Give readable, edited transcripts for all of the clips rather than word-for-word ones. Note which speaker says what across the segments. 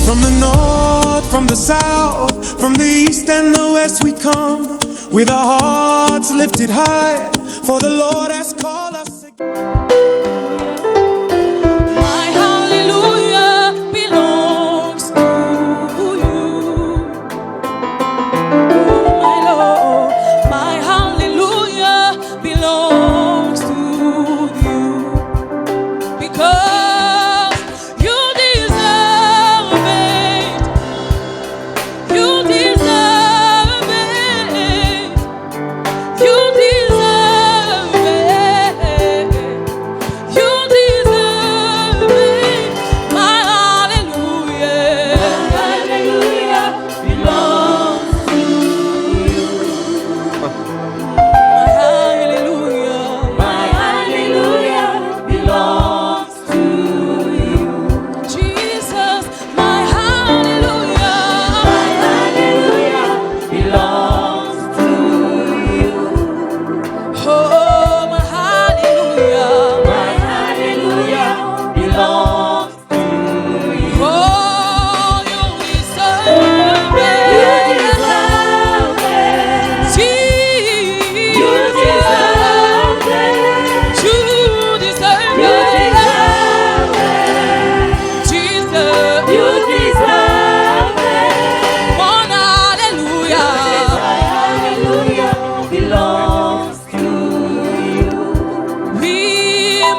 Speaker 1: From the north, from the south, from the east and the west we come, with our hearts lifted high, for the Lord has called us.
Speaker 2: My hallelujah belongs to you. Oh my Lord, my hallelujah belongs to you. Because you deserve it. You deserve it. You deserve it. You deserve it. My hallelujah. My hallelujah belongs to you. My hallelujah. My hallelujah belongs to you. Jesus, my hallelujah. My hallelujah belongs to you. Oh, my hallelujah. My hallelujah belongs to you. Oh, you deserve it. You deserve it. Jesus. You deserve it. You deserve it. Jesus. You deserve it. One hallelujah. My hallelujah belongs to you. We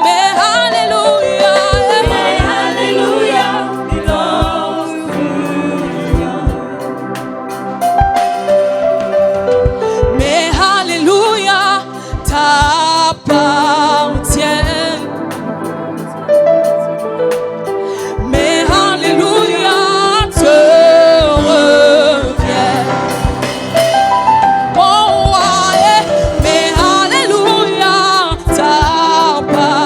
Speaker 2: may hallelujah. My hallelujah belongs to you. Mais hallelujah t'appartient. Mais hallelujah te revient. Mon roi, mais hallelujah t'appartient.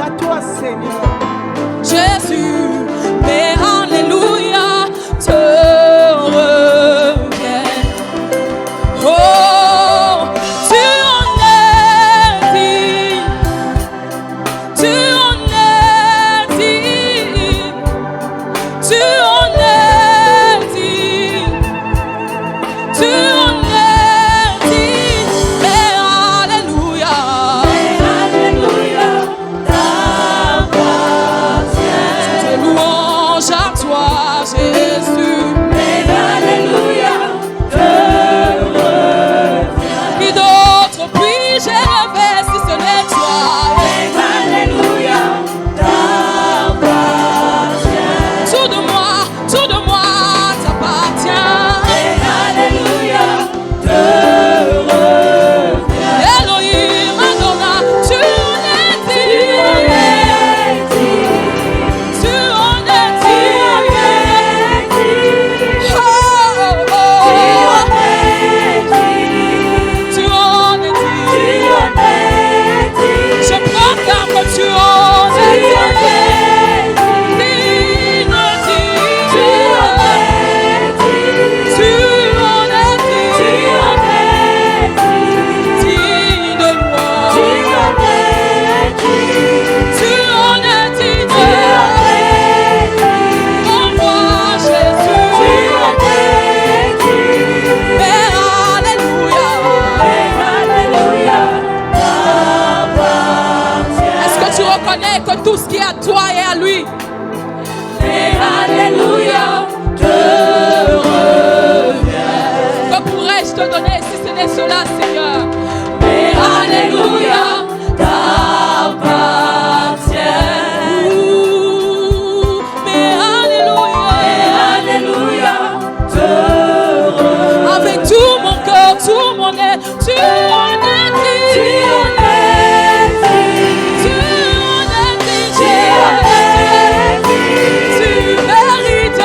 Speaker 3: À toi, Seigneur.
Speaker 2: Jésus, mais alléluia te revient. Oh, tu en es digne, tu en es digne, tu en es digne, tu en es digne, mais alléluia. Tes louanges à toi, Jésus. Mais alléluia te revient. Qui d'autre puis-je élever si ce n'est toi? Mais alléluia t'appartient. Tout de moi t'appartient. Mais alléluia te revient. Elohim, Adonai, tu en es digne. Tu en es digne. Oh, oh, oh. Tu en es digne. Je proclame que tu en es digne. Digne, digne. Tu en es digne. Digne de moi. Tu en es digne. Mon roi Jésus. Mais alléluia. Est-ce que tu reconnais que tout ce qui est à toi est à lui? Mais alléluia te revient. Que pourrais-je te donner si ce n'est cela, Seigneur? Mais alléluia t'appartient. Mais alléluia te revient. Avec tout mon cœur, tout mon être, tu en es digne. Tu en es digne. Tu mérites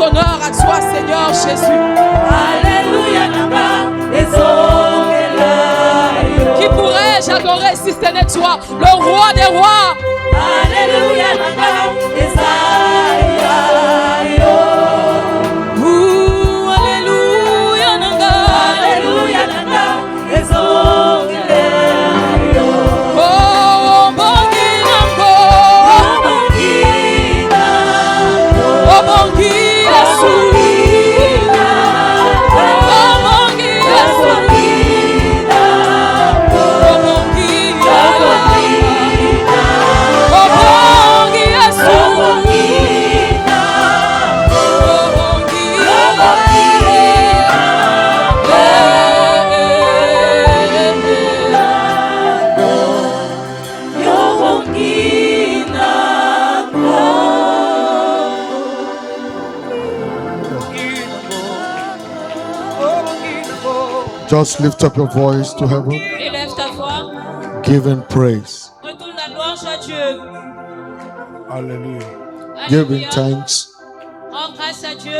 Speaker 2: honneur à toi, Seigneur Jésus.
Speaker 3: Alléluia,
Speaker 2: Qui pourrais-je adorer si ce n'est toi, le roi des rois?
Speaker 3: Alléluia,
Speaker 4: Just lift up your voice to heaven.
Speaker 2: Élève ta voix.
Speaker 4: Give him praise.
Speaker 2: Retourne la louange à Dieu.
Speaker 4: Hallelujah. Give him thanks.
Speaker 2: Rends grâce à Dieu.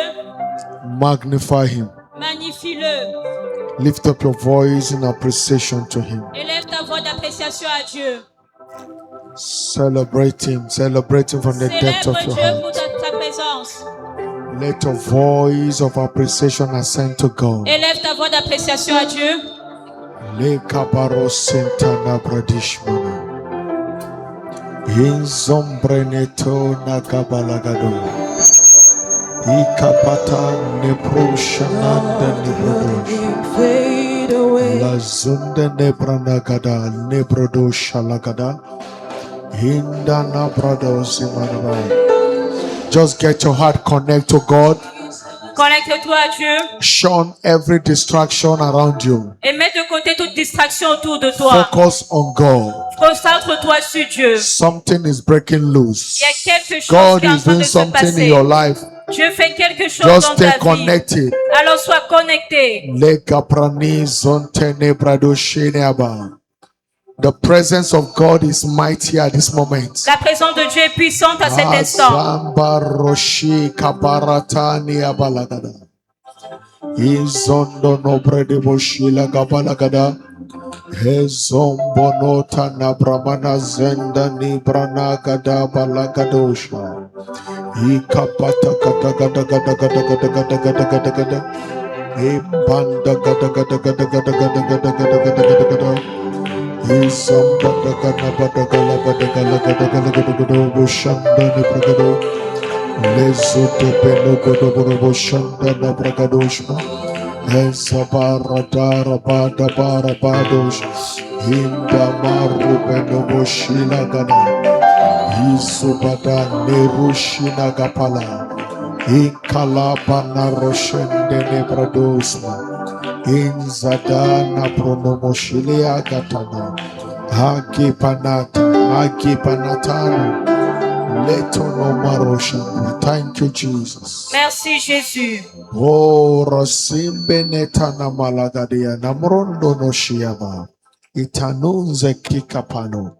Speaker 4: Magnify him.
Speaker 2: Magnifie-le.
Speaker 4: Lift up your voice in appreciation to him.
Speaker 2: Élève ta voix d'appréciation à Dieu.
Speaker 4: Celebrate him from the depth of your
Speaker 2: Célèbre Dieu pour
Speaker 4: heart.
Speaker 2: ta présence.
Speaker 4: Let your voice of appreciation ascend to God.
Speaker 2: Élève ta voix d'appréciation à Dieu.
Speaker 4: Le kabaro sentana bradishmana. Inzombreneto nakabalagado. Ikapata neproshananda nebrodosh.
Speaker 3: fade away.
Speaker 4: La zunda nebranagada nebrodo shalagada. Hindana brados imanaba. Just get your heart connect to God.
Speaker 2: Connecte-toi à Dieu
Speaker 4: Shun every distraction around you.
Speaker 2: et mets de côté toute distraction autour de toi.
Speaker 4: Focus on God.
Speaker 2: Concentre-toi sur Dieu.
Speaker 4: Something is breaking loose.
Speaker 2: Il y a quelque chose
Speaker 4: God
Speaker 2: qui est en
Speaker 4: is
Speaker 2: train
Speaker 4: doing
Speaker 2: de se
Speaker 4: something in
Speaker 2: passer.
Speaker 4: your life.
Speaker 2: Dieu fait quelque chose
Speaker 4: Just
Speaker 2: dans
Speaker 4: stay
Speaker 2: ta vie.
Speaker 4: connected.
Speaker 2: Alors sois connecté.
Speaker 4: The presence of God is mighty at this moment.
Speaker 2: La présence de Dieu est puissante à cet instant.
Speaker 4: Asamba roshi kabaratani abalagada. Izondo nobre de boshila gabalagada. Hezombonota na brahmana zenda ni branagada balagadosha. Ikapata gada gada gada gada gada gada gada gada gada. Ibanda gada gada gada gada gada gada gada gada gada gada. Isambada gada bada gala bada gala gada gala gada gada boshanda ni bragado. Lezo de beno gada gada boshanda na bragadoshma. Ezabara bada bara badosh. Hinda maru beno boshila gada. Isubada nerushina gapala. Inkalabana roshende nebradosma. Inzadana pronomoshilia gatana. Hagipanatano. Letonomaroshan. Thank you, Jesus.
Speaker 2: Merci Jésus.
Speaker 4: Oh, Rosimbe netana malagadia. Namrondo no shiaba. Itanunze kikapano.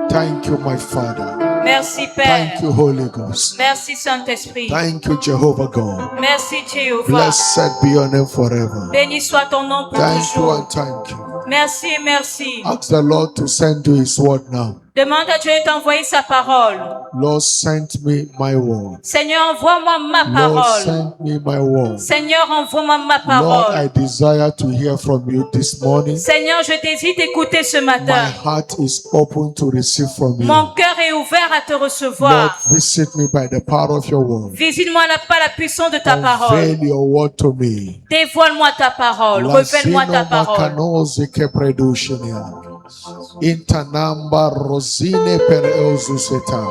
Speaker 4: Thank you, my Father.
Speaker 2: Merci
Speaker 4: Thank
Speaker 2: Père.
Speaker 4: you, Holy Ghost.
Speaker 2: Merci Saint-Esprit.
Speaker 4: Thank you, Jehovah God.
Speaker 2: Merci Jéhovah.
Speaker 4: Blessed be your name forever.
Speaker 2: Béni soit ton nom pour
Speaker 4: Thank you
Speaker 2: toujours.
Speaker 4: and thank you.
Speaker 2: Merci et merci.
Speaker 4: Ask the Lord to send you his word now.
Speaker 2: Demande à Dieu de t'envoyer sa parole.
Speaker 4: Lord, send me my word.
Speaker 2: Seigneur, envoie-moi ma
Speaker 4: Lord,
Speaker 2: parole.
Speaker 4: send me my word.
Speaker 2: Seigneur, envoie-moi ma
Speaker 4: Lord, I
Speaker 2: parole.
Speaker 4: desire to hear from you this morning.
Speaker 2: Seigneur, je désire t'écouter ce
Speaker 4: My
Speaker 2: matin.
Speaker 4: heart is open to receive from you.
Speaker 2: Mon cœur est ouvert à te
Speaker 4: Lord,
Speaker 2: recevoir.
Speaker 4: visit me by the power of your word.
Speaker 2: Visite-moi par la puissance de ta parole.
Speaker 4: Unveil your word to me.
Speaker 2: Dévoile-moi ta parole. Révèle-moi ta
Speaker 4: Lazino
Speaker 2: parole.
Speaker 4: makanozi kepredushenia. Intanamba rosine per euzuseta.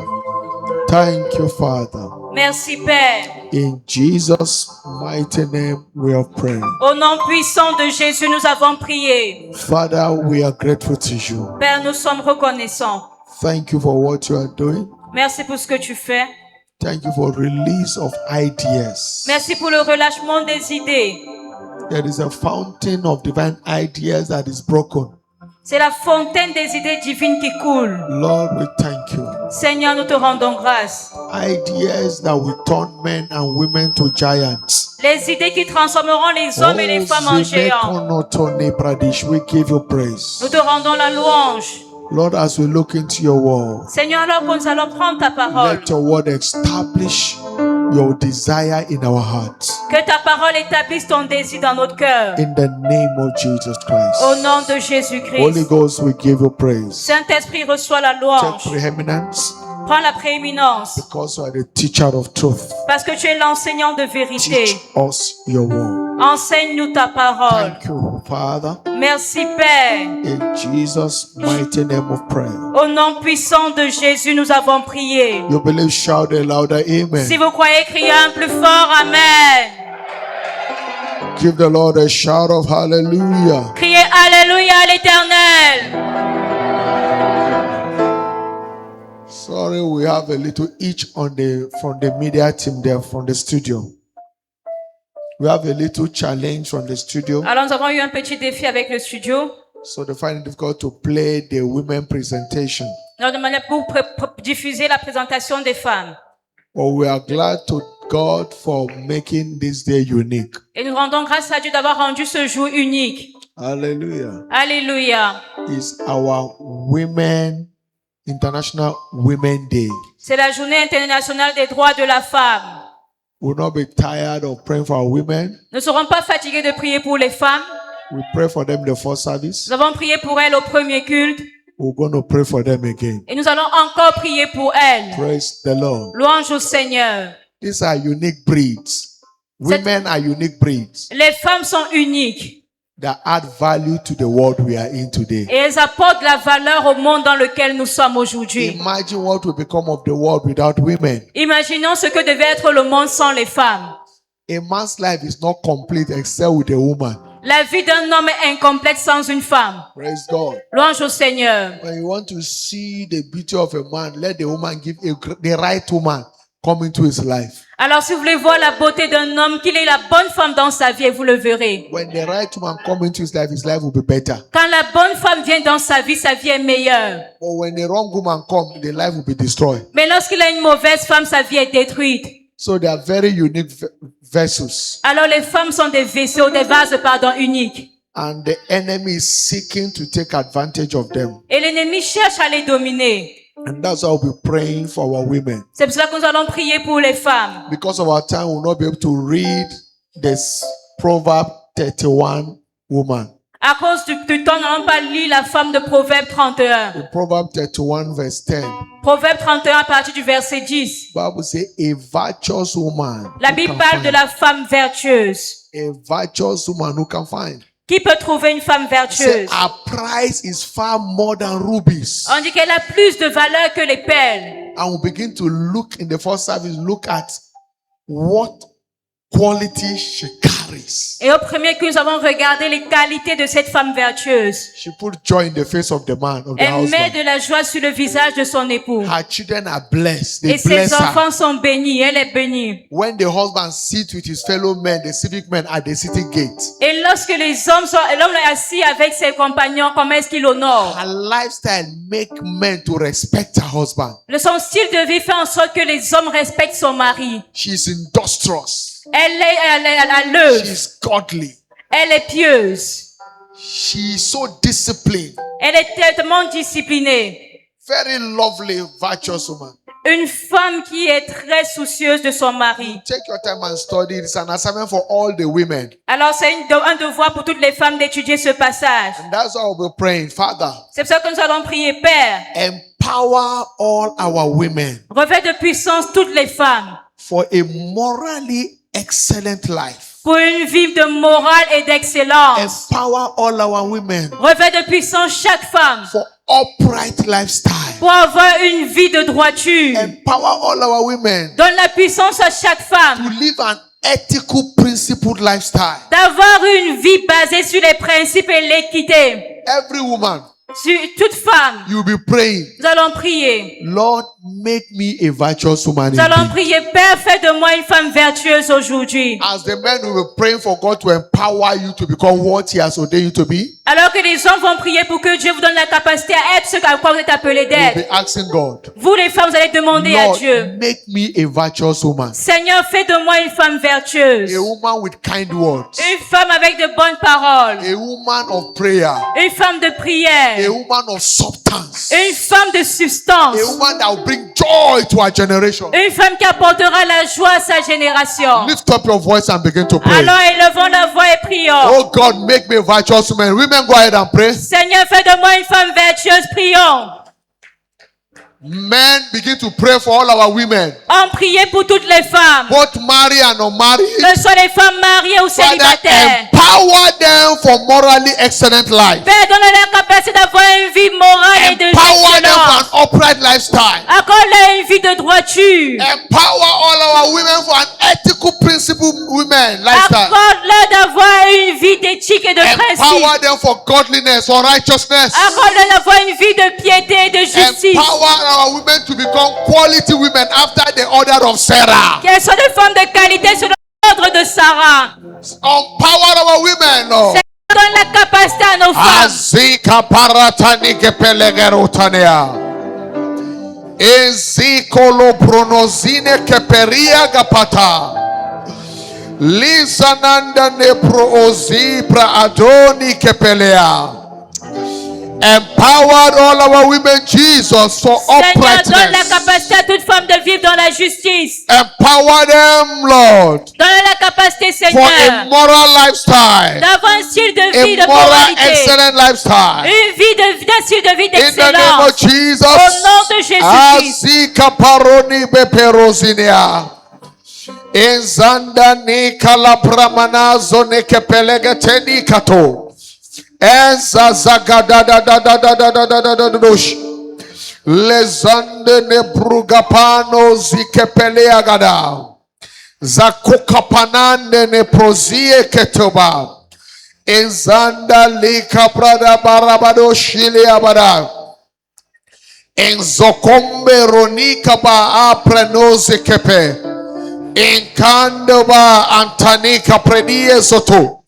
Speaker 4: Thank you, Father.
Speaker 2: Merci Père.
Speaker 4: In Jesus' mighty name we have prayed.
Speaker 2: Au nom puissant de Jésus, nous avons prié.
Speaker 4: Father, we are grateful to you.
Speaker 2: Père, nous sommes reconnaissants.
Speaker 4: Thank you for what you are doing.
Speaker 2: Merci pour ce que tu fais.
Speaker 4: Thank you for release of ideas.
Speaker 2: Merci pour le relâchement des idées.
Speaker 4: There is a fountain of divine ideas that is broken.
Speaker 3: C'est la fontaine des idées divines qui coule.
Speaker 4: Lord, we thank you.
Speaker 3: Seigneur, nous te rendons grâce.
Speaker 4: Ideas that will turn men and women to giants.
Speaker 3: Les idées qui transformeront les hommes et les femmes en géants.
Speaker 4: We give you praise.
Speaker 3: Nous te rendons la louange.
Speaker 4: Lord, as we look into your word,
Speaker 3: Seigneur, alors que nous allons prendre ta parole,
Speaker 4: let your word establish your desire in our hearts.
Speaker 3: que ta parole établisse ton désir dans notre cœur.
Speaker 4: In the name of Jesus Christ.
Speaker 3: Au nom de
Speaker 4: Holy
Speaker 3: Jésus-Christ.
Speaker 4: Ghost, we give you praise.
Speaker 3: Saint-Esprit, reçoit la
Speaker 4: Take
Speaker 3: louange.
Speaker 4: preeminence
Speaker 3: Prends la prééminence.
Speaker 4: because you are the teacher of truth.
Speaker 3: Parce que tu es l'enseignant de vérité.
Speaker 4: Teach us your word.
Speaker 3: Enseigne-nous ta parole.
Speaker 4: Thank you, Father.
Speaker 3: Merci, Père.
Speaker 4: In Jesus' mighty name of prayer.
Speaker 3: Au nom puissant de Jésus, nous avons prié.
Speaker 4: You believe, shout a louder amen.
Speaker 3: Si vous croyez, criez un plus fort Amen.
Speaker 4: Give the Lord a shout of hallelujah.
Speaker 3: Criez Alléluia à l'Éternel.
Speaker 4: Sorry, we have a little each from the media team there from the studio. We have a little challenge from the studio,
Speaker 3: Alors nous avons eu un petit défi avec le studio.
Speaker 4: so they find it difficult to play the women presentation.
Speaker 3: Nous avons demandé pour diffuser la présentation des femmes.
Speaker 4: But we are glad to God for making this day unique.
Speaker 3: Et nous rendons grâce à Dieu d'avoir rendu ce jour unique.
Speaker 4: Hallelujah.
Speaker 3: Alléluia.
Speaker 4: It's our International Women Day.
Speaker 3: C'est la journée internationale des droits de la femme.
Speaker 4: We will not be tired of praying for our women.
Speaker 3: Nous ne serons pas fatigués de prier pour les femmes.
Speaker 4: We pray for them the first service.
Speaker 3: Nous avons prié pour elles au premier culte.
Speaker 4: We're going to pray for them again.
Speaker 3: Et nous allons encore prier pour elles.
Speaker 4: Praise the Lord.
Speaker 3: Louange au Seigneur.
Speaker 4: These are unique breeds. Women are unique breeds
Speaker 3: Les femmes sont uniques.
Speaker 4: that add value to the world we are in today.
Speaker 3: Et elles apportent la valeur au monde dans lequel nous sommes aujourd'hui.
Speaker 4: Imagine what will become of the world without women.
Speaker 3: Imaginons ce que devait être le monde sans les femmes.
Speaker 4: A man's life is not complete except with a woman.
Speaker 3: La vie d'un homme est incomplète sans une femme.
Speaker 4: Praise God.
Speaker 3: Louange au Seigneur.
Speaker 4: When you want to see the beauty of a man, let the woman give the right woman come into his life.
Speaker 3: Alors si vous voulez voir la beauté d'un homme, qu'il ait la bonne femme dans sa vie, et vous le verrez.
Speaker 4: When the right woman come into his life will be better.
Speaker 3: Quand la bonne femme vient dans sa vie est meilleure.
Speaker 4: But when the wrong woman come, the life will be destroyed.
Speaker 3: Mais lorsqu'il a une mauvaise femme, sa vie est détruite.
Speaker 4: So they are very unique vessels.
Speaker 3: Alors les femmes sont des vaisseaux, des vases, uniques.
Speaker 4: And the enemy is seeking to take advantage of them.
Speaker 3: Et l'ennemi cherche à les dominer.
Speaker 4: And that's why we'll be praying for our women.
Speaker 3: C'est pour cela que nous allons prier pour les femmes.
Speaker 4: Because of our time, we'll not be able to read this Proverb 31 woman.
Speaker 3: À cause du temps, nous n'allons pas lire la femme de Proverbe 31.
Speaker 4: In Proverb 31 verse 10,
Speaker 3: Proverbe 31 à partir du verset 10.
Speaker 4: Bible says a virtuous woman.
Speaker 3: La
Speaker 4: who
Speaker 3: Bible
Speaker 4: can
Speaker 3: parle de
Speaker 4: find.
Speaker 3: la femme vertueuse.
Speaker 4: A virtuous woman who can find.
Speaker 3: Qui peut trouver une femme
Speaker 4: Say,
Speaker 3: vertueuse?
Speaker 4: her price is far more than rubies.
Speaker 3: On dit qu'elle a plus de valeur que les perles.
Speaker 4: And we begin to look in the first service, look at what quality she carries.
Speaker 3: Et au premier coup, nous avons regardé les qualités de cette femme vertueuse.
Speaker 4: She put joy in the face of the man, of the
Speaker 3: Elle met
Speaker 4: husband.
Speaker 3: de la joie sur le visage de son époux.
Speaker 4: Her children are blessed. They
Speaker 3: Et ses
Speaker 4: bless her.
Speaker 3: enfants sont bénis. Elle est bénie.
Speaker 4: When the husband sits with his fellow men, the civic men at the city gate,
Speaker 3: Et lorsque l'homme est assis avec ses compagnons, comment est-ce qu'il honore?
Speaker 4: her lifestyle make men to respect her husband.
Speaker 3: Son style de vie fait en sorte que les hommes respectent son mari.
Speaker 4: She's industrious.
Speaker 3: Elle est à l'œuvre.
Speaker 4: She's godly.
Speaker 3: Elle est pieuse.
Speaker 4: She's so disciplined.
Speaker 3: Elle est tellement disciplinée.
Speaker 4: Very lovely, virtuous woman.
Speaker 3: Une femme qui est très soucieuse de son mari.
Speaker 4: Take your time and study. It's an assignment for all the women.
Speaker 3: Alors c'est un devoir pour toutes les femmes d'étudier ce passage.
Speaker 4: And that's why we'll be praying. Father,
Speaker 3: C'est pour ça que nous allons prier, Père.
Speaker 4: empower all our women
Speaker 3: Revêt de puissance toutes les femmes
Speaker 4: for a morally excellent life.
Speaker 3: pour une vie de morale et d'excellence.
Speaker 4: Empower all our women
Speaker 3: Revêt de puissance chaque femme
Speaker 4: for upright lifestyle.
Speaker 3: pour avoir une vie de droiture.
Speaker 4: Empower all our women
Speaker 3: Donne la puissance à chaque
Speaker 4: to
Speaker 3: femme
Speaker 4: live an ethical, principled lifestyle.
Speaker 3: d'avoir une vie basée sur les principes et l'équité.
Speaker 4: Every woman,
Speaker 3: Sur toute femme,
Speaker 4: you'll be praying,
Speaker 3: nous allons prier.
Speaker 4: Lord, make me a virtuous woman.
Speaker 3: Nous allons
Speaker 4: indeed.
Speaker 3: prier, Père, fais de moi une femme vertueuse aujourd'hui.
Speaker 4: As the men will be praying for God to empower you to become what He has ordained you to be,
Speaker 3: Alors que les hommes vont prier pour que Dieu vous donne la capacité à être ce à quoi vous êtes appelés
Speaker 4: You'll
Speaker 3: d'être.
Speaker 4: be asking God,
Speaker 3: Vous les femmes, vous allez demander à
Speaker 4: Lord,
Speaker 3: Dieu.
Speaker 4: make me a virtuous woman.
Speaker 3: Seigneur, fais de moi une femme vertueuse.
Speaker 4: A woman with kind words.
Speaker 3: Une femme avec de bonnes paroles.
Speaker 4: A woman of prayer.
Speaker 3: Une femme de
Speaker 4: A
Speaker 3: prière.
Speaker 4: woman of substance.
Speaker 3: Une femme de substance.
Speaker 4: A woman that will bring joy to our generation.
Speaker 3: Une femme qui apportera la joie à sa génération.
Speaker 4: Lift up your voice and begin to pray.
Speaker 3: Alors élevons la voix et prions.
Speaker 4: Oh God, make me a virtuous woman. Women, go ahead and pray.
Speaker 3: Seigneur, fais de moi une femme vertueuse, prions.
Speaker 4: Men, begin to pray for all our women,
Speaker 3: On priait pour toutes les femmes.
Speaker 4: both married and unmarried.
Speaker 3: Que ce soit les femmes mariées ou
Speaker 4: Father,
Speaker 3: célibataires.
Speaker 4: empower them for morally excellent life.
Speaker 3: Père, donne-leur la capacité d'avoir une vie morale et de
Speaker 4: Empower them for
Speaker 3: excellence.
Speaker 4: an upright lifestyle.
Speaker 3: Accorde-leur une vie de droiture.
Speaker 4: Empower all our women for an ethical principle women lifestyle.
Speaker 3: Accorde-leur d'avoir une vie d'éthique et de principe.
Speaker 4: Empower them for godliness, for righteousness.
Speaker 3: Accorde-leur d'avoir une vie de piété et de justice.
Speaker 4: Empower our women to become quality women after the order of Sarah.
Speaker 3: Qu'elles soient des femmes de qualité selon l'ordre de Sarah.
Speaker 4: Empower our women, Lord.
Speaker 3: Seigneur, donne la capacité à nos femmes.
Speaker 4: Azika paratani kepelegerotania. Ezikolo pronozine keperia gapata. Lisananda neproozi pra adoni kepelea. Empower all our women, Jesus, for
Speaker 3: Seigneur, donne la
Speaker 4: uprightness.
Speaker 3: capacité à toute femme de vivre dans la justice.
Speaker 4: Empower them, Lord,
Speaker 3: Donne la capacité,
Speaker 4: for a
Speaker 3: Seigneur,
Speaker 4: moral lifestyle.
Speaker 3: d'avoir un style de vie
Speaker 4: A
Speaker 3: de
Speaker 4: moral,
Speaker 3: moralité.
Speaker 4: excellent lifestyle.
Speaker 3: Une vie d'un style de vie
Speaker 4: In the name of
Speaker 3: d'excellence.
Speaker 4: Jesus.
Speaker 3: Au nom de Jésus-Christ.
Speaker 4: Azika paroni beperozinia. Enzanda ni kalabramanazo ne kepelegete kato. Enza zagada da da da da da da da da da da dosh. Lezande ne brugapano zikepeleagada. Zakukapanande ne prozie ketoba. Enzanda lika prada barabado shili abada. Enzokombe ronika ba aprenoze kepe. Enkandoba antanika predie soto.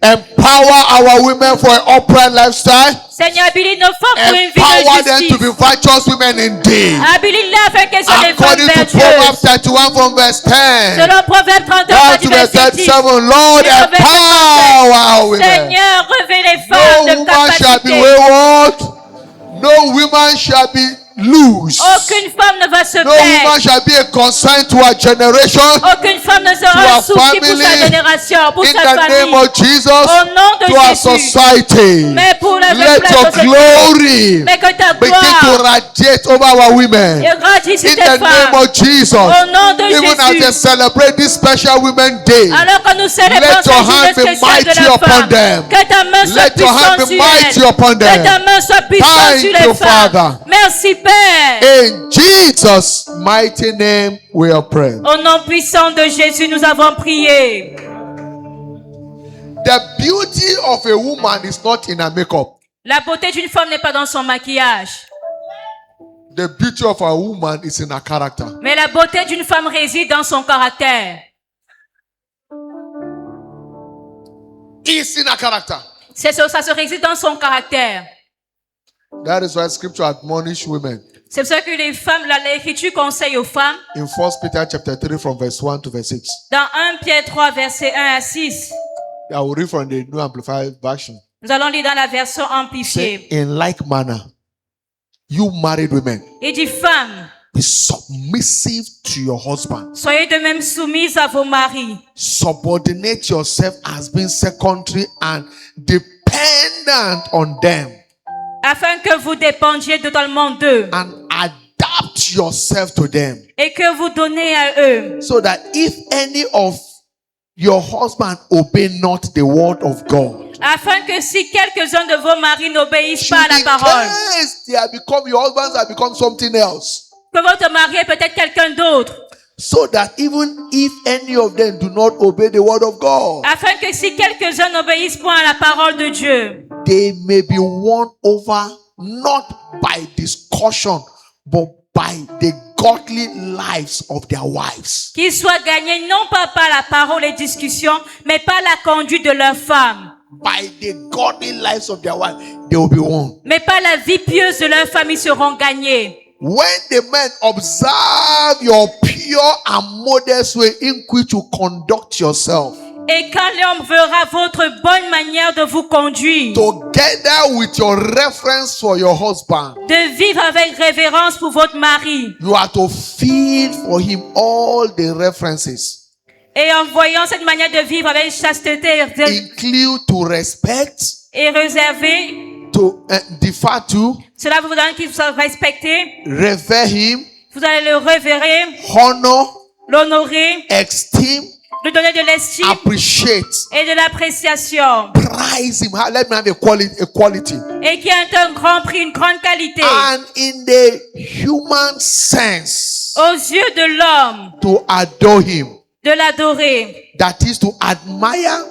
Speaker 4: Empower our women for an upright lifestyle.
Speaker 3: Seigneur, habilite nos femmes pour une vie
Speaker 4: Empower
Speaker 3: de
Speaker 4: them to be
Speaker 3: justice.
Speaker 4: virtuous women indeed.
Speaker 3: Habilite-les afin qu'elles soient des femmes
Speaker 4: According to Proverbs
Speaker 3: vertueuses.
Speaker 4: 31 from verse 10.
Speaker 3: Selon Proverbe 31,
Speaker 4: Down
Speaker 3: partie
Speaker 4: to verse
Speaker 3: verset 10.
Speaker 4: 37. Lord,
Speaker 3: Et Proverbe
Speaker 4: empower our women.
Speaker 3: Seigneur, revêt les
Speaker 4: No
Speaker 3: femmes de
Speaker 4: woman shall be
Speaker 3: capacité.
Speaker 4: wayward. No woman shall be loose.
Speaker 3: Aucune femme ne va se
Speaker 4: No
Speaker 3: perdre.
Speaker 4: woman shall be a concern to our generation.
Speaker 3: Aucune femme ne
Speaker 4: To
Speaker 3: sera un
Speaker 4: our
Speaker 3: souci pour
Speaker 4: family.
Speaker 3: sa génération, pour
Speaker 4: In
Speaker 3: sa
Speaker 4: the name
Speaker 3: famille.
Speaker 4: of Jesus.
Speaker 3: Au nom de
Speaker 4: To our
Speaker 3: Jésus.
Speaker 4: society.
Speaker 3: Mais pour la
Speaker 4: Let your
Speaker 3: société.
Speaker 4: glory
Speaker 3: Mais que ta
Speaker 4: begin to
Speaker 3: gloire
Speaker 4: radiate over our women.
Speaker 3: et grandisse sur
Speaker 4: In
Speaker 3: tes
Speaker 4: the name
Speaker 3: femmes.
Speaker 4: of Jesus.
Speaker 3: Au nom de
Speaker 4: Even as they
Speaker 3: Jésus.
Speaker 4: celebrate this special Women Day.
Speaker 3: Alors que nous célébrons
Speaker 4: Let
Speaker 3: cette
Speaker 4: your
Speaker 3: journée
Speaker 4: hand be
Speaker 3: spéciale de
Speaker 4: mighty
Speaker 3: la
Speaker 4: upon
Speaker 3: femme,
Speaker 4: them.
Speaker 3: que ta main soit
Speaker 4: Let your hand
Speaker 3: puissante
Speaker 4: be
Speaker 3: sur
Speaker 4: mighty
Speaker 3: elles.
Speaker 4: upon
Speaker 3: Que
Speaker 4: them.
Speaker 3: ta main soit puissante
Speaker 4: Thank
Speaker 3: sur
Speaker 4: you,
Speaker 3: les
Speaker 4: Father.
Speaker 3: femmes. Merci Père.
Speaker 4: In Jesus' mighty name we are praying.
Speaker 3: Au nom puissant de Jésus, nous avons prié.
Speaker 4: The beauty of a woman is not in her makeup.
Speaker 3: La beauté d'une femme n'est pas dans son maquillage,
Speaker 4: The beauty of a woman is in her character.
Speaker 3: mais la beauté d'une femme réside dans son caractère.
Speaker 4: It's in her character.
Speaker 3: Ça se réside dans son caractère.
Speaker 4: That is why scripture admonish women.
Speaker 3: C'est pour ça que les femmes, l'Écriture conseille aux femmes,
Speaker 4: In 1 Peter chapter 3 from verse 1 to verse 6.
Speaker 3: dans 1 Pierre 3, verset 1 à 6.
Speaker 4: I will read from the New Amplified Version.
Speaker 3: Nous allons lire dans la version
Speaker 4: Say,
Speaker 3: amplifiée.
Speaker 4: in like manner, you married women,
Speaker 3: Il dit, femmes,
Speaker 4: be submissive to your husband.
Speaker 3: soyez de même soumises à vos maris.
Speaker 4: Subordinate yourself as being secondary and dependent on them.
Speaker 3: Afin que vous dépendiez totalement d'eux
Speaker 4: And adapt yourself to them.
Speaker 3: et que vous donnez à eux.
Speaker 4: So that if any of your husband obey not the word of God,
Speaker 3: Afin que si quelques-uns de vos maris n'obéissent pas à
Speaker 4: should
Speaker 3: la
Speaker 4: in
Speaker 3: parole,
Speaker 4: case they have become, your husbands have become something else.
Speaker 3: que votre mari est peut-être quelqu'un d'autre.
Speaker 4: So that even if any of them do not obey the word of God,
Speaker 3: Afin que si quelques-uns n'obéissent point à la parole de Dieu,
Speaker 4: they may be won over not by discussion, but by the godly lives of their wives.
Speaker 3: qu'ils soient gagnés non pas par la parole et discussion, mais par la conduite de leurs femmes.
Speaker 4: by the godly lives of their wife, they will be won.
Speaker 3: Mais par la vie pieuse de leur famille seront gagnés.
Speaker 4: When the men observe your pure and modest way in which you conduct yourself,
Speaker 3: Et quand l'homme verra votre bonne manière de vous conduire,
Speaker 4: together with your reference for your husband,
Speaker 3: de vivre avec révérence pour votre mari,
Speaker 4: you are to feel for him all the references.
Speaker 3: et en voyant cette manière de vivre avec chasteté
Speaker 4: Include to respect,
Speaker 3: et réservé,
Speaker 4: to defer to,
Speaker 3: cela vous donne qu'il soit respecté,
Speaker 4: revere him,
Speaker 3: vous allez le révérer,
Speaker 4: honor,
Speaker 3: l'honorer,
Speaker 4: esteem,
Speaker 3: lui donner de l'estime
Speaker 4: appreciate,
Speaker 3: et de l'appréciation,
Speaker 4: prize him. Let me have a quality.
Speaker 3: et qui a un grand prix, une grande qualité
Speaker 4: And in the human sense,
Speaker 3: aux yeux de l'homme,
Speaker 4: to adore him.
Speaker 3: de l'adorer.
Speaker 4: That is to admire,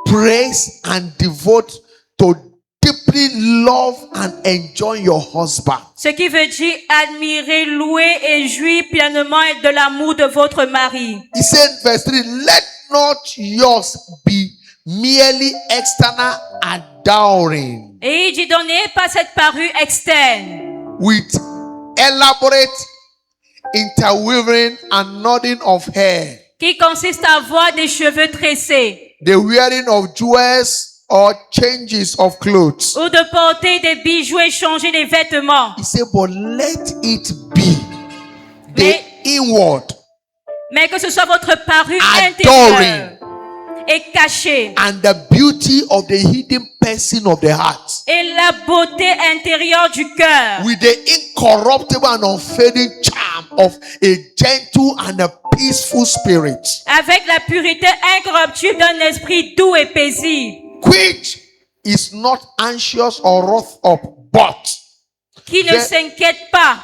Speaker 4: praise, and devote, to deeply love and enjoy your husband.
Speaker 3: Ce qui veut dire admirer, louer et jouir pleinement de l'amour de votre mari.
Speaker 4: He said, verse 3, let not yours be merely external adoring,
Speaker 3: Et il dit, donnez pas cette parure externe,
Speaker 4: with elaborate interweaving and nodding of hair,
Speaker 3: qui consiste à avoir des cheveux tressés,
Speaker 4: the wearing of jewels or changes of clothes.
Speaker 3: ou de porter des bijoux et changer les vêtements.
Speaker 4: He said, but let it be the
Speaker 3: Mais-
Speaker 4: inward,
Speaker 3: Mais que ce soit votre parure
Speaker 4: adoring,
Speaker 3: intérieure et cachée,
Speaker 4: and the beauty of the hidden person of the heart,
Speaker 3: et la beauté intérieure du cœur,
Speaker 4: with the incorruptible and unfading charm of a gentle and a peaceful spirit,
Speaker 3: avec la pureté incorruptible d'un esprit doux et paisible,
Speaker 4: which is not anxious or wroth up, but
Speaker 3: qui ne
Speaker 4: Ve-
Speaker 3: s'inquiète pas,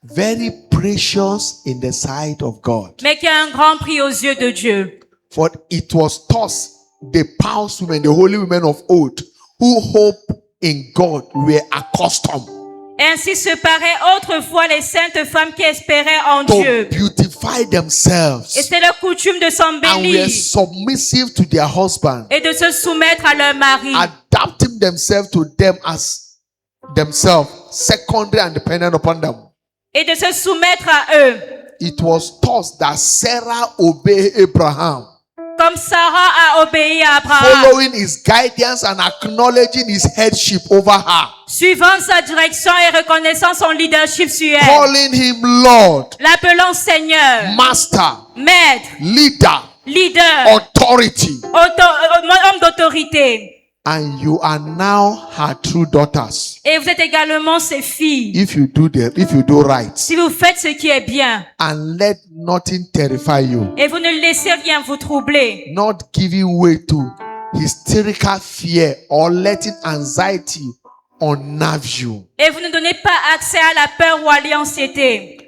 Speaker 4: very precious in the sight of God.
Speaker 3: mais qui a un grand prix aux yeux de Dieu.
Speaker 4: For it was thus the pious women, the holy women of old, who hope in God, were accustomed
Speaker 3: Ainsi se paraît autrefois les saintes femmes qui espéraient en
Speaker 4: to
Speaker 3: Dieu.
Speaker 4: beautify
Speaker 3: Et
Speaker 4: themselves
Speaker 3: c'est leur coutume de
Speaker 4: and
Speaker 3: s'embellir
Speaker 4: were submissive to their husband,
Speaker 3: et de se soumettre à leur mari,
Speaker 4: adapting themselves to them as themselves, secondary and dependent upon them.
Speaker 3: et de se soumettre à eux.
Speaker 4: It was thus that Sarah obeyed Abraham,
Speaker 3: Comme Sarah a obéi à Abraham,
Speaker 4: following his guidance and acknowledging his headship over her,
Speaker 3: suivant sa direction et reconnaissant son leadership sur elle,
Speaker 4: calling him Lord,
Speaker 3: l'appelant Seigneur,
Speaker 4: Master,
Speaker 3: Maître,
Speaker 4: Leader,
Speaker 3: leader,
Speaker 4: authority.
Speaker 3: homme d'autorité.
Speaker 4: And you are now her true daughters.
Speaker 3: Et vous êtes également ses filles.
Speaker 4: If you do right,
Speaker 3: Si vous faites ce qui est bien
Speaker 4: and let nothing terrify you,
Speaker 3: et vous ne laissez rien vous troubler,
Speaker 4: not giving way to hysterical fear or letting anxiety unnerve you.
Speaker 3: et vous ne donnez pas accès à la peur ou à l'anxiété.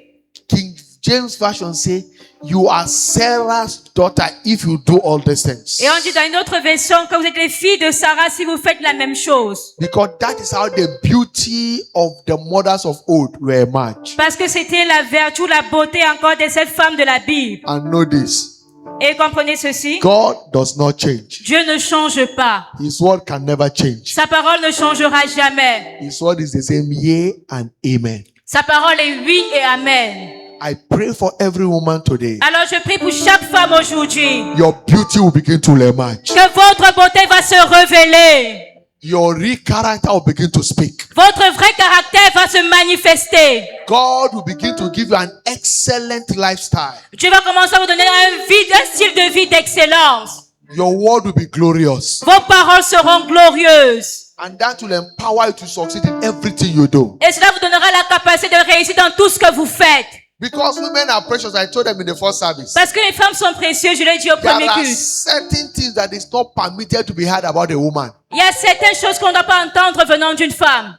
Speaker 4: King James Version say, you are Sarah's daughter if you do all these things.
Speaker 3: Et on dit dans une autre version que vous êtes les filles de Sarah si vous faites la même chose.
Speaker 4: Because that is how the beauty of the mothers of old were matched.
Speaker 3: Parce que c'était la vertu, la beauté encore de cette femme de la Bible.
Speaker 4: And know this,
Speaker 3: Et comprenez ceci,
Speaker 4: God does not change.
Speaker 3: Dieu ne change pas.
Speaker 4: His word can never change.
Speaker 3: Sa parole ne changera jamais.
Speaker 4: His word is the same, yea and amen.
Speaker 3: Sa parole est oui et amen.
Speaker 4: I pray for every woman today.
Speaker 3: Alors je prie pour chaque femme aujourd'hui
Speaker 4: Your beauty will begin to emerge.
Speaker 3: que votre beauté va se révéler.
Speaker 4: Your real character will begin to speak.
Speaker 3: Votre vrai caractère va se manifester.
Speaker 4: God will begin to give you an excellent lifestyle.
Speaker 3: Dieu va commencer à vous donner un style de vie d'excellence.
Speaker 4: Your word will be glorious.
Speaker 3: Vos paroles seront glorieuses.
Speaker 4: And that will empower you to succeed in everything you do.
Speaker 3: Et cela vous donnera la capacité de réussir dans tout ce que vous faites.
Speaker 4: Because women are precious, I told them in the first service.
Speaker 3: Parce que les femmes sont précieuses, je l'ai dit au
Speaker 4: There
Speaker 3: premier
Speaker 4: are
Speaker 3: culte.
Speaker 4: certain things that is not permitted to be heard about a woman.
Speaker 3: Il y a certaines choses qu'on ne doit pas entendre venant d'une femme.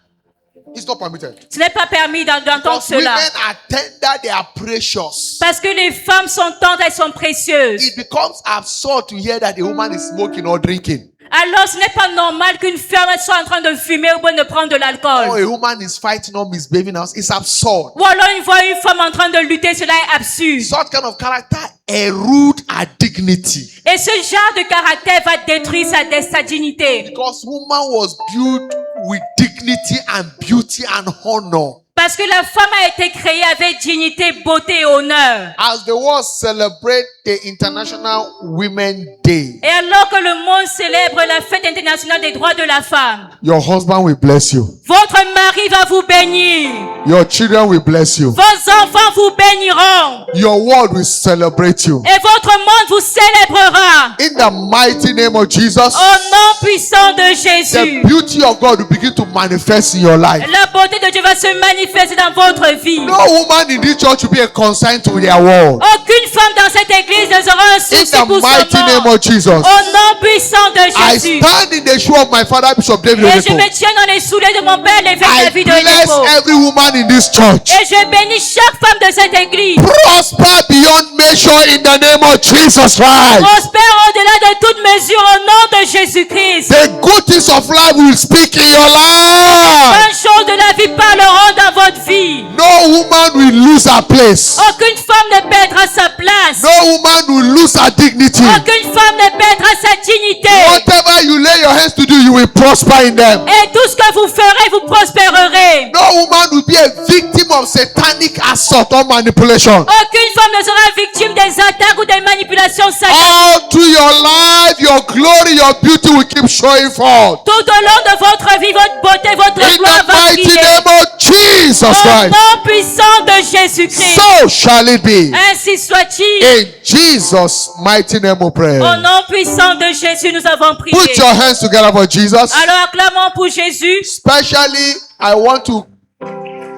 Speaker 4: It's not permitted.
Speaker 3: Ce n'est pas permis d'entendre
Speaker 4: Because
Speaker 3: cela.
Speaker 4: women are tender, they are precious.
Speaker 3: Parce que les femmes sont tendres, elles sont précieuses.
Speaker 4: It becomes absurd to hear that a woman is smoking or drinking.
Speaker 3: Alors ce n'est pas normal qu'une femme soit en train de fumer ou bien de prendre de
Speaker 4: Or
Speaker 3: l'alcool.
Speaker 4: a woman is fighting or misbehaving us. It's absurd.
Speaker 3: Ou alors une fois une femme en train de lutter, cela est absurde.
Speaker 4: Such kind of character erodes her dignity.
Speaker 3: Et ce genre de caractère va détruire sa dignité.
Speaker 4: Because woman was built with dignity and beauty and honor.
Speaker 3: Parce que la femme a été créée avec dignité, beauté et honneur.
Speaker 4: As the world celebrate the International Women's Day,
Speaker 3: Et alors que le monde célèbre la fête internationale des droits de la femme,
Speaker 4: your husband will bless you.
Speaker 3: votre mari va vous bénir.
Speaker 4: Your children will bless you.
Speaker 3: Vos enfants vous béniront.
Speaker 4: Your world will celebrate you.
Speaker 3: Et votre monde vous célébrera.
Speaker 4: In the mighty name of Jesus,
Speaker 3: Au nom puissant de Jésus.
Speaker 4: the beauty of God will begin to manifest in your life.
Speaker 3: La beauté de Dieu va se manifester dans votre vie.
Speaker 4: No woman in this church will be a concern to their world.
Speaker 3: Aucune femme dans cette église ne sera un
Speaker 4: In
Speaker 3: souci
Speaker 4: the
Speaker 3: pour son
Speaker 4: mighty name
Speaker 3: monde.
Speaker 4: of Jesus,
Speaker 3: Au nom puissant de
Speaker 4: I
Speaker 3: Jésus.
Speaker 4: stand in the shoe of my father, Bishop David
Speaker 3: Et je
Speaker 4: Oyedepo.
Speaker 3: me tiens dans les souliers de mon père, l'évêque
Speaker 4: I
Speaker 3: David
Speaker 4: bless
Speaker 3: Oyedepo.
Speaker 4: every woman in this church.
Speaker 3: Et je bénis chaque femme de cette église.
Speaker 4: Prosper beyond measure in the name of Jesus Christ.
Speaker 3: Prospère au-delà de toute mesure au nom de Jésus-Christ.
Speaker 4: The good things of life will speak in your life.
Speaker 3: Bonnes choses de la vie parleront dans votre vie.
Speaker 4: No woman will lose her place.
Speaker 3: Aucune femme ne perdra sa place.
Speaker 4: No woman will lose her dignity.
Speaker 3: Aucune femme ne perdra sa dignité.
Speaker 4: Whatever you lay your hands to do, you will prosper in them.
Speaker 3: Et tout ce que vous ferez, vous prospérerez.
Speaker 4: No woman will be a victim of satanic assault or manipulation.
Speaker 3: Aucune femme ne sera victime des attaques ou des manipulations sataniques.
Speaker 4: All through your life, your glory, your beauty will keep showing forth.
Speaker 3: Tout au long de votre vie, votre beauté, votre
Speaker 4: In
Speaker 3: gloire
Speaker 4: the
Speaker 3: va
Speaker 4: mighty
Speaker 3: briller.
Speaker 4: name of Jesus
Speaker 3: Au
Speaker 4: Christ.
Speaker 3: nom puissant de Jésus-Christ.
Speaker 4: So shall it be.
Speaker 3: Ainsi soit-il.
Speaker 4: In Jesus' mighty name we pray.
Speaker 3: Au nom puissant de Jésus, nous avons prié.
Speaker 4: Put your hands together for Jesus.
Speaker 3: Alors acclamons pour Jésus.
Speaker 4: Especially, I want to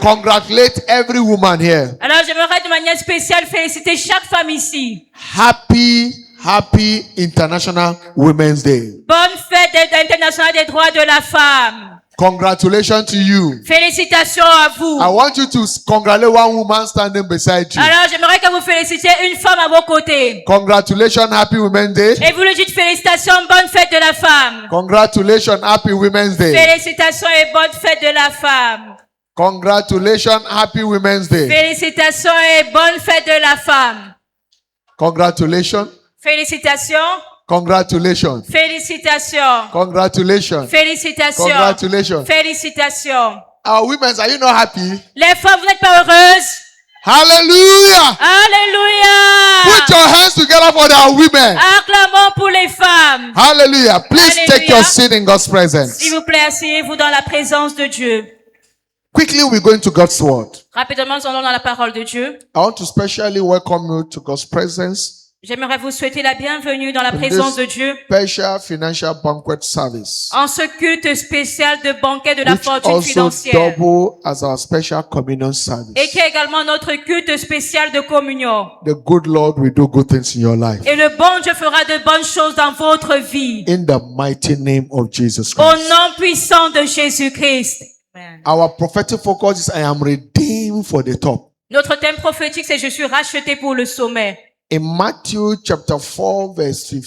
Speaker 4: congratulate every woman here.
Speaker 3: Alors j'aimerais de manière spéciale féliciter chaque femme ici.
Speaker 4: Happy International Women's Day.
Speaker 3: Bonne fête internationale des droits de la femme.
Speaker 4: Congratulations to you.
Speaker 3: Félicitations à vous.
Speaker 4: I want you to congratulate one woman standing beside you.
Speaker 3: Alors j'aimerais que vous félicitiez une femme à vos côtés.
Speaker 4: Congratulations, Happy Women's Day.
Speaker 3: Et vous lui dites félicitations, bonne fête de la femme.
Speaker 4: Congratulations, Happy Women's Day.
Speaker 3: Félicitations et bonne fête de la femme.
Speaker 4: Congratulations, Happy Women's Day.
Speaker 3: Félicitations et bonne fête de la femme.
Speaker 4: Congratulations.
Speaker 3: Félicitations.
Speaker 4: Congratulations.
Speaker 3: Félicitations.
Speaker 4: Congratulations.
Speaker 3: Félicitations.
Speaker 4: Congratulations.
Speaker 3: Félicitations.
Speaker 4: Our women, are you not happy?
Speaker 3: Les femmes, vous n'êtes pas heureuses?
Speaker 4: Hallelujah.
Speaker 3: Alléluia.
Speaker 4: Put your hands together for our women.
Speaker 3: Acclamons pour les femmes.
Speaker 4: Hallelujah. Please take
Speaker 3: Hallelujah.
Speaker 4: your seat in God's presence.
Speaker 3: S'il vous plaît, asseyez-vous dans la présence de Dieu.
Speaker 4: Quickly, we're going to God's word.
Speaker 3: Rapidement, nous allons dans la parole de Dieu.
Speaker 4: I want to specially welcome you to God's presence.
Speaker 3: J'aimerais vous souhaiter la bienvenue dans la présence de Dieu
Speaker 4: Special financial banquet service,
Speaker 3: en ce culte spécial de banquet de la
Speaker 4: which
Speaker 3: fortune
Speaker 4: also
Speaker 3: financière
Speaker 4: double as our special communion service.
Speaker 3: et qui est également notre culte spécial de communion.
Speaker 4: The good Lord will do good things in your life.
Speaker 3: Et le bon Dieu fera de bonnes choses dans votre vie.
Speaker 4: In the mighty name of Jesus
Speaker 3: Au
Speaker 4: Christ.
Speaker 3: nom puissant de Jésus-Christ. Amen.
Speaker 4: Our prophetic focus is I am redeemed for the top.
Speaker 3: Notre thème prophétique, c'est je suis racheté pour le sommet.
Speaker 4: In Matthew chapter 4 verse 5,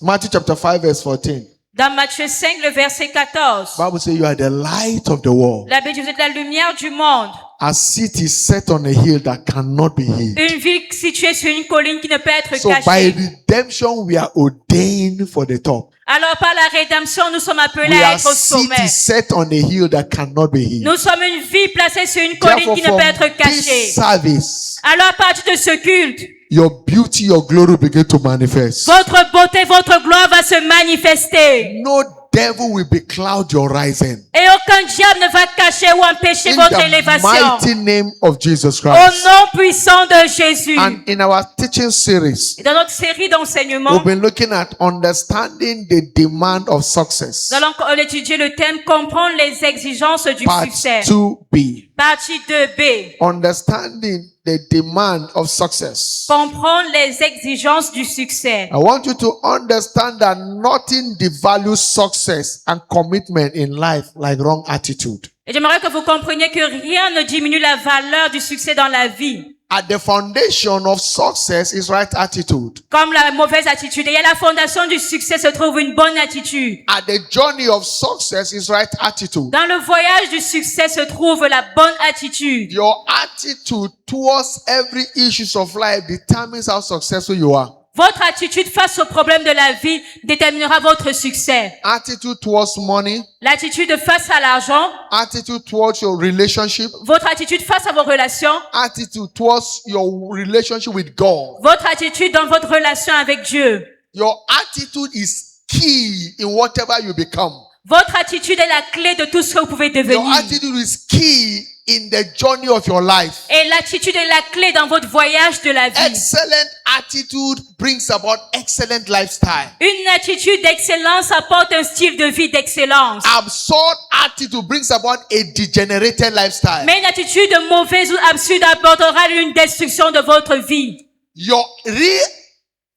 Speaker 4: Matthew chapter 5 verse 14,
Speaker 3: Dans Matthieu 5, le verset 14,
Speaker 4: Bible says you are the light of the world.
Speaker 3: la Bible dit vous êtes la lumière du monde.
Speaker 4: A city set on a hill that cannot be hid.
Speaker 3: Une ville située sur une colline qui ne peut être
Speaker 4: So by
Speaker 3: cachée.
Speaker 4: redemption we are ordained for the top.
Speaker 3: Alors par la rédemption, nous sommes appelés
Speaker 4: We
Speaker 3: à
Speaker 4: are
Speaker 3: être au sommet.
Speaker 4: city set on a hill that cannot be hid.
Speaker 3: Nous sommes une ville placée sur une colline
Speaker 4: Therefore,
Speaker 3: qui ne
Speaker 4: from
Speaker 3: peut être
Speaker 4: this
Speaker 3: cachée.
Speaker 4: service,
Speaker 3: Alors à partir de ce culte,
Speaker 4: your beauty, your glory begin to manifest.
Speaker 3: votre beauté, votre gloire va se manifester.
Speaker 4: No devil will becloud your rising.
Speaker 3: Et aucun diable ne va cacher ou empêcher
Speaker 4: In
Speaker 3: votre
Speaker 4: the
Speaker 3: élévation.
Speaker 4: mighty name of Jesus
Speaker 3: Au
Speaker 4: Christ.
Speaker 3: nom puissant de Jésus.
Speaker 4: And in our teaching series,
Speaker 3: Et dans notre série d'enseignements,
Speaker 4: we've been looking at understanding the demand of success.
Speaker 3: nous allons étudier le thème comprendre les exigences du
Speaker 4: Part
Speaker 3: succès.
Speaker 4: 2b.
Speaker 3: Partie 2b.
Speaker 4: Understanding the demand of success.
Speaker 3: Comprendre les exigences du succès.
Speaker 4: I want you to understand that nothing devalues success and commitment in life like wrong attitude.
Speaker 3: Et j'aimerais que vous compreniez que rien ne diminue la valeur du succès dans la vie.
Speaker 4: At the foundation of success is right attitude.
Speaker 3: Comme la mauvaise attitude. Et à la fondation du succès se trouve une bonne attitude.
Speaker 4: At the journey of success is right attitude.
Speaker 3: Dans le voyage du succès se trouve la bonne attitude.
Speaker 4: Your attitude towards every issue of life determines how successful you are.
Speaker 3: Votre attitude face aux problèmes de la vie déterminera votre succès.
Speaker 4: Attitude towards money,
Speaker 3: L'attitude face à l'argent,
Speaker 4: attitude towards your relationship,
Speaker 3: votre attitude face à vos relations,
Speaker 4: attitude towards your relationship with God.
Speaker 3: votre attitude dans votre relation avec Dieu.
Speaker 4: Your attitude is key in whatever you become.
Speaker 3: Votre attitude est la clé de tout ce que vous pouvez
Speaker 4: Your
Speaker 3: devenir.
Speaker 4: attitude is key in the journey of your life.
Speaker 3: Et l'attitude est la clé dans votre voyage de la vie.
Speaker 4: Excellent attitude brings about excellent lifestyle.
Speaker 3: Une attitude d'excellence apporte un style de vie d'excellence.
Speaker 4: Absurd attitude brings about a degenerated lifestyle.
Speaker 3: Mais une attitude mauvaise ou absurde apportera une destruction de votre vie.
Speaker 4: Your real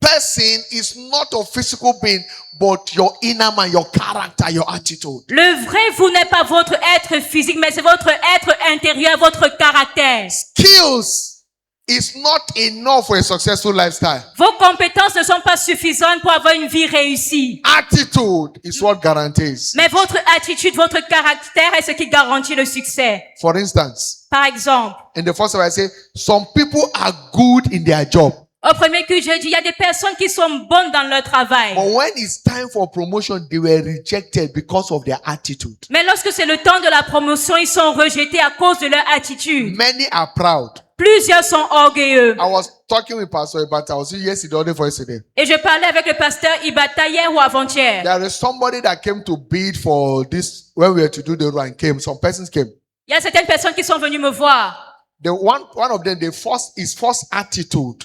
Speaker 4: person is not a physical being, but your inner man, your character, your attitude.
Speaker 3: Le vrai vous n'est pas votre être physique, mais c'est votre être intérieur, votre caractère.
Speaker 4: Skills is not enough for a successful lifestyle.
Speaker 3: Vos compétences ne sont pas suffisantes pour avoir une vie réussie.
Speaker 4: Attitude is what guarantees.
Speaker 3: Mais votre attitude, votre caractère est ce qui garantit le succès.
Speaker 4: For instance,
Speaker 3: Par exemple,
Speaker 4: in the first one I say, some people are good in their job.
Speaker 3: au premier culte, je dis, il y a des personnes qui sont bonnes dans leur travail.
Speaker 4: But when it's time for promotion, they were rejected because of their attitude.
Speaker 3: Mais lorsque c'est le temps de la promotion, ils sont rejetés à cause de leur attitude.
Speaker 4: Many are proud.
Speaker 3: Plusieurs sont orgueilleux.
Speaker 4: I was talking with Pastor Ibata. I was yesterday, only for yesterday.
Speaker 3: Et je parlais avec le pasteur Ibata hier ou avant-hier.
Speaker 4: There is somebody that came to bid for this when we were to do the run. Came. Some persons came.
Speaker 3: Il y a certaines personnes qui sont venues me voir.
Speaker 4: The one of them, his first attitude,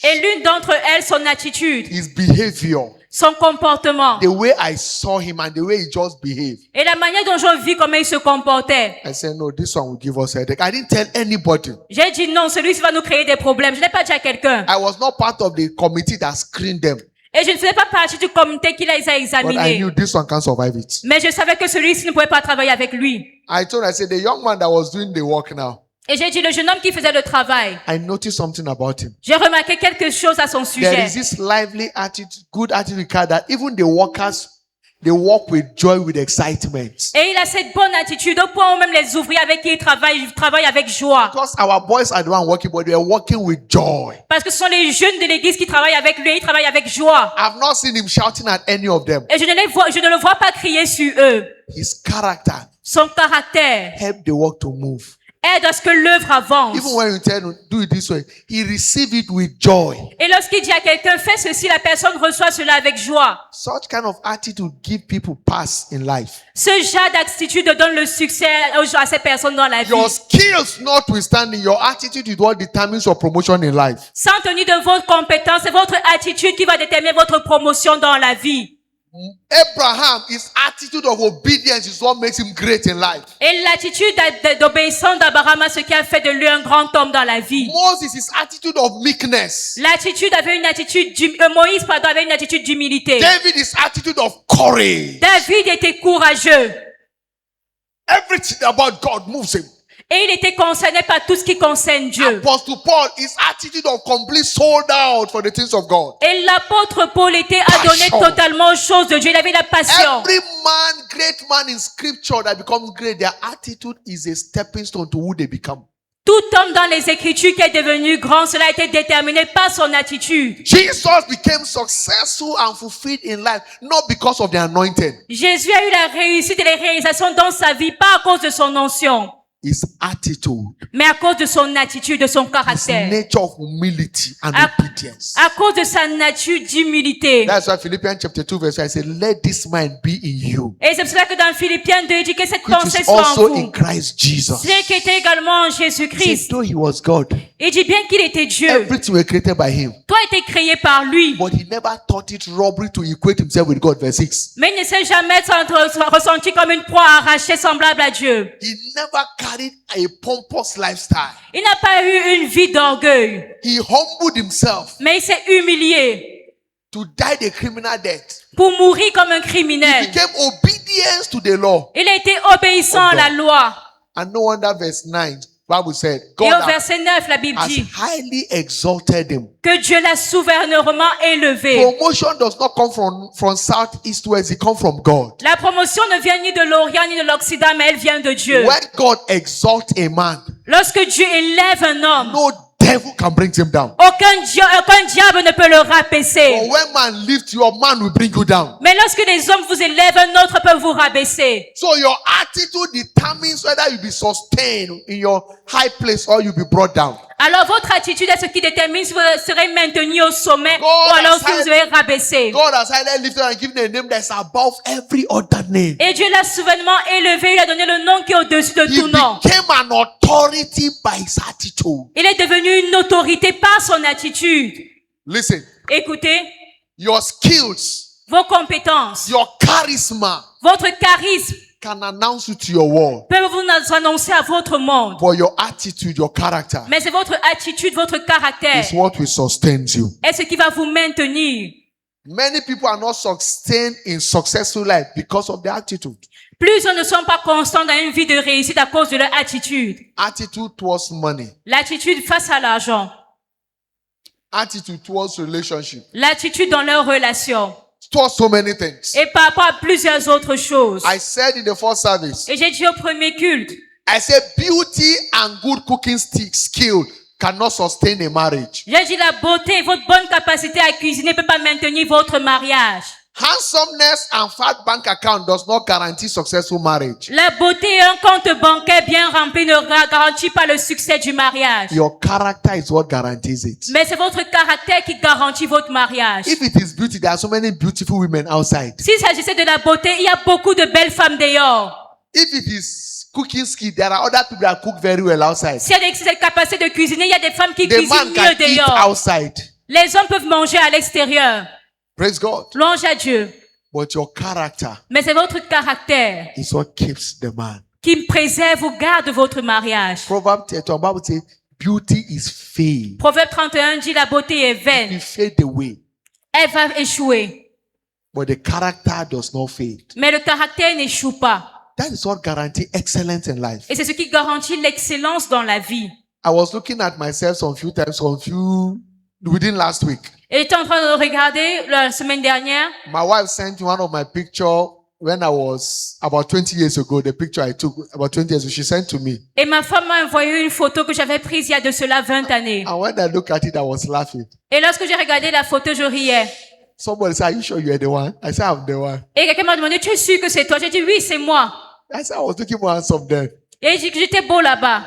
Speaker 3: Et l'une d'entre elles, son attitude,
Speaker 4: his behavior,
Speaker 3: son comportement.
Speaker 4: the way I saw him and the way he just behaved.
Speaker 3: Et la manière dont j'ai vu comment il se comportait.
Speaker 4: I said, no, this one will give us a headache. I didn't tell anybody.
Speaker 3: J'ai dit non, celui-ci va nous créer des problèmes. Je n'ai pas dit à quelqu'un.
Speaker 4: I was not part of the committee that screened them.
Speaker 3: Et je ne faisais pas partie du comité qui les a
Speaker 4: But I
Speaker 3: examinés.
Speaker 4: knew this one can't survive it.
Speaker 3: Mais je savais que celui-ci ne pouvait pas travailler avec lui.
Speaker 4: I said, the young man that was doing the work now,
Speaker 3: Et j'ai dit, le jeune homme qui faisait le travail,
Speaker 4: I noticed something about him.
Speaker 3: j'ai remarqué quelque chose à son
Speaker 4: There
Speaker 3: sujet.
Speaker 4: is this lively attitude, good attitude that even the workers, they work with joy, with excitement.
Speaker 3: Et il a cette bonne attitude au point où même les ouvriers avec qui il travaille avec joie.
Speaker 4: Because our boys are the one working, but they are working with joy.
Speaker 3: Parce que ce sont les jeunes de l'église qui travaillent avec lui, ils travaillent avec joie.
Speaker 4: I've not seen him shouting at any of them.
Speaker 3: Et je ne le vois pas crier sur eux.
Speaker 4: His character
Speaker 3: Son caractère
Speaker 4: helped the work to move.
Speaker 3: aide à ce que l'œuvre avance.
Speaker 4: Even when you tell him, do it this way, he receives it with joy.
Speaker 3: Et lorsqu'il dit à quelqu'un, fais ceci, la personne reçoit cela avec joie.
Speaker 4: Such kind of attitude give people pass in life.
Speaker 3: Ce genre d'attitude donne le succès à ces personnes dans la vie.
Speaker 4: Your skills notwithstanding, your attitude is what determines your promotion in life.
Speaker 3: Sans tenir de votre compétence, c'est votre attitude qui va déterminer votre promotion dans la vie.
Speaker 4: Abraham, his attitude of obedience is what makes him great in life.
Speaker 3: Et l'attitude d'obéissance d'Abraham a ce qui a fait de lui un grand homme dans la vie.
Speaker 4: Moses, his attitude of meekness.
Speaker 3: Moïse avait une attitude d'humilité.
Speaker 4: David, his attitude of courage.
Speaker 3: David était courageux.
Speaker 4: Everything about God moves him.
Speaker 3: Et il était concerné par tout ce qui concerne Dieu.
Speaker 4: Apostle Paul, his attitude of complete sold out for the things of God.
Speaker 3: Et l'apôtre Paul était adonné
Speaker 4: Passion.
Speaker 3: totalement aux choses de Dieu. Il avait la passion.
Speaker 4: Every man, great man in scripture that becomes great, their attitude is a stepping stone to who they become.
Speaker 3: Tout homme dans les Écritures qui est devenu grand, cela a été déterminé par son attitude.
Speaker 4: Jesus became successful and fulfilled in life, not because of the anointing.
Speaker 3: Jésus a eu la réussite et les réalisations dans sa vie, pas à cause de son onction,
Speaker 4: His attitude,
Speaker 3: mais à cause de son attitude, de son
Speaker 4: his
Speaker 3: caractère.
Speaker 4: nature of humility and
Speaker 3: À,
Speaker 4: obedience.
Speaker 3: à cause de sa nature d'humilité.
Speaker 4: That's why Philippians chapter 2 verse 5 says, let this mind be in you,
Speaker 3: Et c'est pour cela que dans Philippiens 2, il dit que cette
Speaker 4: which
Speaker 3: pensée
Speaker 4: is
Speaker 3: soit en
Speaker 4: also in
Speaker 3: vous.
Speaker 4: Christ Jesus.
Speaker 3: C'est qui était également en
Speaker 4: He said,
Speaker 3: Jésus-Christ.
Speaker 4: though he was God,
Speaker 3: Il dit bien qu'il était Dieu.
Speaker 4: everything was created by him,
Speaker 3: Toi était créé par lui.
Speaker 4: but he never thought it robbery to equate himself with God. Verse 6.
Speaker 3: Mais il ne s'est jamais ressenti comme une proie arrachée semblable à Dieu.
Speaker 4: He never carried a pompous lifestyle.
Speaker 3: Il n'a pas eu une vie d'orgueil.
Speaker 4: He humbled himself
Speaker 3: Mais il s'est humilié
Speaker 4: to die the criminal death.
Speaker 3: pour mourir comme un
Speaker 4: He
Speaker 3: criminel.
Speaker 4: became obedience to the law.
Speaker 3: Il a été obéissant à la loi.
Speaker 4: And no wonder verse 9, Bible said,
Speaker 3: Et
Speaker 4: God
Speaker 3: au verset 9, la Bible
Speaker 4: has
Speaker 3: dit
Speaker 4: highly exalted him.
Speaker 3: que Dieu l'a souverainement élevé.
Speaker 4: Promotion does not come from south, east, west. It comes from God.
Speaker 3: La promotion ne vient ni de l'Orient ni de l'Occident, mais elle vient de Dieu.
Speaker 4: When God exalts a man,
Speaker 3: Lorsque Dieu élève un homme,
Speaker 4: no devil can bring him down.
Speaker 3: aucun diable ne peut le rabaisser.
Speaker 4: But when man lifts you up, man will bring you down.
Speaker 3: Mais lorsque les hommes vous élèvent, un autre peut vous rabaisser.
Speaker 4: So your attitude determines whether you be sustained in your high place or you be brought down.
Speaker 3: Alors votre attitude est ce qui détermine si vous serez maintenu au sommet
Speaker 4: God
Speaker 3: ou alors
Speaker 4: has
Speaker 3: si vous serez rabaissé.
Speaker 4: God has highly lifted and given a name that's above every other name.
Speaker 3: Et Dieu l'a souverainement élevé, il a donné le nom qui est au-dessus de
Speaker 4: He
Speaker 3: tout nom.
Speaker 4: became an authority by his attitude.
Speaker 3: Il est devenu une autorité par son attitude.
Speaker 4: Listen,
Speaker 3: Écoutez,
Speaker 4: your skills,
Speaker 3: vos compétences,
Speaker 4: your charisma
Speaker 3: votre charisme
Speaker 4: can announce you to your world.
Speaker 3: peuvent vous annoncer à votre monde.
Speaker 4: But your attitude, your character
Speaker 3: Mais c'est votre attitude, votre caractère
Speaker 4: is what will sustain you.
Speaker 3: est ce qui va vous maintenir.
Speaker 4: Many people are not sustained in successful life because of their attitude.
Speaker 3: Plusieurs ne sont pas constants dans une vie de réussite à cause de leur attitude.
Speaker 4: Attitude towards money.
Speaker 3: L'attitude face à l'argent.
Speaker 4: Attitude towards relationship.
Speaker 3: L'attitude dans leurs relations.
Speaker 4: Towards so many things.
Speaker 3: Et par rapport à plusieurs autres choses.
Speaker 4: I said in the first service,
Speaker 3: Et j'ai dit au premier culte,
Speaker 4: I said beauty and good cooking skill cannot sustain a marriage.
Speaker 3: j'ai dit la beauté et votre bonne capacité à cuisiner ne peut pas maintenir votre mariage.
Speaker 4: Handsomeness and fat bank account does not guarantee successful marriage.
Speaker 3: La beauté et un compte bancaire bien rempli ne garantit pas le succès du mariage.
Speaker 4: Your character is what guarantees it.
Speaker 3: Mais c'est votre caractère qui garantit votre mariage.
Speaker 4: If it is beauty, there are so many beautiful women outside.
Speaker 3: S'il s'agissait de la beauté, il y a beaucoup de belles femmes dehors.
Speaker 4: If it is cooking skill, there are other people that cook very well outside.
Speaker 3: S'il y a cette capacité de cuisiner, il y a des femmes qui
Speaker 4: The
Speaker 3: cuisinent
Speaker 4: man can
Speaker 3: mieux
Speaker 4: eat
Speaker 3: dehors.
Speaker 4: outside.
Speaker 3: Les hommes peuvent manger à l'extérieur.
Speaker 4: Praise God.
Speaker 3: Louange à Dieu.
Speaker 4: But your character
Speaker 3: Mais c'est votre caractère
Speaker 4: is what keeps the man.
Speaker 3: qui préserve ou garde votre mariage.
Speaker 4: Proverbs 31, Bible says, beauty is fade.
Speaker 3: Proverbe 31 dit la beauté est
Speaker 4: It
Speaker 3: vaine.
Speaker 4: fade away.
Speaker 3: Elle va échouer.
Speaker 4: But the character does not fade.
Speaker 3: Mais le caractère n'échoue pas.
Speaker 4: That is what guarantees excellence in life.
Speaker 3: Et c'est ce qui garantit l'excellence dans la vie.
Speaker 4: I was looking at myself within last week.
Speaker 3: Et j'étais en train de regarder la semaine dernière.
Speaker 4: My wife sent me one of my pictures when I was about 20 years ago. The picture I took about 20 years ago, she sent to me.
Speaker 3: Et ma femme m'a envoyé une photo que j'avais prise il y a de cela 20 années.
Speaker 4: And when I looked at it, I was laughing.
Speaker 3: Et lorsque j'ai regardé la photo, je riais.
Speaker 4: Somebody said, are you sure you are the one? I said, I'm the one.
Speaker 3: Et quelqu'un m'a demandé, tu es sûr que c'est toi? J'ai dit, oui, c'est moi.
Speaker 4: I said, I was looking more handsome then.
Speaker 3: Et j'ai dit que j'étais beau là-bas.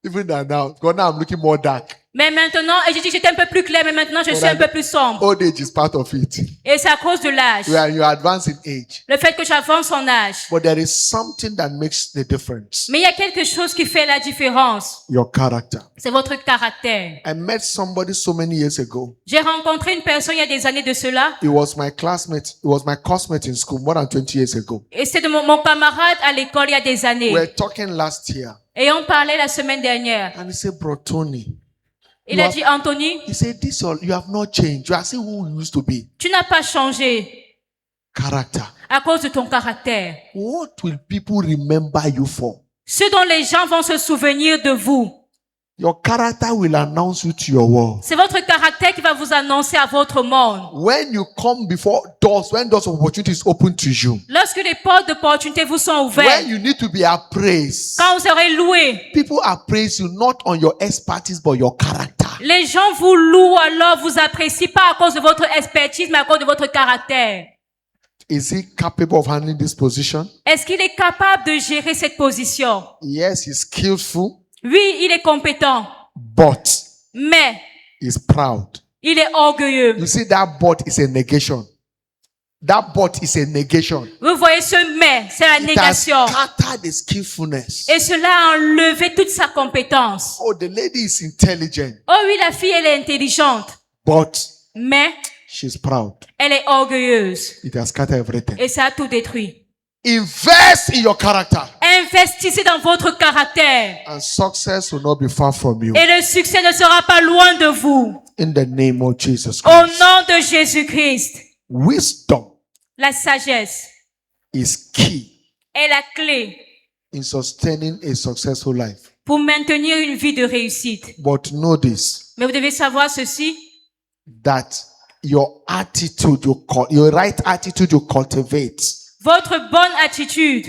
Speaker 4: Even than now. Because now I'm looking more dark.
Speaker 3: Mais maintenant, et j'ai dit que j'étais un peu plus clair, mais maintenant je suis un peu plus sombre.
Speaker 4: Old age is part of it.
Speaker 3: Et c'est à cause de l'âge.
Speaker 4: You advance in age.
Speaker 3: Le fait que j'avance en âge.
Speaker 4: But there is something that makes the difference.
Speaker 3: Mais il y a quelque chose qui fait la différence.
Speaker 4: Your character.
Speaker 3: C'est votre caractère.
Speaker 4: I met somebody so many years ago.
Speaker 3: J'ai rencontré une personne il y a des années de cela.
Speaker 4: He was my classmate. He was my classmate in school more than 20 years ago.
Speaker 3: Et c'était mon camarade à l'école il y a des années.
Speaker 4: We were talking last year.
Speaker 3: Et on parlait la semaine dernière.
Speaker 4: And he said, Bro Tony.
Speaker 3: Il a dit, Anthony,
Speaker 4: He said, you have not changed. You are still who you used to be.
Speaker 3: tu n'as pas changé
Speaker 4: Character.
Speaker 3: à cause de ton caractère.
Speaker 4: What will people remember you for?
Speaker 3: Ce dont les gens vont se souvenir de vous.
Speaker 4: Your character will announce you to your world.
Speaker 3: C'est votre caractère qui va vous annoncer à votre monde.
Speaker 4: When you come before doors, when doors of opportunities open to you,
Speaker 3: Lorsque les portes d'opportunité vous sont
Speaker 4: when
Speaker 3: ouvertes,
Speaker 4: you need to be appraised,
Speaker 3: quand vous serez loué,
Speaker 4: people appraise you not on your expertise but your character.
Speaker 3: les gens vous louent alors vous apprécient pas à cause de votre expertise mais à cause de votre caractère.
Speaker 4: Is he capable of handling this position?
Speaker 3: Est-ce qu'il est capable de gérer cette position?
Speaker 4: Yes, he's skillful,
Speaker 3: Oui, il est compétent,
Speaker 4: but
Speaker 3: mais
Speaker 4: he's proud.
Speaker 3: il est orgueilleux.
Speaker 4: You see, that but is a negation. That but is a negation.
Speaker 3: Vous voyez ce mais, c'est la
Speaker 4: It has
Speaker 3: négation.
Speaker 4: scattered the skillfulness.
Speaker 3: Et cela a enlevé toute sa compétence.
Speaker 4: Oh, the lady is intelligent,
Speaker 3: Oh oui, la fille, elle est intelligente,
Speaker 4: but
Speaker 3: mais
Speaker 4: she's proud.
Speaker 3: elle est orgueilleuse.
Speaker 4: It has scattered everything.
Speaker 3: Et ça a tout détruit.
Speaker 4: Invest in your character,
Speaker 3: Investissez dans votre caractère.
Speaker 4: and success will not be far from you.
Speaker 3: Et le succès ne sera pas loin de vous.
Speaker 4: In the name of Jesus
Speaker 3: Au
Speaker 4: Christ.
Speaker 3: nom de Jésus-Christ.
Speaker 4: Wisdom
Speaker 3: La sagesse
Speaker 4: is key
Speaker 3: est la clé
Speaker 4: in sustaining a successful life.
Speaker 3: pour maintenir une vie de réussite.
Speaker 4: But know this,
Speaker 3: Mais vous devez savoir ceci,
Speaker 4: that your attitude, your right attitude you cultivate
Speaker 3: votre bonne attitude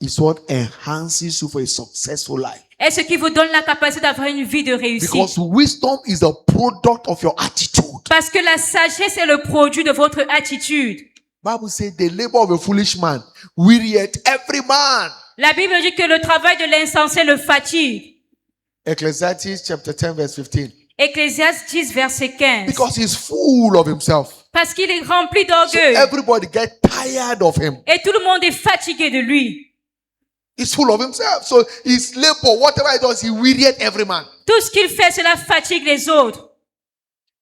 Speaker 4: is what enhances you for a successful life.
Speaker 3: est ce qui vous donne la capacité d'avoir une vie de réussite.
Speaker 4: Because wisdom is the product of your attitude.
Speaker 3: Parce que la sagesse est le produit de votre attitude.
Speaker 4: Bible says the labor of a foolish man wearieth every man.
Speaker 3: La Bible dit que le travail de l'insensé le fatigue.
Speaker 4: Ecclesiastes chapter 10 verse 15.
Speaker 3: Ecclésiaste 10, verset 15.
Speaker 4: Because he's full of himself.
Speaker 3: Parce qu'il est rempli
Speaker 4: So
Speaker 3: d'orgueil.
Speaker 4: everybody get tired of him.
Speaker 3: Et tout le monde est fatigué de lui.
Speaker 4: He's full of himself. So his labor, whatever he does, he wearieth every man.
Speaker 3: Tout ce qu'il fait, cela fatigue les autres.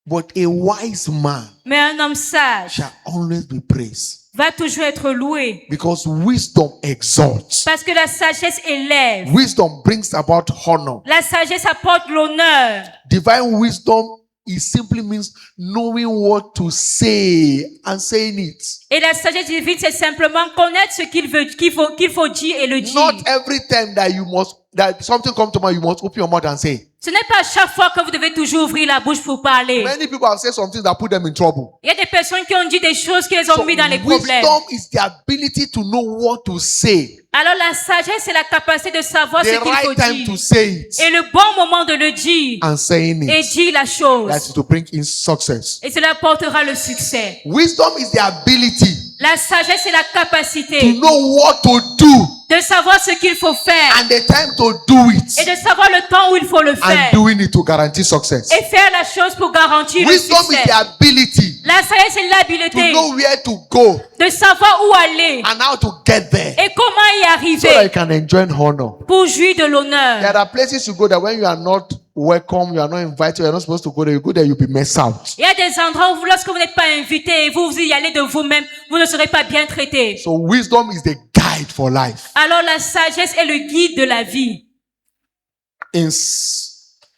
Speaker 4: But a wise man
Speaker 3: Mais un homme sage
Speaker 4: shall always be praised.
Speaker 3: va toujours être loué.
Speaker 4: Because wisdom exalts.
Speaker 3: Parce que la sagesse élève.
Speaker 4: Wisdom brings about honor.
Speaker 3: La sagesse apporte l'honneur.
Speaker 4: Divine wisdom, it simply means knowing what to say and saying it.
Speaker 3: Et la sagesse divine, c'est simplement connaître ce qu'il faut dire et le dire.
Speaker 4: Not every time that something comes to mind, you must open your mouth and say.
Speaker 3: Ce n'est pas à chaque fois que vous devez toujours ouvrir la bouche pour parler.
Speaker 4: Many people have said something that put them in trouble.
Speaker 3: Il y a des personnes qui ont dit des choses qui les ont
Speaker 4: So
Speaker 3: mis dans les problèmes.
Speaker 4: wisdom is the ability to know what to say.
Speaker 3: Alors la sagesse, c'est la capacité de savoir ce
Speaker 4: The
Speaker 3: qu'il faut
Speaker 4: right time to
Speaker 3: dire.
Speaker 4: say it.
Speaker 3: Et le bon moment de le dire.
Speaker 4: And saying
Speaker 3: Et
Speaker 4: it.
Speaker 3: dire la chose.
Speaker 4: That is to bring in success.
Speaker 3: Et cela apportera le succès.
Speaker 4: Wisdom is the ability
Speaker 3: La sagesse, c'est la
Speaker 4: to
Speaker 3: capacité
Speaker 4: know what to do
Speaker 3: de savoir ce qu'il faut faire.
Speaker 4: and the time to do
Speaker 3: Et
Speaker 4: it.
Speaker 3: de savoir le temps où il faut le faire.
Speaker 4: And doing it to guarantee success.
Speaker 3: Et faire la chose pour garantir le
Speaker 4: Wisdom is
Speaker 3: succès.
Speaker 4: the ability
Speaker 3: La sagesse, c'est
Speaker 4: to
Speaker 3: l'habileté
Speaker 4: know where to go
Speaker 3: de savoir où aller
Speaker 4: and how to get there
Speaker 3: et comment y
Speaker 4: so that you
Speaker 3: arriver
Speaker 4: can enjoy honor.
Speaker 3: pour jouir de l'honneur.
Speaker 4: There are places you go that when you are not welcome, you are not invited, you are not supposed to go there, you go there, you'll be messed out.
Speaker 3: Il y a des endroits où lorsque vous n'êtes pas invité et vous y allez de vous-même, vous ne serez pas bien traité.
Speaker 4: So wisdom is the guide for life.
Speaker 3: Alors la sagesse est le guide de la vie.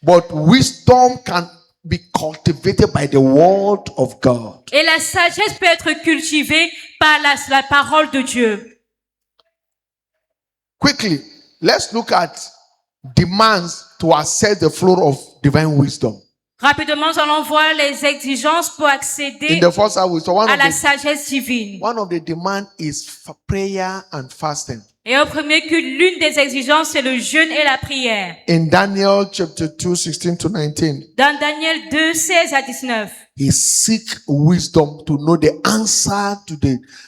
Speaker 4: But wisdom can be cultivated by the word of God.
Speaker 3: Et la sagesse peut être cultivée par la parole de Dieu.
Speaker 4: Quickly, let's look at demands to access the flow of divine wisdom.
Speaker 3: Rapidement, nous allons voir les exigences pour
Speaker 4: In
Speaker 3: accéder
Speaker 4: the first hour, so
Speaker 3: à la sagesse divine.
Speaker 4: one of the demands is prayer and fasting.
Speaker 3: Et au premier culte, l'une des exigences, c'est le jeûne et la prière.
Speaker 4: In Daniel chapter 2, 16 to 19,
Speaker 3: Dans Daniel 2, 16 à 19.
Speaker 4: he seek wisdom to know the answer to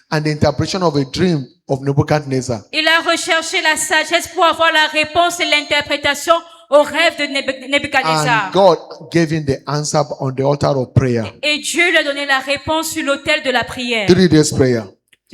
Speaker 4: and the interpretation of a dream of Nebuchadnezzar.
Speaker 3: Il a recherché la sagesse pour avoir la réponse et l'interprétation au rêve de Nebuchadnezzar.
Speaker 4: And God gave him the answer on the altar of prayer.
Speaker 3: Et Dieu lui a donné la réponse sur l'autel de la prière.
Speaker 4: 3 days prayer.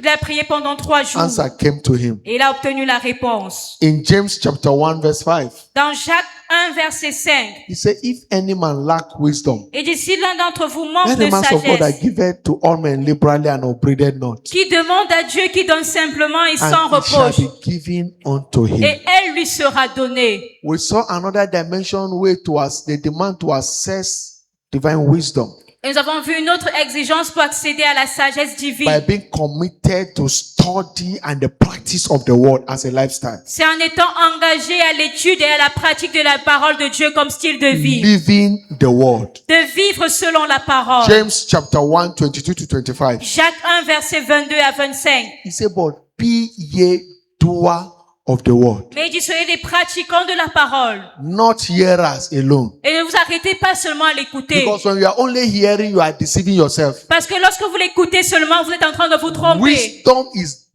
Speaker 3: Il a prié pendant 3 jours.
Speaker 4: Answer came to him.
Speaker 3: Et il a obtenu la réponse.
Speaker 4: In James chapter 1 verse 5,
Speaker 3: Dans Jacques 1, verset 5.
Speaker 4: he said, if any man lack wisdom,
Speaker 3: Et dit, si l'un d'entre vous manque
Speaker 4: let
Speaker 3: de
Speaker 4: the man of God that
Speaker 3: sagesse,
Speaker 4: giveth to all men liberally and upbraided not,
Speaker 3: qui demande à Dieu qui donne simplement et sans
Speaker 4: and it shall
Speaker 3: reproche,
Speaker 4: be given unto him.
Speaker 3: et elle lui sera donnée.
Speaker 4: We saw another dimension way to us, the demand to access divine wisdom
Speaker 3: Et nous avons vu une autre exigence pour accéder à la sagesse
Speaker 4: by
Speaker 3: divine.
Speaker 4: being committed to study and the practice of the word as a lifestyle.
Speaker 3: C'est en étant engagé à l'étude et à la pratique de la parole de Dieu comme style de vie.
Speaker 4: Living the word.
Speaker 3: De vivre selon la parole.
Speaker 4: James chapter 1, 22 to 25.
Speaker 3: Jacques 1, verset 22 à 25.
Speaker 4: He said, but be ye doer of the word,
Speaker 3: Mais il dit, soyez des pratiquants de la parole.
Speaker 4: not hearers alone.
Speaker 3: Et ne vous arrêtez pas seulement à l'écouter.
Speaker 4: Because when you are only hearing, you are deceiving yourself.
Speaker 3: Parce que lorsque vous l'écoutez seulement, vous êtes en train de vous tromper.
Speaker 4: Wisdom is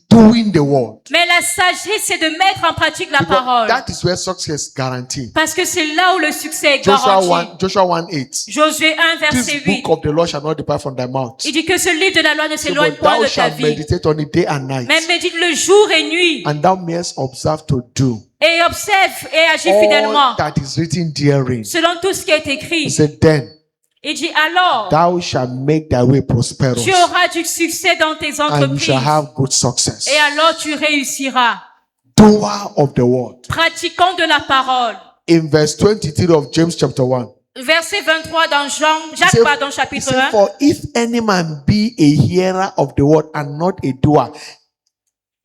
Speaker 4: doing the word.
Speaker 3: Mais la sagesse, c'est de mettre en pratique la
Speaker 4: Because
Speaker 3: parole.
Speaker 4: that is where success is guaranteed.
Speaker 3: Parce que c'est là où le succès est
Speaker 4: Joshua
Speaker 3: garanti.
Speaker 4: 1:8.
Speaker 3: Josué 1, verset
Speaker 4: This
Speaker 3: 8.
Speaker 4: book of the law shall not depart from thy mouth,
Speaker 3: Il dit que ce livre de la loi ne
Speaker 4: but
Speaker 3: s'éloigne point
Speaker 4: thou
Speaker 3: de ta
Speaker 4: shalt
Speaker 3: vie.
Speaker 4: meditate on it day and night,
Speaker 3: Mais médite le jour et nuit.
Speaker 4: and thou mayest observe to do
Speaker 3: Et observe et agis fidèlement.
Speaker 4: all that is written therein.
Speaker 3: Selon tout ce qui est
Speaker 4: He
Speaker 3: écrit.
Speaker 4: said, then
Speaker 3: Il dit alors,
Speaker 4: thou shalt make thy way prosperous,
Speaker 3: tu auras du succès dans tes
Speaker 4: and you
Speaker 3: entreprises.
Speaker 4: shall have good success.
Speaker 3: Et alors tu réussiras.
Speaker 4: Doer of the word.
Speaker 3: Pratiquant de la parole.
Speaker 4: In verse 23 of James chapter 1,
Speaker 3: Verset 23 dans
Speaker 4: he
Speaker 3: Jacques,
Speaker 4: said,
Speaker 3: pardon,
Speaker 4: he
Speaker 3: chapitre
Speaker 4: said,
Speaker 3: 1.
Speaker 4: for if any man be a hearer of the word and not a doer,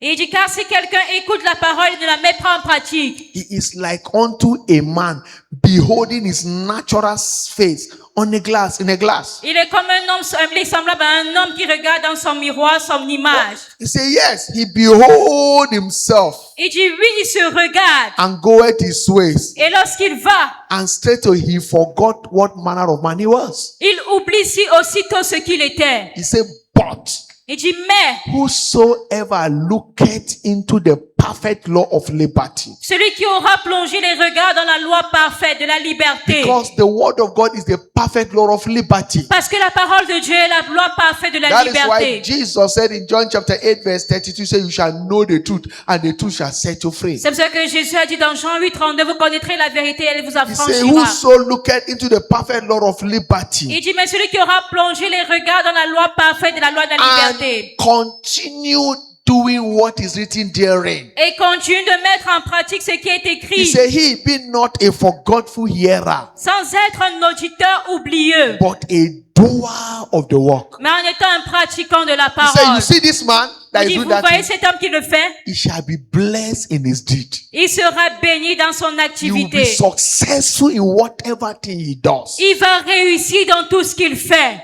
Speaker 3: Et il dit, car si quelqu'un écoute la parole et ne la met pas en pratique,
Speaker 4: he is like unto a man beholding his natural face on a glass, in a glass.
Speaker 3: il est comme un homme, il est semblable à un homme qui regarde dans son miroir son image.
Speaker 4: He say, yes, he behold himself
Speaker 3: Il dit, oui, il se regarde.
Speaker 4: and goeth his ways.
Speaker 3: Et lorsqu'il va,
Speaker 4: And straightway he forgot what manner of man he was.
Speaker 3: il oublie aussitôt ce qu'il était.
Speaker 4: He said, but
Speaker 3: Il dit, mais
Speaker 4: whosoever looketh into the perfect law of liberty.
Speaker 3: celui qui aura plongé les regards dans la loi parfaite de la liberté.
Speaker 4: Because the word of God is the perfect law of liberty.
Speaker 3: Parce que la parole de Dieu est la loi parfaite de la
Speaker 4: That is why
Speaker 3: liberté.
Speaker 4: Jesus said in John chapter 8 verse 32, say, you shall know the truth and the truth shall set you free.
Speaker 3: C'est pour ça que Jésus a dit dans Jean 8, 32, vous connaîtrez la vérité, elle vous
Speaker 4: He said,
Speaker 3: affranchira.
Speaker 4: whoso looketh into the perfect law of liberty
Speaker 3: Il dit, mais celui qui aura plongé les regards dans la loi parfaite de la loi de la liberté
Speaker 4: and continue doing what is written therein.
Speaker 3: et continue de mettre en pratique ce qui est
Speaker 4: He
Speaker 3: écrit
Speaker 4: said, he be not a forgetful hearer,
Speaker 3: sans être un auditeur oublieux,
Speaker 4: but a doer of the work.
Speaker 3: mais en étant un pratiquant de la
Speaker 4: He said,
Speaker 3: parole.
Speaker 4: you see this man that
Speaker 3: Il
Speaker 4: is
Speaker 3: dit,
Speaker 4: doing
Speaker 3: vous
Speaker 4: that
Speaker 3: voyez
Speaker 4: thing?
Speaker 3: cet homme qui le fait?
Speaker 4: He shall be blessed in his deed.
Speaker 3: Il sera béni dans son
Speaker 4: He will be
Speaker 3: activité.
Speaker 4: successful in whatever thing he does.
Speaker 3: Il va réussir dans tout ce qu'il fait.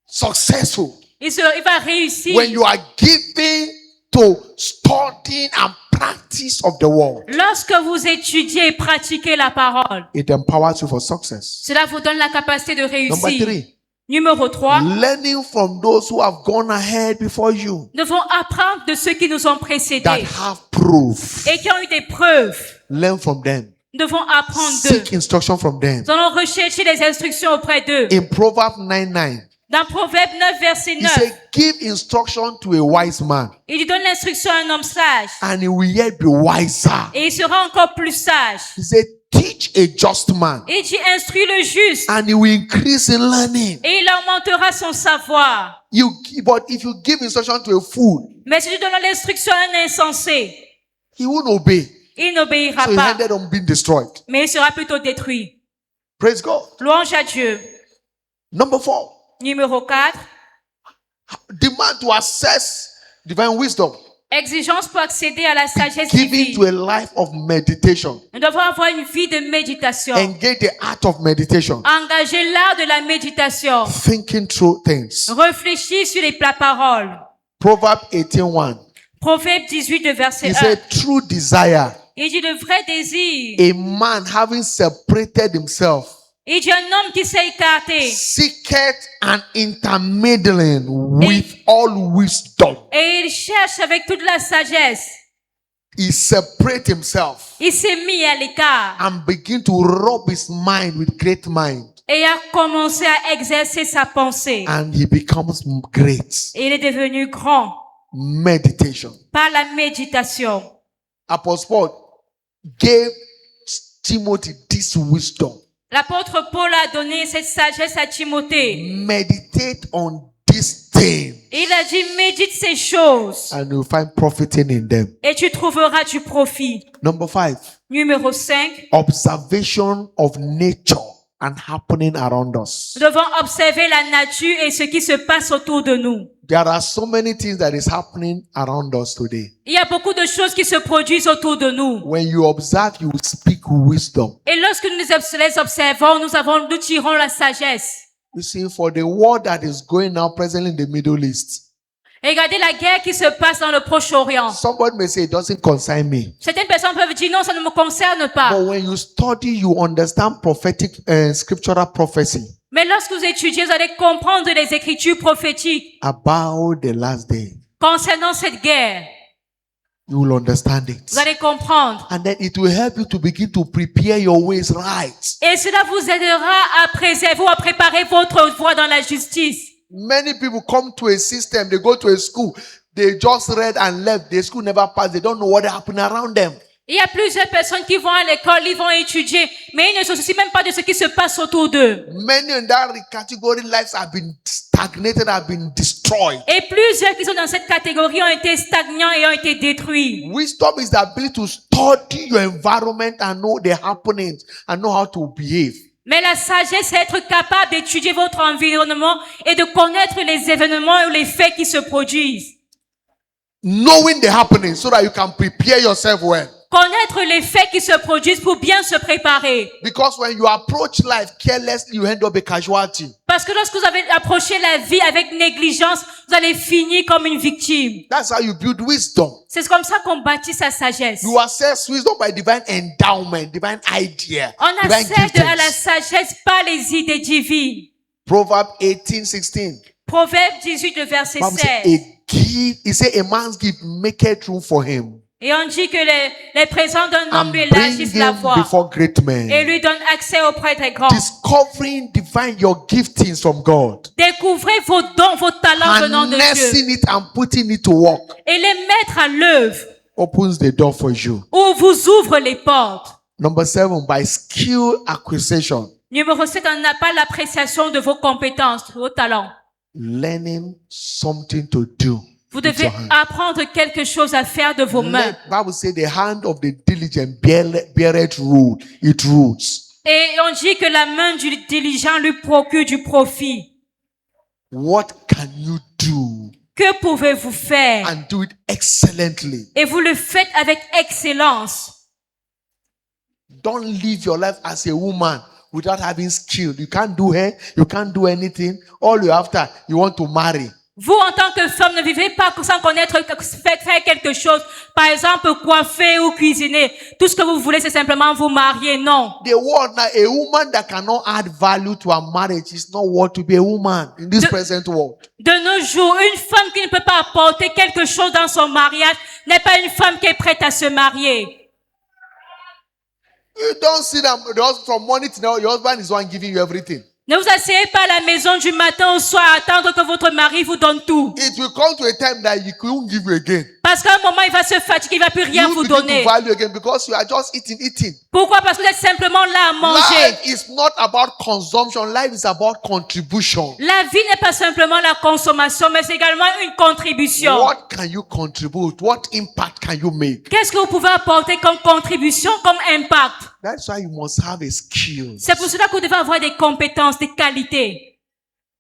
Speaker 4: Successful.
Speaker 3: Il va réussir.
Speaker 4: When you are giving to studying and practice of the word,
Speaker 3: Lorsque vous étudiez et pratiquez la parole,
Speaker 4: it empowers you for success.
Speaker 3: cela vous donne la capacité de
Speaker 4: Number
Speaker 3: réussir.
Speaker 4: 3,
Speaker 3: Numéro 3,
Speaker 4: learning from those who have gone ahead before you,
Speaker 3: nous devons apprendre de ceux qui nous ont
Speaker 4: that
Speaker 3: précédés
Speaker 4: have proof.
Speaker 3: et qui ont eu des preuves.
Speaker 4: Learn from them.
Speaker 3: Nous devons apprendre d'eux.
Speaker 4: Seek instruction from them.
Speaker 3: Nous allons rechercher les instructions auprès d'eux.
Speaker 4: In Proverbs 9:9,
Speaker 3: Dans Proverbe 9, verset
Speaker 4: he
Speaker 3: 9,
Speaker 4: said, give instruction to a wise man,
Speaker 3: il lui donne l'instruction à un homme sage
Speaker 4: and he will yet be wiser.
Speaker 3: et il sera encore plus sage.
Speaker 4: He said, teach a just man,
Speaker 3: Et il dit, instruis le juste
Speaker 4: and he will increase in learning.
Speaker 3: et il augmentera son savoir.
Speaker 4: But if you give instruction to a fool,
Speaker 3: Mais si tu donnes l'instruction à un insensé,
Speaker 4: he won't obey.
Speaker 3: il n'obéira
Speaker 4: So he
Speaker 3: pas,
Speaker 4: ended on being destroyed.
Speaker 3: mais il sera plutôt détruit.
Speaker 4: Praise God.
Speaker 3: Louange à Dieu.
Speaker 4: Number 4,
Speaker 3: Numéro 4,
Speaker 4: demand to access divine wisdom,
Speaker 3: exigence pour accéder à la sagesse
Speaker 4: giving to
Speaker 3: divine.
Speaker 4: a life of meditation.
Speaker 3: Nous devons avoir une vie de méditation.
Speaker 4: Engage the art of meditation,
Speaker 3: Engager l'art de la méditation.
Speaker 4: thinking through things.
Speaker 3: Réfléchir sur les paroles.
Speaker 4: Proverbs 18:1.
Speaker 3: Proverbe 18, de
Speaker 4: He
Speaker 3: verset 1.
Speaker 4: said, true desire,
Speaker 3: Il dit le vrai désir.
Speaker 4: a man having separated himself,
Speaker 3: Il dit un homme qui s'est écarté.
Speaker 4: seeketh an intermingling with all wisdom.
Speaker 3: Et il cherche avec toute la sagesse.
Speaker 4: He separates himself
Speaker 3: Il s'est mis à l'écart.
Speaker 4: and begin to rub his mind with great mind,
Speaker 3: Et a commencé à exercer sa pensée.
Speaker 4: and he becomes great.
Speaker 3: Et il est devenu grand
Speaker 4: Meditation.
Speaker 3: par la méditation.
Speaker 4: Apostle Paul gave Timothy this wisdom.
Speaker 3: L'apôtre Paul a donné cette sagesse à Timothée.
Speaker 4: Meditate on this thing,
Speaker 3: Il a dit, médite ces choses
Speaker 4: and you'll find profiting in them.
Speaker 3: et tu trouveras du profit.
Speaker 4: Number 5,
Speaker 3: Numéro 5,
Speaker 4: observation of nature and happening around us.
Speaker 3: nous devons observer la nature et ce qui se passe autour de nous.
Speaker 4: There are so many things that is happening around us today.
Speaker 3: Il y a beaucoup de choses qui se produisent autour de nous.
Speaker 4: When you observe, you will speak wisdom.
Speaker 3: Et lorsque nous les observons, nous tirons la sagesse.
Speaker 4: You see, for the war that is going now presently in the Middle East,
Speaker 3: Et regardez la guerre qui se passe dans le Proche-Orient.
Speaker 4: somebody may say it doesn't concern me.
Speaker 3: Certaines personnes peuvent dire non, ça ne me concerne pas.
Speaker 4: But when you study, you understand prophetic, scriptural prophecy
Speaker 3: Mais lorsque vous étudiez, vous allez comprendre les écritures prophétiques
Speaker 4: about the last day.
Speaker 3: concernant cette guerre.
Speaker 4: You will understand it.
Speaker 3: Vous allez comprendre.
Speaker 4: And then it will help you to begin to prepare your ways right.
Speaker 3: Et cela vous aidera à préserver ou à préparer votre voie dans la justice.
Speaker 4: Many people come to a system, they go to a school, they just read and left, the school never passed, they don't know what happened around them.
Speaker 3: Il y a plusieurs personnes qui vont à l'école, ils vont étudier, mais ils ne se soucient même pas de ce qui se passe autour d'eux.
Speaker 4: Many in that category lives have been stagnated, have been destroyed.
Speaker 3: Et plusieurs qui sont dans cette catégorie ont été stagnants et ont été détruits.
Speaker 4: Wisdom is the ability to study your environment and know the happenings and know how to behave.
Speaker 3: Mais la sagesse, c'est être capable d'étudier votre environnement et de connaître les événements ou les faits qui se produisent.
Speaker 4: knowing the happening so that you can prepare yourself well.
Speaker 3: Connaître les faits qui se produisent pour bien se préparer.
Speaker 4: Because when you approach life carelessly, you end up a casualty.
Speaker 3: Parce que lorsque vous avez approché la vie avec négligence, vous allez finir comme une victime.
Speaker 4: That's how you build wisdom.
Speaker 3: C'est comme ça qu'on bâtit sa sagesse.
Speaker 4: You assess wisdom by divine endowment, divine idea,
Speaker 3: On
Speaker 4: divine
Speaker 3: accède à la
Speaker 4: giftings.
Speaker 3: sagesse par les idées divines.
Speaker 4: Proverbs 18:16.
Speaker 3: Proverbe 18, le verset
Speaker 4: Bible says,
Speaker 3: 16.
Speaker 4: he said, a man's gift maketh room for him
Speaker 3: Et on dit que les présents d'un homme
Speaker 4: and
Speaker 3: lui
Speaker 4: bring
Speaker 3: élargissent la
Speaker 4: him
Speaker 3: voie
Speaker 4: before great
Speaker 3: et
Speaker 4: men.
Speaker 3: lui donne accès auprès des grands.
Speaker 4: Discovering divine your giftings from God,
Speaker 3: Découvrez vos dons, vos talents venant de Dieu
Speaker 4: harnessing it and putting it to work
Speaker 3: et les mettre à l'œuvre
Speaker 4: opens the door for you.
Speaker 3: ou vous ouvre les portes.
Speaker 4: Number 7, by skill acquisition,
Speaker 3: Numéro 7, on n'a pas l'appréciation de vos compétences, vos talents.
Speaker 4: learning something to do.
Speaker 3: Vous
Speaker 4: with
Speaker 3: devez
Speaker 4: your hand.
Speaker 3: apprendre quelque chose à faire de vos mains.
Speaker 4: Bible says the hand of the diligent beareth rule, it rules.
Speaker 3: Et on dit que la main du diligent lui procure du profit.
Speaker 4: What can you do
Speaker 3: Que pouvez-vous faire?
Speaker 4: and do it excellently?
Speaker 3: Et vous le faites avec excellence.
Speaker 4: Don't live your life as a woman without having skill. You can't do hair, you can't do anything. All you after, you want to marry.
Speaker 3: Vous, en tant que femme, ne vivez pas sans connaître, faire quelque chose. Par exemple, coiffer ou cuisiner. Tout ce que vous voulez, c'est simplement vous marier. Non.
Speaker 4: The world now, a woman that cannot add value to her marriage is not worth to be a woman in this present world.
Speaker 3: De nos jours, une femme qui ne peut pas apporter quelque chose dans son mariage n'est pas une femme qui est prête à se marier.
Speaker 4: You don't see them from morning to now, your husband is the one giving you everything.
Speaker 3: Ne vous asseyez pas à la maison du matin au soir à attendre que votre mari vous donne tout.
Speaker 4: It will come to a time that he won't give you again.
Speaker 3: Parce qu'à un moment, il va se fatiguer, il va plus rien
Speaker 4: You
Speaker 3: vous
Speaker 4: begin
Speaker 3: donner.
Speaker 4: to value again because you are just eating.
Speaker 3: Pourquoi? Parce que vous êtes simplement là à manger.
Speaker 4: Life is not about consumption. Life is about contribution.
Speaker 3: La vie n'est pas simplement la consommation, mais c'est également une contribution.
Speaker 4: What can you contribute? What impact can you make?
Speaker 3: Qu'est-ce que vous pouvez apporter comme contribution, comme impact?
Speaker 4: That's why you must have a skill.
Speaker 3: C'est pour cela que vous devez avoir des compétences, des qualités.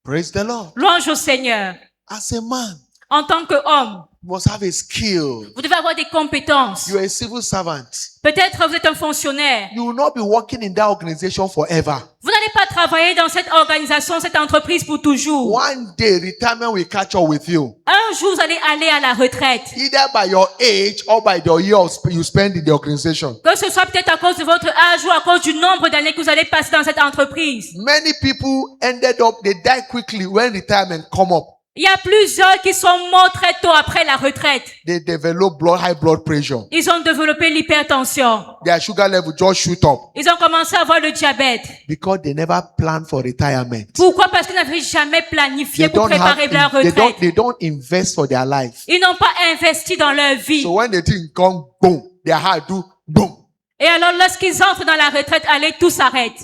Speaker 4: Praise the Lord.
Speaker 3: Louange au Seigneur.
Speaker 4: As a man,
Speaker 3: En tant qu'homme,
Speaker 4: you must have a skill.
Speaker 3: vous devez avoir des compétences.
Speaker 4: You are a civil servant.
Speaker 3: Peut-être vous êtes un fonctionnaire.
Speaker 4: You will not be working in that organization forever.
Speaker 3: Vous n'allez pas travailler dans cette organisation, cette entreprise pour toujours.
Speaker 4: One day, retirement will catch up with you.
Speaker 3: Un jour, vous allez aller à la retraite.
Speaker 4: Either by your age or by the years you spend in the organization.
Speaker 3: Que ce soit peut-être à cause de votre âge ou à cause du nombre d'années que vous allez passer dans cette entreprise.
Speaker 4: Many people ended up, they die quickly when retirement come up.
Speaker 3: Il y a plusieurs qui sont morts très tôt après la retraite.
Speaker 4: They develop high blood pressure.
Speaker 3: Ils ont développé l'hypertension.
Speaker 4: Their sugar level just shoot up
Speaker 3: Ils ont commencé à avoir le diabète.
Speaker 4: because they never planned for retirement.
Speaker 3: Pourquoi? Parce qu'ils n'avaient jamais planifié pour préparer leur retraite.
Speaker 4: They don't invest for their life.
Speaker 3: Ils n'ont pas investi dans leur vie.
Speaker 4: So when the thing come, boom, their heart do boom.
Speaker 3: Et alors, lorsqu'ils entrent dans la retraite, allez, tout s'arrête.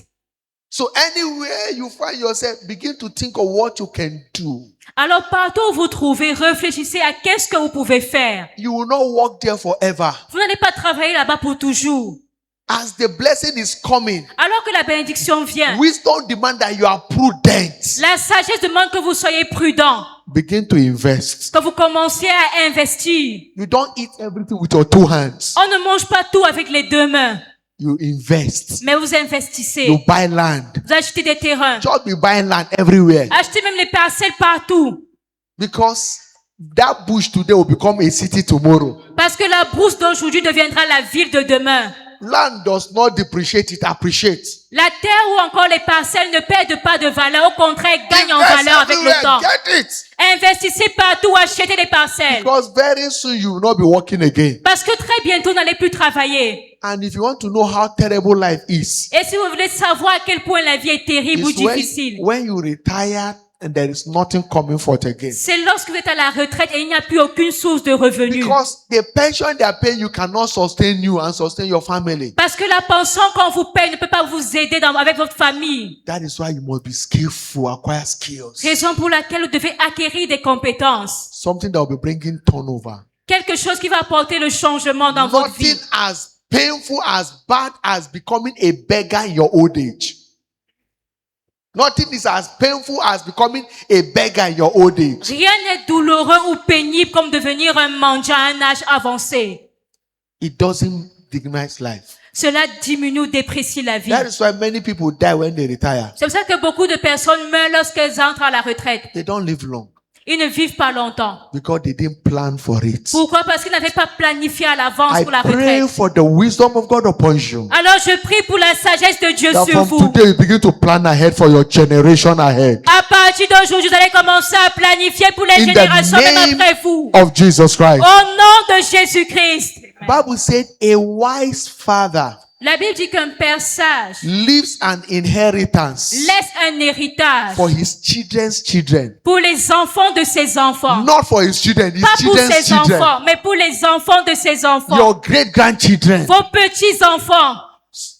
Speaker 4: So anywhere you find yourself, begin to think of what you can do.
Speaker 3: Alors, partout où vous trouvez, réfléchissez à qu'est-ce que vous pouvez faire.
Speaker 4: You will not work there forever.
Speaker 3: Vous n'allez pas travailler là-bas pour toujours.
Speaker 4: As the blessing is coming,
Speaker 3: Alors que la bénédiction vient,
Speaker 4: wisdom demands that you are prudent.
Speaker 3: la sagesse demande que vous soyez prudent,
Speaker 4: Begin to invest.
Speaker 3: que vous commenciez à investir.
Speaker 4: You don't eat everything with your two hands.
Speaker 3: On ne mange pas tout avec les deux mains,
Speaker 4: You invest.
Speaker 3: mais vous investissez.
Speaker 4: You buy land.
Speaker 3: Vous achetez des terrains.
Speaker 4: Just be buying land everywhere.
Speaker 3: Achetez même les parcelles partout.
Speaker 4: Because that bush today will become a city tomorrow.
Speaker 3: Parce que la brousse d'aujourd'hui deviendra la ville de demain.
Speaker 4: Land does not depreciate, it appreciates.
Speaker 3: La terre ou encore les parcelles ne perdent pas de valeur. Au contraire, gagnent en
Speaker 4: Invest
Speaker 3: valeur avec le
Speaker 4: everywhere,
Speaker 3: temps.
Speaker 4: get it.
Speaker 3: Investissez partout, achetez des parcelles.
Speaker 4: Because very soon you will not be working again.
Speaker 3: Parce que très bientôt, vous n'allez plus travailler.
Speaker 4: And if you want to know how terrible life is,
Speaker 3: Et si vous voulez savoir à quel point la vie est terrible ou
Speaker 4: it's
Speaker 3: difficile,
Speaker 4: when you retire and there is nothing coming forth again.
Speaker 3: c'est lorsque vous êtes à la retraite et il n'y a plus aucune source de revenus.
Speaker 4: Because the pension they are paying you cannot sustain you and sustain your family.
Speaker 3: Parce que la pension qu'on vous paye ne peut pas vous aider avec votre famille.
Speaker 4: That is why you must be skillful, acquire skills.
Speaker 3: Raison pour laquelle vous devez acquérir des compétences.
Speaker 4: Something that will be bringing turnover.
Speaker 3: Quelque chose qui va apporter le changement dans votre vie.
Speaker 4: Nothing as painful, as bad as becoming a beggar in your old age. Nothing is as painful as becoming a beggar in your old age.
Speaker 3: Rien n'est douloureux ou pénible comme devenir un mendiant à un âge avancé.
Speaker 4: It doesn't dignize life.
Speaker 3: Cela diminue ou déprécie la vie.
Speaker 4: That is why many people die when they retire.
Speaker 3: C'est pour ça que beaucoup de personnes meurent lorsqu'elles entrent à la retraite.
Speaker 4: They don't live long
Speaker 3: Ils ne vivent pas longtemps.
Speaker 4: because they didn't plan for it.
Speaker 3: Pourquoi? Parce qu'ils n'avaient pas planifié à l'avance
Speaker 4: I
Speaker 3: pour la
Speaker 4: pray
Speaker 3: retraite.
Speaker 4: for the wisdom of God upon you.
Speaker 3: Alors je prie pour la sagesse de Dieu
Speaker 4: That
Speaker 3: sur
Speaker 4: from
Speaker 3: vous.
Speaker 4: today you begin to plan ahead for your generation ahead.
Speaker 3: À partir d'aujourd'hui, vous allez commencer à planifier pour les
Speaker 4: In the
Speaker 3: générations même
Speaker 4: name
Speaker 3: après vous.
Speaker 4: of Jesus Christ.
Speaker 3: Au nom de Jésus-Christ.
Speaker 4: Bible said a wise father
Speaker 3: La Bible dit qu'un père sage
Speaker 4: leaves an inheritance
Speaker 3: laisse un héritage
Speaker 4: for his children's children.
Speaker 3: pour les enfants de ses enfants.
Speaker 4: Not for his children, his
Speaker 3: Pas pour
Speaker 4: children's
Speaker 3: ses
Speaker 4: children.
Speaker 3: enfants, mais pour les enfants de ses enfants.
Speaker 4: Your great grandchildren.
Speaker 3: Vos petits-enfants.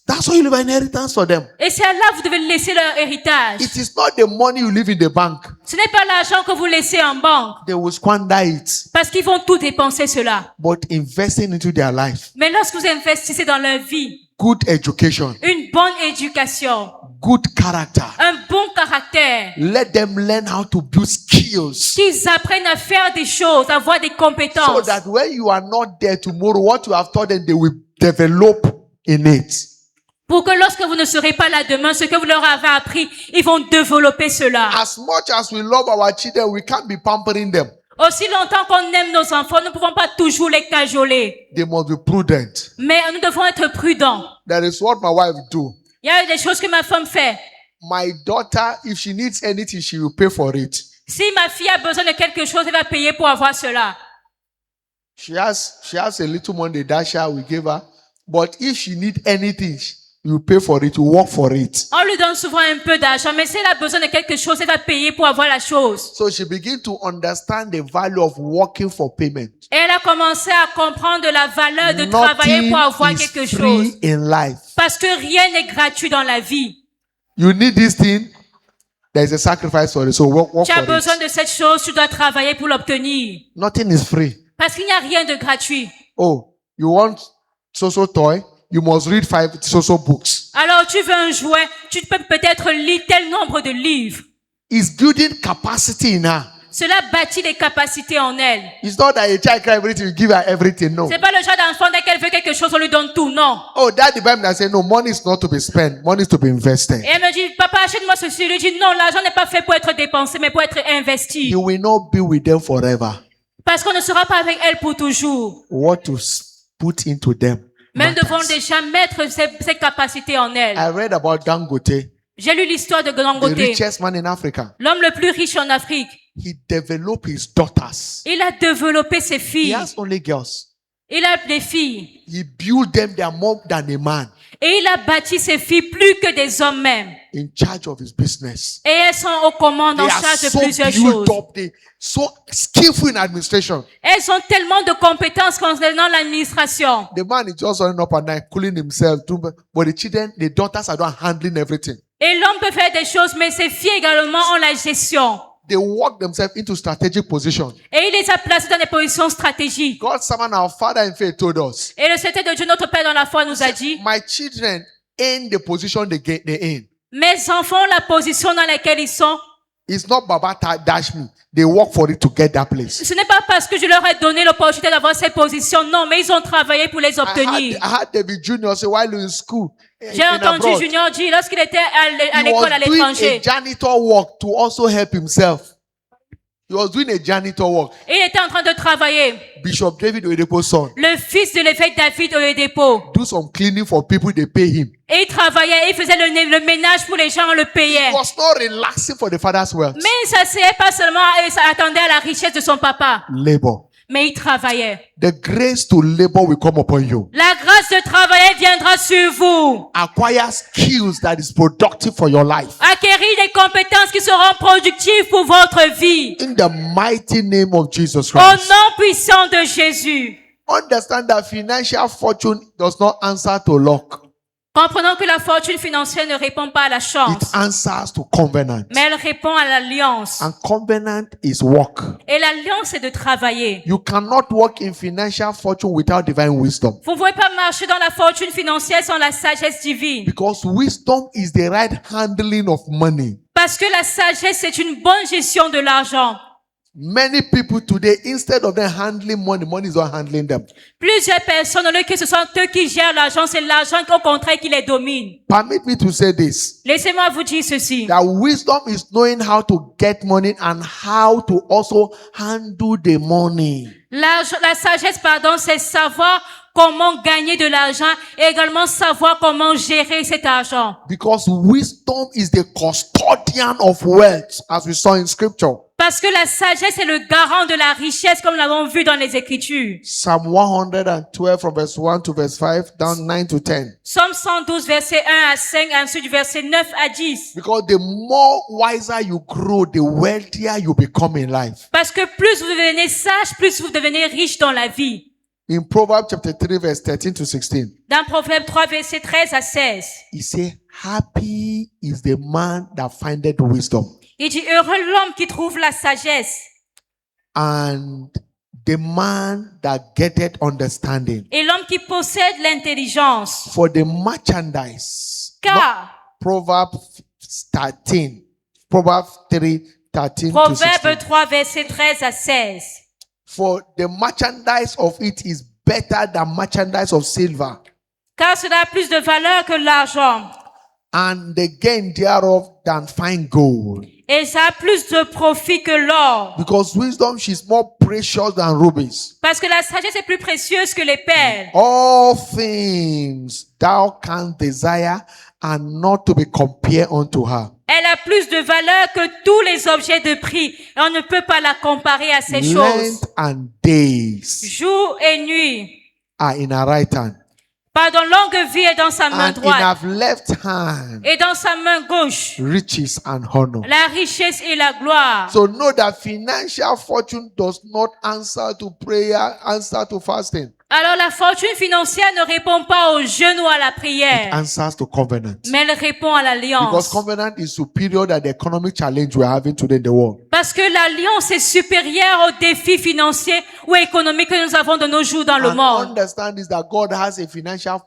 Speaker 4: That's why you leave an inheritance for them.
Speaker 3: Et c'est là que vous devez laisser leur héritage.
Speaker 4: It is not the money you leave in the bank.
Speaker 3: Ce n'est pas l'argent que vous laissez en banque.
Speaker 4: They will squander it.
Speaker 3: Parce qu'ils vont tout dépenser cela.
Speaker 4: But investing into their life,
Speaker 3: Mais lorsque vous investissez dans leur vie,
Speaker 4: good education,
Speaker 3: une bonne éducation,
Speaker 4: good character,
Speaker 3: un bon caractère,
Speaker 4: let them learn how to build skills
Speaker 3: qu'ils apprennent à faire des choses, à avoir des
Speaker 4: so
Speaker 3: compétences.
Speaker 4: that when you are not there tomorrow, what you have taught them, they will develop in it.
Speaker 3: Pour que lorsque vous ne serez pas là demain, ce que vous leur avez appris, ils vont développer cela.
Speaker 4: As much as we love our children, we can't be pampering them.
Speaker 3: Aussi longtemps qu'on aime nos enfants, nous ne pouvons pas toujours les cajoler.
Speaker 4: They must be prudent.
Speaker 3: Mais nous devons être prudents.
Speaker 4: That is what my wife do.
Speaker 3: Il y a des choses que ma femme fait.
Speaker 4: My daughter, if she needs anything, she will pay for it.
Speaker 3: Si ma fille a besoin de quelque chose, elle va payer pour avoir cela.
Speaker 4: She has a little money that we give her. But if she needs anything, you pay for it, you work for it.
Speaker 3: On lui donne souvent un peu d'argent, mais si elle a besoin de quelque chose, elle va payer pour avoir la chose.
Speaker 4: So she begins to understand the value of working for payment.
Speaker 3: Et elle a commencé à comprendre la valeur de travailler pour avoir
Speaker 4: Nothing
Speaker 3: quelque
Speaker 4: is
Speaker 3: chose.
Speaker 4: free in life.
Speaker 3: Parce que rien n'est gratuit dans la vie.
Speaker 4: You need this thing, there is a sacrifice for it. So work
Speaker 3: Tu as
Speaker 4: for
Speaker 3: besoin
Speaker 4: it.
Speaker 3: de cette chose, tu dois travailler pour l'obtenir.
Speaker 4: Nothing is free.
Speaker 3: Parce qu'il n'y a rien de gratuit.
Speaker 4: Oh, you want so toy? You must read 5 so books.
Speaker 3: Alors tu veux un jouet, tu peux peut-être lire tel nombre de livres.
Speaker 4: It's building capacity in her.
Speaker 3: Cela bâtit les capacités en elle.
Speaker 4: It's not that a child cry everything, you give her everything. No.
Speaker 3: C'est pas le genre d'enfant, dès qu'elle veut quelque chose, on lui donne tout. Non.
Speaker 4: Oh, that the Bible that says no, money is not to be spent, money is to be invested.
Speaker 3: Et elle me dit, papa, achète-moi ceci. Je lui dis, non, l'argent n'est pas fait pour être dépensé, mais pour être investi.
Speaker 4: You will not be with them forever.
Speaker 3: Parce qu'on ne sera pas avec elle pour toujours.
Speaker 4: What to put into them.
Speaker 3: Mais nous devons
Speaker 4: matters.
Speaker 3: déjà mettre ces capacités en elle.
Speaker 4: I read about Dangote,
Speaker 3: J'ai lu l'histoire de
Speaker 4: the
Speaker 3: Dangote,
Speaker 4: richest man in Africa.
Speaker 3: l'homme le plus riche en Afrique.
Speaker 4: He developed his daughters.
Speaker 3: Il a développé ses
Speaker 4: He
Speaker 3: filles.
Speaker 4: has only girls.
Speaker 3: Il a des filles.
Speaker 4: He built them, they are more than a man,
Speaker 3: Et il a bâti ses filles plus que des hommes même.
Speaker 4: in charge of his business.
Speaker 3: Et elles sont aux commandes, en
Speaker 4: They are
Speaker 3: charge de
Speaker 4: so
Speaker 3: plusieurs
Speaker 4: built
Speaker 3: choses.
Speaker 4: up, they so skillful in administration.
Speaker 3: Elles ont tellement de compétences concernant l'administration.
Speaker 4: The man is just running up at night, cooling himself, but the children, the daughters are not handling everything.
Speaker 3: Et l'homme peut faire des choses, mais ses filles également ont la gestion.
Speaker 4: They work themselves into strategic position.
Speaker 3: Et il les a placées dans des positions stratégiques.
Speaker 4: God's servant, our Father in faith, told us,
Speaker 3: Et le Seigneur de Dieu, notre Père dans la foi, nous a dit,
Speaker 4: my children in the position they in.
Speaker 3: mes enfants, la position dans laquelle ils sont,
Speaker 4: It's not Baba dash me. They work for it to get that place.
Speaker 3: ce n'est pas parce que je leur ai donné l'opportunité d'avoir ces positions. Non, mais ils ont travaillé pour les obtenir.
Speaker 4: I had David Jr. say while in school,
Speaker 3: J'ai entendu Junior dire, lorsqu'il était à
Speaker 4: he
Speaker 3: l'école à
Speaker 4: was doing a
Speaker 3: l'étranger,
Speaker 4: janitor work to also help himself. He was doing a janitor work.
Speaker 3: et il était en train de travailler.
Speaker 4: Bishop David Oyedepo's son
Speaker 3: Le fils de l'évêque David Oyedepo.
Speaker 4: do some cleaning for people, they pay him.
Speaker 3: Et il travaillait, il faisait le ménage pour les gens, on le payait.
Speaker 4: He was not relaxing for the father's wealth.
Speaker 3: Mais il s'asseyait pas seulement et attendait à la richesse de son papa.
Speaker 4: Labor.
Speaker 3: Mais il travaillait.
Speaker 4: The grace to labor will come upon you.
Speaker 3: La grâce de travailler viendra sur vous.
Speaker 4: Acquire skills that is productive for your life.
Speaker 3: Acquérir des compétences qui seront productives pour votre vie.
Speaker 4: In the mighty name of Jesus
Speaker 3: Au
Speaker 4: Christ.
Speaker 3: nom puissant de Jésus.
Speaker 4: Understand that financial fortune does not answer to luck.
Speaker 3: Comprenons que la fortune financière ne répond pas à la chance,
Speaker 4: It answers to covenant.
Speaker 3: mais elle répond à l'alliance.
Speaker 4: And covenant is work.
Speaker 3: Et l'alliance, c'est de travailler.
Speaker 4: You cannot work in financial fortune without divine wisdom.
Speaker 3: Vous ne pouvez pas marcher dans la fortune financière sans la sagesse divine.
Speaker 4: Because wisdom is the right handling of money.
Speaker 3: Parce que la sagesse, c'est une bonne gestion de l'argent.
Speaker 4: Many people today, instead of them handling money, money is not handling them.
Speaker 3: Plusieurs personnes, au lieu que ce soit eux qui gèrent l'argent, c'est l'argent au contraire qui les domine.
Speaker 4: Permit me to say this.
Speaker 3: Laissez-moi vous dire ceci.
Speaker 4: That wisdom is knowing how to get money and how to also handle the money.
Speaker 3: La sagesse, c'est savoir comment gagner de l'argent et également savoir comment gérer cet argent.
Speaker 4: Because wisdom is the custodian of wealth, as we saw in scripture.
Speaker 3: Parce que la sagesse est le garant de la richesse, comme nous l'avons vu dans les Écritures.
Speaker 4: Psalm 112 from verse 1 to verse 5, down 9 to 10.
Speaker 3: Psalm 112, verset 1 à 5, ensuite du verset 9 à 10.
Speaker 4: Because the more wiser you grow, the wealthier you become in life.
Speaker 3: Parce que plus vous devenez sage, plus vous devenez riche dans la vie.
Speaker 4: In Proverbs chapter 3, verse 13 to 16.
Speaker 3: Dans Proverbe 3, verset 13 à 16.
Speaker 4: He said, happy is the man that findeth wisdom.
Speaker 3: Il dit, heureux l'homme qui trouve la sagesse.
Speaker 4: And the man that getteth understanding.
Speaker 3: Et l'homme qui possède l'intelligence.
Speaker 4: For the merchandise.
Speaker 3: Car.
Speaker 4: Proverbs 13. Proverbs 3, 13 to 16.
Speaker 3: Proverbe 3, verset 13 à 16.
Speaker 4: For the merchandise of it is better than merchandise of silver.
Speaker 3: Car cela a plus de valeur que l'argent.
Speaker 4: And the gain thereof than fine gold.
Speaker 3: Et ça a plus de profit que l'or.
Speaker 4: Because wisdom, she's more precious than rubies.
Speaker 3: Parce que la sagesse est plus précieuse que les perles.
Speaker 4: All things thou canst desire are not to be compared unto her.
Speaker 3: Elle a plus de valeur que tous les objets de prix. Et on ne peut pas la comparer à ces choses.
Speaker 4: Length and days
Speaker 3: Jour et nuit.
Speaker 4: are in her right hand.
Speaker 3: Pardon, longue vie est dans sa main
Speaker 4: And in
Speaker 3: droite.
Speaker 4: her left hand,
Speaker 3: Et dans sa main gauche,
Speaker 4: riches and honor.
Speaker 3: la richesse et la gloire.
Speaker 4: So know that financial fortune does not answer to prayer, answer to fasting.
Speaker 3: Alors la fortune financière ne répond pas au jeûne ou à la
Speaker 4: It
Speaker 3: prière,
Speaker 4: answers to covenant.
Speaker 3: mais elle répond à
Speaker 4: Because
Speaker 3: l'alliance.
Speaker 4: covenant is superior than the economic challenge we're having today in the world.
Speaker 3: Parce que l'alliance est supérieure aux défis financiers ou économiques que nous avons de nos jours dans le
Speaker 4: And
Speaker 3: monde.
Speaker 4: understand is that God has a financial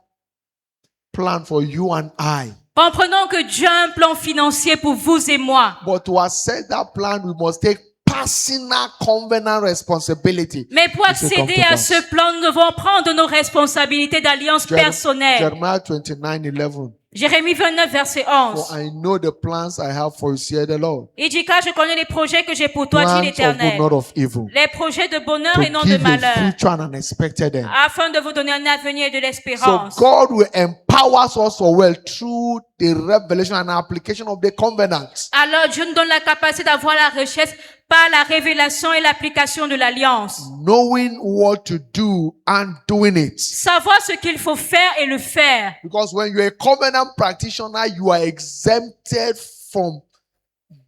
Speaker 4: plan for you and I.
Speaker 3: Comprenons que Dieu a un plan financier pour vous et moi.
Speaker 4: But to access that plan, we must take personal covenant responsibility.
Speaker 3: Mais pour
Speaker 4: to say come
Speaker 3: accéder
Speaker 4: to
Speaker 3: à
Speaker 4: pass.
Speaker 3: ce plan, nous devons prendre nos responsabilités d'alliance personnelle.
Speaker 4: Jeremiah 29:11.
Speaker 3: Jérémie 29, verset 11.
Speaker 4: For I know the plans I have for you, saith the Lord.
Speaker 3: Il dit, car je connais les projets que j'ai pour toi, dit
Speaker 4: Plans of
Speaker 3: l'Éternel.
Speaker 4: good, not of evil.
Speaker 3: Les projets de bonheur
Speaker 4: To
Speaker 3: et non de
Speaker 4: give a
Speaker 3: malheur,
Speaker 4: future and unexpected end.
Speaker 3: afin de vous donner un avenir et de
Speaker 4: So
Speaker 3: l'espérance.
Speaker 4: God will empower us for well through the revelation and application of the covenant.
Speaker 3: Alors Dieu nous donne la capacité d'avoir la richesse par la révélation et l'application de l'alliance.
Speaker 4: Knowing what to do and doing it.
Speaker 3: Savoir ce qu'il faut faire et le faire.
Speaker 4: Because when you're a covenant practitioner, you are exempted from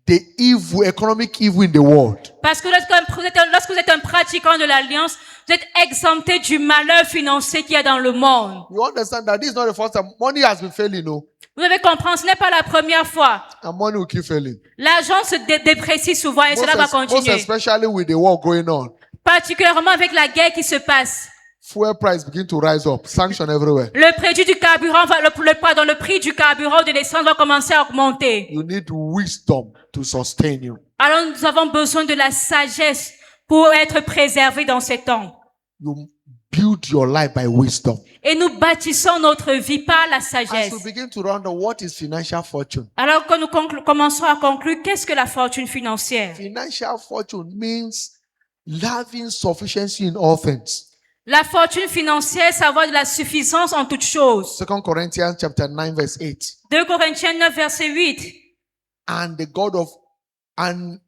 Speaker 4: the evil, economic evil in the world.
Speaker 3: Parce que lorsque vous êtes un pratiquant de l'alliance, vous êtes exempté du malheur financier qu'il y a dans le monde.
Speaker 4: You understand that this is not the first time. Money has been failing, no?
Speaker 3: Vous devez comprendre, ce n'est pas la première fois.
Speaker 4: And money will keep failing.
Speaker 3: L'argent se déprécie souvent et cela va
Speaker 4: Most
Speaker 3: continuer.
Speaker 4: especially with the war going on.
Speaker 3: Particulièrement avec la guerre qui se passe.
Speaker 4: Fuel price begin to rise up. Sanction everywhere.
Speaker 3: Le prix du carburant le prix du carburant de l'essence va commencer à augmenter.
Speaker 4: You need wisdom to sustain you.
Speaker 3: Alors nous avons besoin de la sagesse pour être préservés dans ces temps.
Speaker 4: You build your life by wisdom.
Speaker 3: Et nous bâtissons notre vie par la
Speaker 4: As
Speaker 3: sagesse.
Speaker 4: we begin to wonder what is financial fortune.
Speaker 3: Alors que nous commençons à conclure, qu'est-ce que la fortune financière?
Speaker 4: Financial fortune means having sufficiency in all things.
Speaker 3: La fortune financière, c'est avoir de la suffisance en toutes choses.
Speaker 4: 2 Corinthians chapter 9 verse 8.
Speaker 3: 2 Corinthiens 9, verset 8.
Speaker 4: And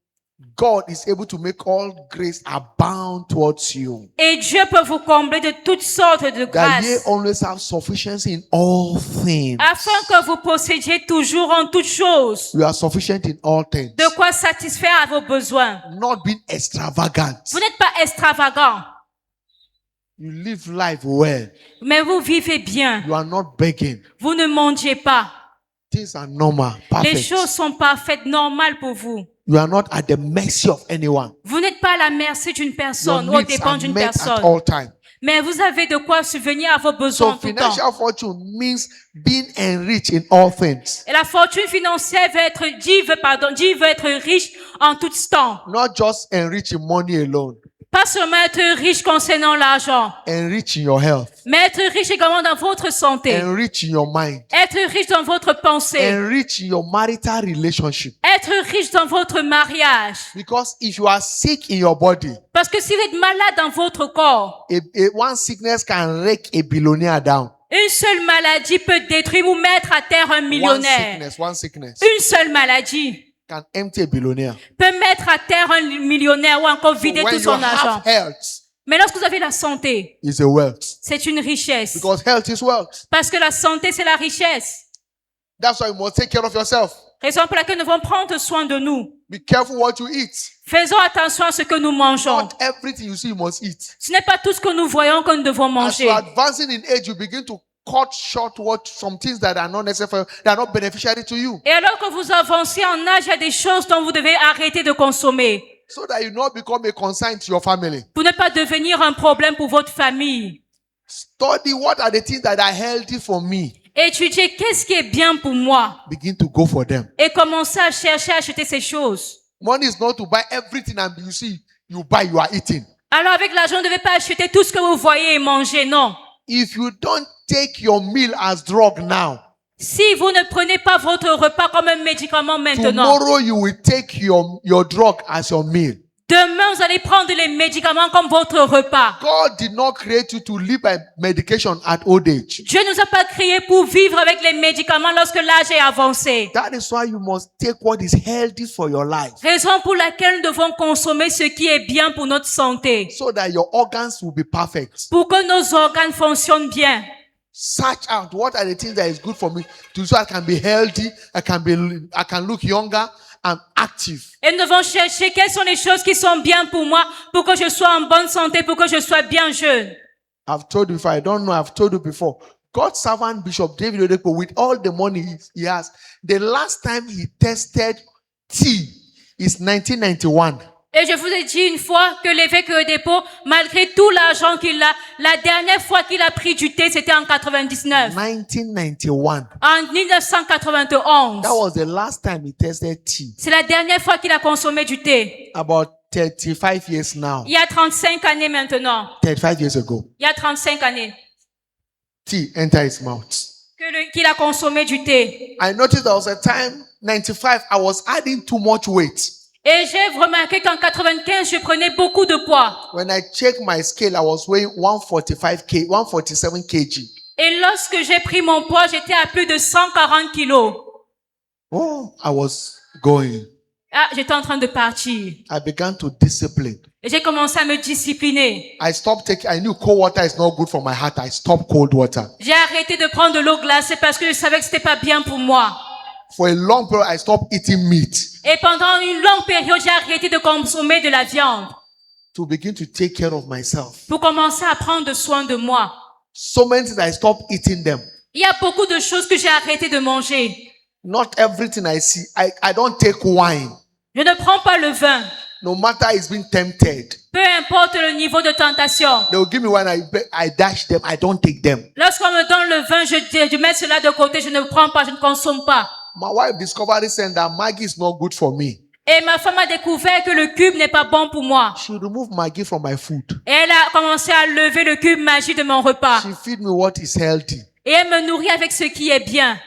Speaker 4: God is able to make all grace abound towards you.
Speaker 3: Et Dieu peut vous combler de toutes sortes de
Speaker 4: That ye
Speaker 3: grâces,
Speaker 4: always have sufficiency in all things.
Speaker 3: afin que vous possédiez toujours en toutes choses
Speaker 4: You are sufficient in all things.
Speaker 3: de quoi satisfaire à vos besoins.
Speaker 4: Not being extravagant.
Speaker 3: Vous n'êtes pas extravagant,
Speaker 4: You live life well.
Speaker 3: mais vous vivez bien.
Speaker 4: You are not begging.
Speaker 3: Vous ne mendiez pas.
Speaker 4: Things are normal,
Speaker 3: Les
Speaker 4: perfect.
Speaker 3: choses sont parfaites, normales pour vous.
Speaker 4: You are not at the mercy of anyone.
Speaker 3: Vous n'êtes pas à la merci d'une
Speaker 4: Your
Speaker 3: personne ou au
Speaker 4: needs
Speaker 3: dépend
Speaker 4: are
Speaker 3: d'une
Speaker 4: met at
Speaker 3: personne.
Speaker 4: all time.
Speaker 3: Mais vous avez de quoi subvenir à vos besoins
Speaker 4: So
Speaker 3: en tout temps.
Speaker 4: financial fortune means being enriched in all things.
Speaker 3: Et la fortune financière Dieu veut être riche en tout temps.
Speaker 4: Not just enrich in money alone.
Speaker 3: Pas seulement être riche concernant l'argent,
Speaker 4: Enrich in your health.
Speaker 3: mais être riche également dans votre santé.
Speaker 4: Enrich in your mind.
Speaker 3: Être riche dans votre pensée.
Speaker 4: Enrich in your marital relationship.
Speaker 3: Être riche dans votre mariage.
Speaker 4: Because if you are sick in your body,
Speaker 3: Parce que si vous êtes malade dans votre corps,
Speaker 4: one sickness can rake a billionaire down.
Speaker 3: une seule maladie peut détruire ou mettre à terre un millionnaire.
Speaker 4: One sickness
Speaker 3: Une seule maladie
Speaker 4: can empty a billionaire.
Speaker 3: peut mettre à terre un millionnaire ou encore
Speaker 4: So
Speaker 3: vider
Speaker 4: when
Speaker 3: tout
Speaker 4: you
Speaker 3: son argent.
Speaker 4: have health,
Speaker 3: Mais lorsque vous avez la santé,
Speaker 4: is a wealth.
Speaker 3: c'est une richesse.
Speaker 4: Because health is wealth.
Speaker 3: Parce que la santé, c'est la richesse.
Speaker 4: That's why you must take care of yourself.
Speaker 3: Raison pour laquelle nous devons prendre soin de nous.
Speaker 4: Be careful what you eat.
Speaker 3: Faisons attention à ce que nous mangeons.
Speaker 4: Not everything you see you must eat.
Speaker 3: Ce n'est pas tout ce que nous voyons que nous devons
Speaker 4: As
Speaker 3: manger.
Speaker 4: you are advancing in age, you begin to cut short some things that are not necessary, that are not beneficiary to you.
Speaker 3: Et alors que vous avancez en âge, il y a des choses dont vous devez arrêter de consommer.
Speaker 4: So that you not become a concern to your family.
Speaker 3: Pour ne pas devenir un problème pour votre famille.
Speaker 4: Study what are the things that are healthy for me.
Speaker 3: Étudiez qu'est-ce qui est bien pour moi.
Speaker 4: Begin to go for them.
Speaker 3: Et commencez à chercher à acheter ces choses.
Speaker 4: Money is not to buy everything and you see, you buy, you are eating.
Speaker 3: Alors avec l'argent, vous ne devez pas acheter tout ce que vous voyez et manger, non.
Speaker 4: If you don't take your meal as drug now,
Speaker 3: Si vous ne prenez pas votre repas comme un médicament maintenant,
Speaker 4: tomorrow you will take your drug as your meal.
Speaker 3: demain vous allez prendre les médicaments comme votre repas.
Speaker 4: God did not create you to live by medication at old age.
Speaker 3: Dieu ne nous a pas créés pour vivre avec les médicaments lorsque l'âge est avancé.
Speaker 4: That is why you must take what is healthy for your life,
Speaker 3: Raison pour laquelle nous devons consommer ce qui est bien pour notre santé.
Speaker 4: so that your organs will be perfect.
Speaker 3: Pour que nos organes fonctionnent bien.
Speaker 4: Search out what are the things that is good for me, so I can be healthy, I can look younger and active.
Speaker 3: Et nous devons chercher quelles sont les choses qui sont bien pour moi, pour que je sois en bonne santé, pour que je sois bien jeune.
Speaker 4: I've told you, if I don't know, I've told you before. God's servant Bishop David Oyedepo, with all the money he has, the last time he tested tea is 1991.
Speaker 3: Et je vous ai dit une fois que l'évêque Oyedepo, malgré tout l'argent qu'il a, la dernière fois qu'il a pris du thé, c'était en 99.
Speaker 4: 1991.
Speaker 3: En 1991.
Speaker 4: That was the last time he tested tea.
Speaker 3: C'est la dernière fois qu'il a consommé du thé.
Speaker 4: About 35 years now.
Speaker 3: Il y a 35 années maintenant.
Speaker 4: 35 years ago.
Speaker 3: Il y a 35 années
Speaker 4: Tea entered his mouth.
Speaker 3: qu'il a consommé du thé.
Speaker 4: I noticed there was a time, 95, I was adding too much weight.
Speaker 3: Et j'ai remarqué qu'en 95, je prenais beaucoup de poids.
Speaker 4: When I checked my scale, I was weighing 147 kg.
Speaker 3: Et lorsque j'ai pris mon poids, j'étais à plus de 140 kilos.
Speaker 4: Oh, I was going.
Speaker 3: Ah, j'étais en train de partir.
Speaker 4: I began to discipline.
Speaker 3: Et j'ai commencé à me discipliner.
Speaker 4: I knew cold water is not good for my heart. I stopped cold water.
Speaker 3: J'ai arrêté de prendre de l'eau glacée parce que je savais que c'était pas bien pour moi.
Speaker 4: For a long period, I stopped eating meat.
Speaker 3: Et pendant une longue période, j'ai arrêté de consommer de la viande.
Speaker 4: To begin to take care of myself.
Speaker 3: Pour commencer à prendre soin de moi.
Speaker 4: So many things, I stopped eating them.
Speaker 3: Il y a beaucoup de choses que j'ai arrêté de manger.
Speaker 4: Not everything I see. I don't take wine.
Speaker 3: Je ne prends pas le vin.
Speaker 4: No matter it's been tempted.
Speaker 3: Peu importe le niveau de tentation.
Speaker 4: They will give me wine, I dash them. I don't take them.
Speaker 3: Lorsqu'on me donne le vin, je mets cela de côté, je ne prends pas, je ne consomme pas.
Speaker 4: My wife discovered this and that Maggie is not good for me.
Speaker 3: Et ma femme a découvert que le cube n'est pas bon pour moi.
Speaker 4: She removed Maggie from my food.
Speaker 3: Et elle a commencé à lever le cube magie de mon repas.
Speaker 4: She feed me what is healthy.
Speaker 3: Et elle me nourrit avec ce qui est bien.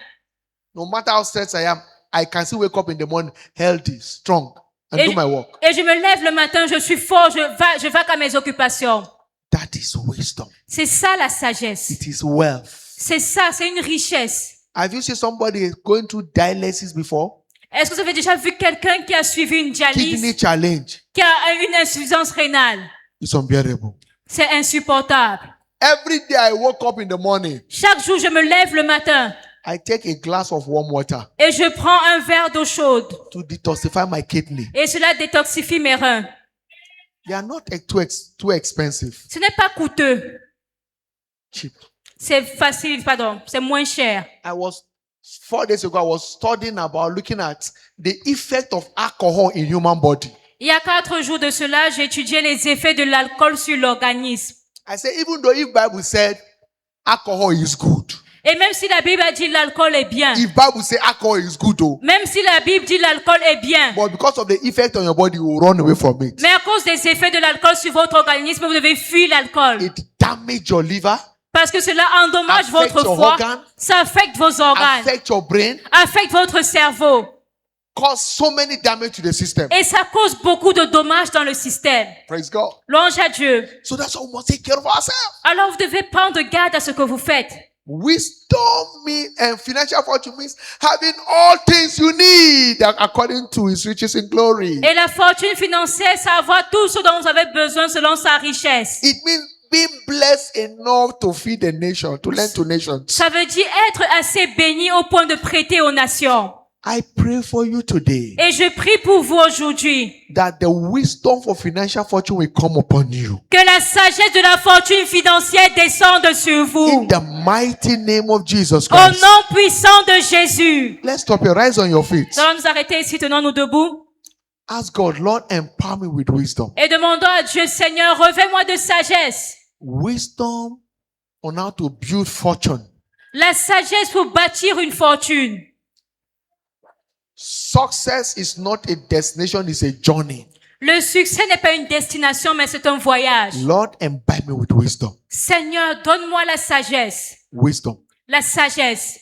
Speaker 4: No matter how stressed I am, I can still wake up in the morning healthy, strong, and do my work.
Speaker 3: Et je me lève le matin, je suis fort, je vais à mes occupations.
Speaker 4: That is wisdom.
Speaker 3: C'est ça la sagesse.
Speaker 4: It is wealth.
Speaker 3: C'est ça, c'est une richesse.
Speaker 4: Have you seen somebody going through dialysis before?
Speaker 3: Est-ce que vous avez déjà vu quelqu'un qui a suivi une dialyse,
Speaker 4: Kidney challenge.
Speaker 3: qui a une insuffisance rénale?
Speaker 4: It's unbearable.
Speaker 3: C'est insupportable.
Speaker 4: Every day I woke up in the morning,
Speaker 3: Chaque jour, je me lève le matin
Speaker 4: I take a glass of warm water
Speaker 3: et je prends un verre d'eau chaude.
Speaker 4: to detoxify my kidney.
Speaker 3: Et cela détoxifie mes reins.
Speaker 4: They are not too expensive.
Speaker 3: Ce n'est pas coûteux.
Speaker 4: Cheap.
Speaker 3: C'est facile, pardon. C'est moins cher.
Speaker 4: 4 days ago, I was studying about looking at the effect of alcohol in human body.
Speaker 3: Il y a 4 jours de cela, j'ai étudié les effets de l'alcool sur l'organisme.
Speaker 4: I say, even though if Bible said alcohol is good,
Speaker 3: Et même si la Bible a dit l'alcool est bien,
Speaker 4: if Bible say alcohol is good, oh,
Speaker 3: même si la Bible dit l'alcool est bien,
Speaker 4: but because of the effect on your body, you will run away from it.
Speaker 3: mais à cause des effets de l'alcool sur votre organisme, vous devez fuir l'alcool.
Speaker 4: It damage your liver,
Speaker 3: Parce que cela endommage
Speaker 4: affect
Speaker 3: votre
Speaker 4: your
Speaker 3: foie,
Speaker 4: organ,
Speaker 3: ça affecte vos organes,
Speaker 4: affect your brain,
Speaker 3: affecte votre cerveau.
Speaker 4: cause so many damage to the system.
Speaker 3: Et ça cause beaucoup de dommages dans le système.
Speaker 4: Praise God.
Speaker 3: Louange à Dieu.
Speaker 4: So that's why we must take care of ourselves.
Speaker 3: Alors vous devez prendre garde à ce que vous faites.
Speaker 4: Wisdom means and financial fortune means having all things you need according to his riches in glory.
Speaker 3: Et la fortune financière, c'est avoir tout ce dont vous avez besoin selon sa richesse.
Speaker 4: It means being blessed enough to feed the nation, to lend to nations.
Speaker 3: Ça veut dire être assez béni au point de prêter aux nations.
Speaker 4: I pray for you today
Speaker 3: Et je prie pour vous aujourd'hui
Speaker 4: that the wisdom for financial fortune will come upon you.
Speaker 3: que la sagesse de la fortune financière descende sur
Speaker 4: In
Speaker 3: vous.
Speaker 4: the mighty name of Jesus
Speaker 3: Au
Speaker 4: Christ.
Speaker 3: nom puissant de Jésus.
Speaker 4: Let's stop here. Rise on your feet.
Speaker 3: Nous allons nous arrêter ici, tenons-nous debout.
Speaker 4: Ask God, Lord, empower me with wisdom.
Speaker 3: Et demandons à Dieu, Seigneur, revêt-moi de sagesse.
Speaker 4: Wisdom on how to build fortune.
Speaker 3: La sagesse pour bâtir une fortune.
Speaker 4: Success is not a destination, it's a journey.
Speaker 3: Le succès n'est pas une destination, mais c'est un voyage.
Speaker 4: Lord, imbibe me with wisdom.
Speaker 3: Seigneur, donne-moi la sagesse.
Speaker 4: Wisdom.
Speaker 3: La sagesse.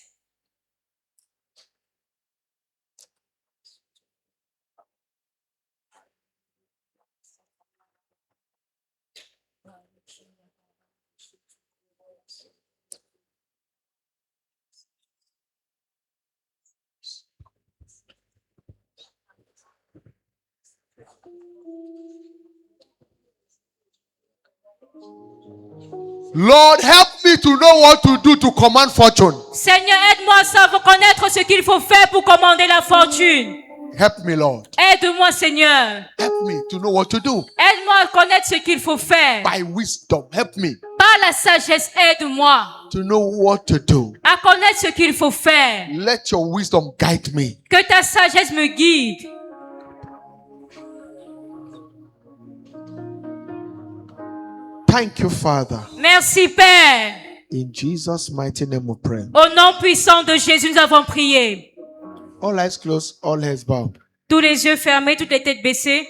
Speaker 4: Lord, help me to know what to do to command fortune.
Speaker 3: Seigneur, aide-moi à savoir connaître ce qu'il faut faire pour commander la fortune.
Speaker 4: Help me, Lord.
Speaker 3: Aide-moi, Seigneur.
Speaker 4: Help me to know what to do.
Speaker 3: Aide-moi à connaître ce qu'il faut faire.
Speaker 4: By wisdom, help me
Speaker 3: Par la sagesse, aide-moi
Speaker 4: to know what to do.
Speaker 3: à connaître ce qu'il faut faire.
Speaker 4: Let your wisdom guide me.
Speaker 3: Que ta sagesse me guide.
Speaker 4: Thank you, Father.
Speaker 3: Merci, Père.
Speaker 4: In Jesus' mighty name we pray.
Speaker 3: Au nom puissant de Jésus, nous avons prié.
Speaker 4: All eyes closed, all heads bowed.
Speaker 3: Tous les yeux fermés, toutes les têtes baissées.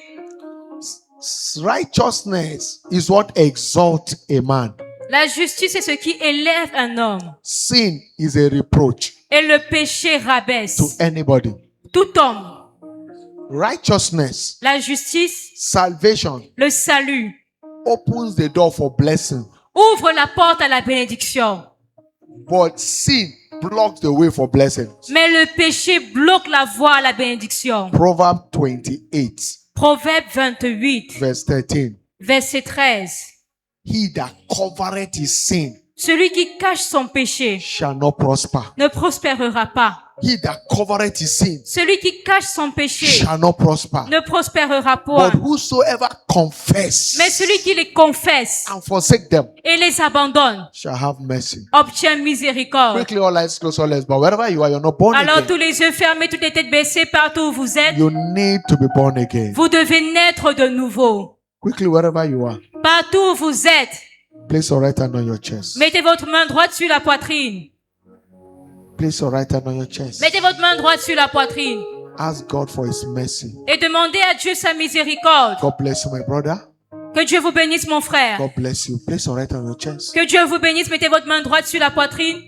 Speaker 4: Righteousness is what exalts a man.
Speaker 3: La justice est ce qui élève un homme.
Speaker 4: Sin is a reproach
Speaker 3: Et le péché rabaisse
Speaker 4: to anybody.
Speaker 3: tout homme.
Speaker 4: Righteousness,
Speaker 3: La justice,
Speaker 4: salvation,
Speaker 3: le salut,
Speaker 4: opens the door for blessing.
Speaker 3: ouvre la porte à la bénédiction.
Speaker 4: But sin blocks the way for blessing.
Speaker 3: Mais le péché bloque la voie à la bénédiction.
Speaker 4: Proverbs 28,
Speaker 3: Proverbe 28,
Speaker 4: verse 13.
Speaker 3: verset 13.
Speaker 4: He that covereth his sin
Speaker 3: Celui qui cache son péché
Speaker 4: shall not prosper.
Speaker 3: ne prospérera pas.
Speaker 4: He that covereth his sin
Speaker 3: Celui qui cache son péché
Speaker 4: shall not prosper.
Speaker 3: ne prospérera point.
Speaker 4: But whosoever confess
Speaker 3: Mais celui qui les confesse
Speaker 4: and forsake them
Speaker 3: et les abandonne
Speaker 4: shall have mercy.
Speaker 3: obtient miséricorde.
Speaker 4: Quickly, all eyes closed, all eyes, but wherever you are, you're not born
Speaker 3: Alors
Speaker 4: again.
Speaker 3: tous les yeux fermés, toutes les têtes baissées, partout où vous êtes,
Speaker 4: You need to be born again.
Speaker 3: vous devez naître de nouveau.
Speaker 4: Quickly, wherever you are,
Speaker 3: Partout où vous êtes,
Speaker 4: place your right hand on your chest.
Speaker 3: mettez votre main droite sur la poitrine.
Speaker 4: Place your right hand on your chest.
Speaker 3: Mettez votre main droite sur la poitrine
Speaker 4: Ask God for his mercy.
Speaker 3: et demandez à Dieu sa miséricorde.
Speaker 4: God bless you, my brother.
Speaker 3: Que Dieu vous bénisse, mon frère.
Speaker 4: God bless you. Place your right hand on your chest.
Speaker 3: Que Dieu vous bénisse. Mettez votre main droite sur la poitrine.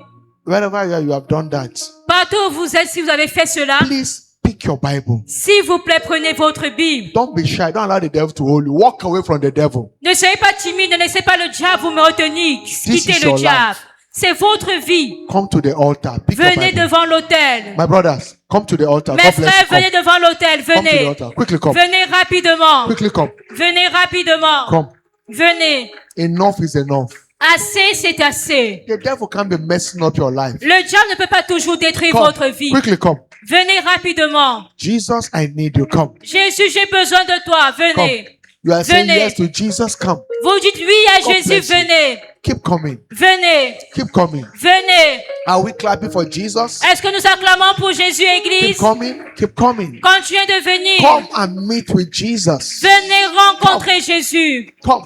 Speaker 4: Wherever you are, you have done that.
Speaker 3: Partout où vous êtes, si vous avez fait cela,
Speaker 4: Please pick your Bible.
Speaker 3: s'il vous plaît, prenez votre Bible.
Speaker 4: Don't be shy. Don't allow the devil to hold you. Walk away from the devil.
Speaker 3: Ne soyez pas timide, ne laissez pas le diable vous me retenir. Quittez
Speaker 4: is
Speaker 3: le
Speaker 4: your
Speaker 3: diable.
Speaker 4: life.
Speaker 3: C'est votre vie.
Speaker 4: Come to the altar. Pick your
Speaker 3: Venez
Speaker 4: Bible.
Speaker 3: devant l'autel.
Speaker 4: My brothers, come to the altar.
Speaker 3: Mes
Speaker 4: God bless
Speaker 3: frères,
Speaker 4: you. Come.
Speaker 3: venez devant l'autel.
Speaker 4: Come to the
Speaker 3: Venez.
Speaker 4: altar. Quickly come.
Speaker 3: Venez rapidement.
Speaker 4: Quickly come.
Speaker 3: Venez rapidement.
Speaker 4: Come.
Speaker 3: Venez.
Speaker 4: Enough is enough.
Speaker 3: Assez, c'est assez.
Speaker 4: The devil can't be messing up your life.
Speaker 3: Le diable ne peut pas toujours détruire
Speaker 4: Come.
Speaker 3: votre vie.
Speaker 4: Quickly come.
Speaker 3: Venez rapidement.
Speaker 4: Jesus, I need you. Come.
Speaker 3: Jésus, j'ai besoin de toi. Venez.
Speaker 4: You are saying
Speaker 3: Venez.
Speaker 4: yes to Jesus. Come.
Speaker 3: Vous dites oui à
Speaker 4: God
Speaker 3: Jésus.
Speaker 4: bless you.
Speaker 3: Venez.
Speaker 4: Keep coming.
Speaker 3: Venez.
Speaker 4: Keep coming.
Speaker 3: Venez.
Speaker 4: Are we clapping for Jesus?
Speaker 3: Est-ce que nous acclamons pour Jésus,
Speaker 4: Keep
Speaker 3: Église?
Speaker 4: coming. Keep coming.
Speaker 3: Continuez de venir.
Speaker 4: Come and meet with Jesus.
Speaker 3: Venez rencontrer Jésus.
Speaker 4: Come.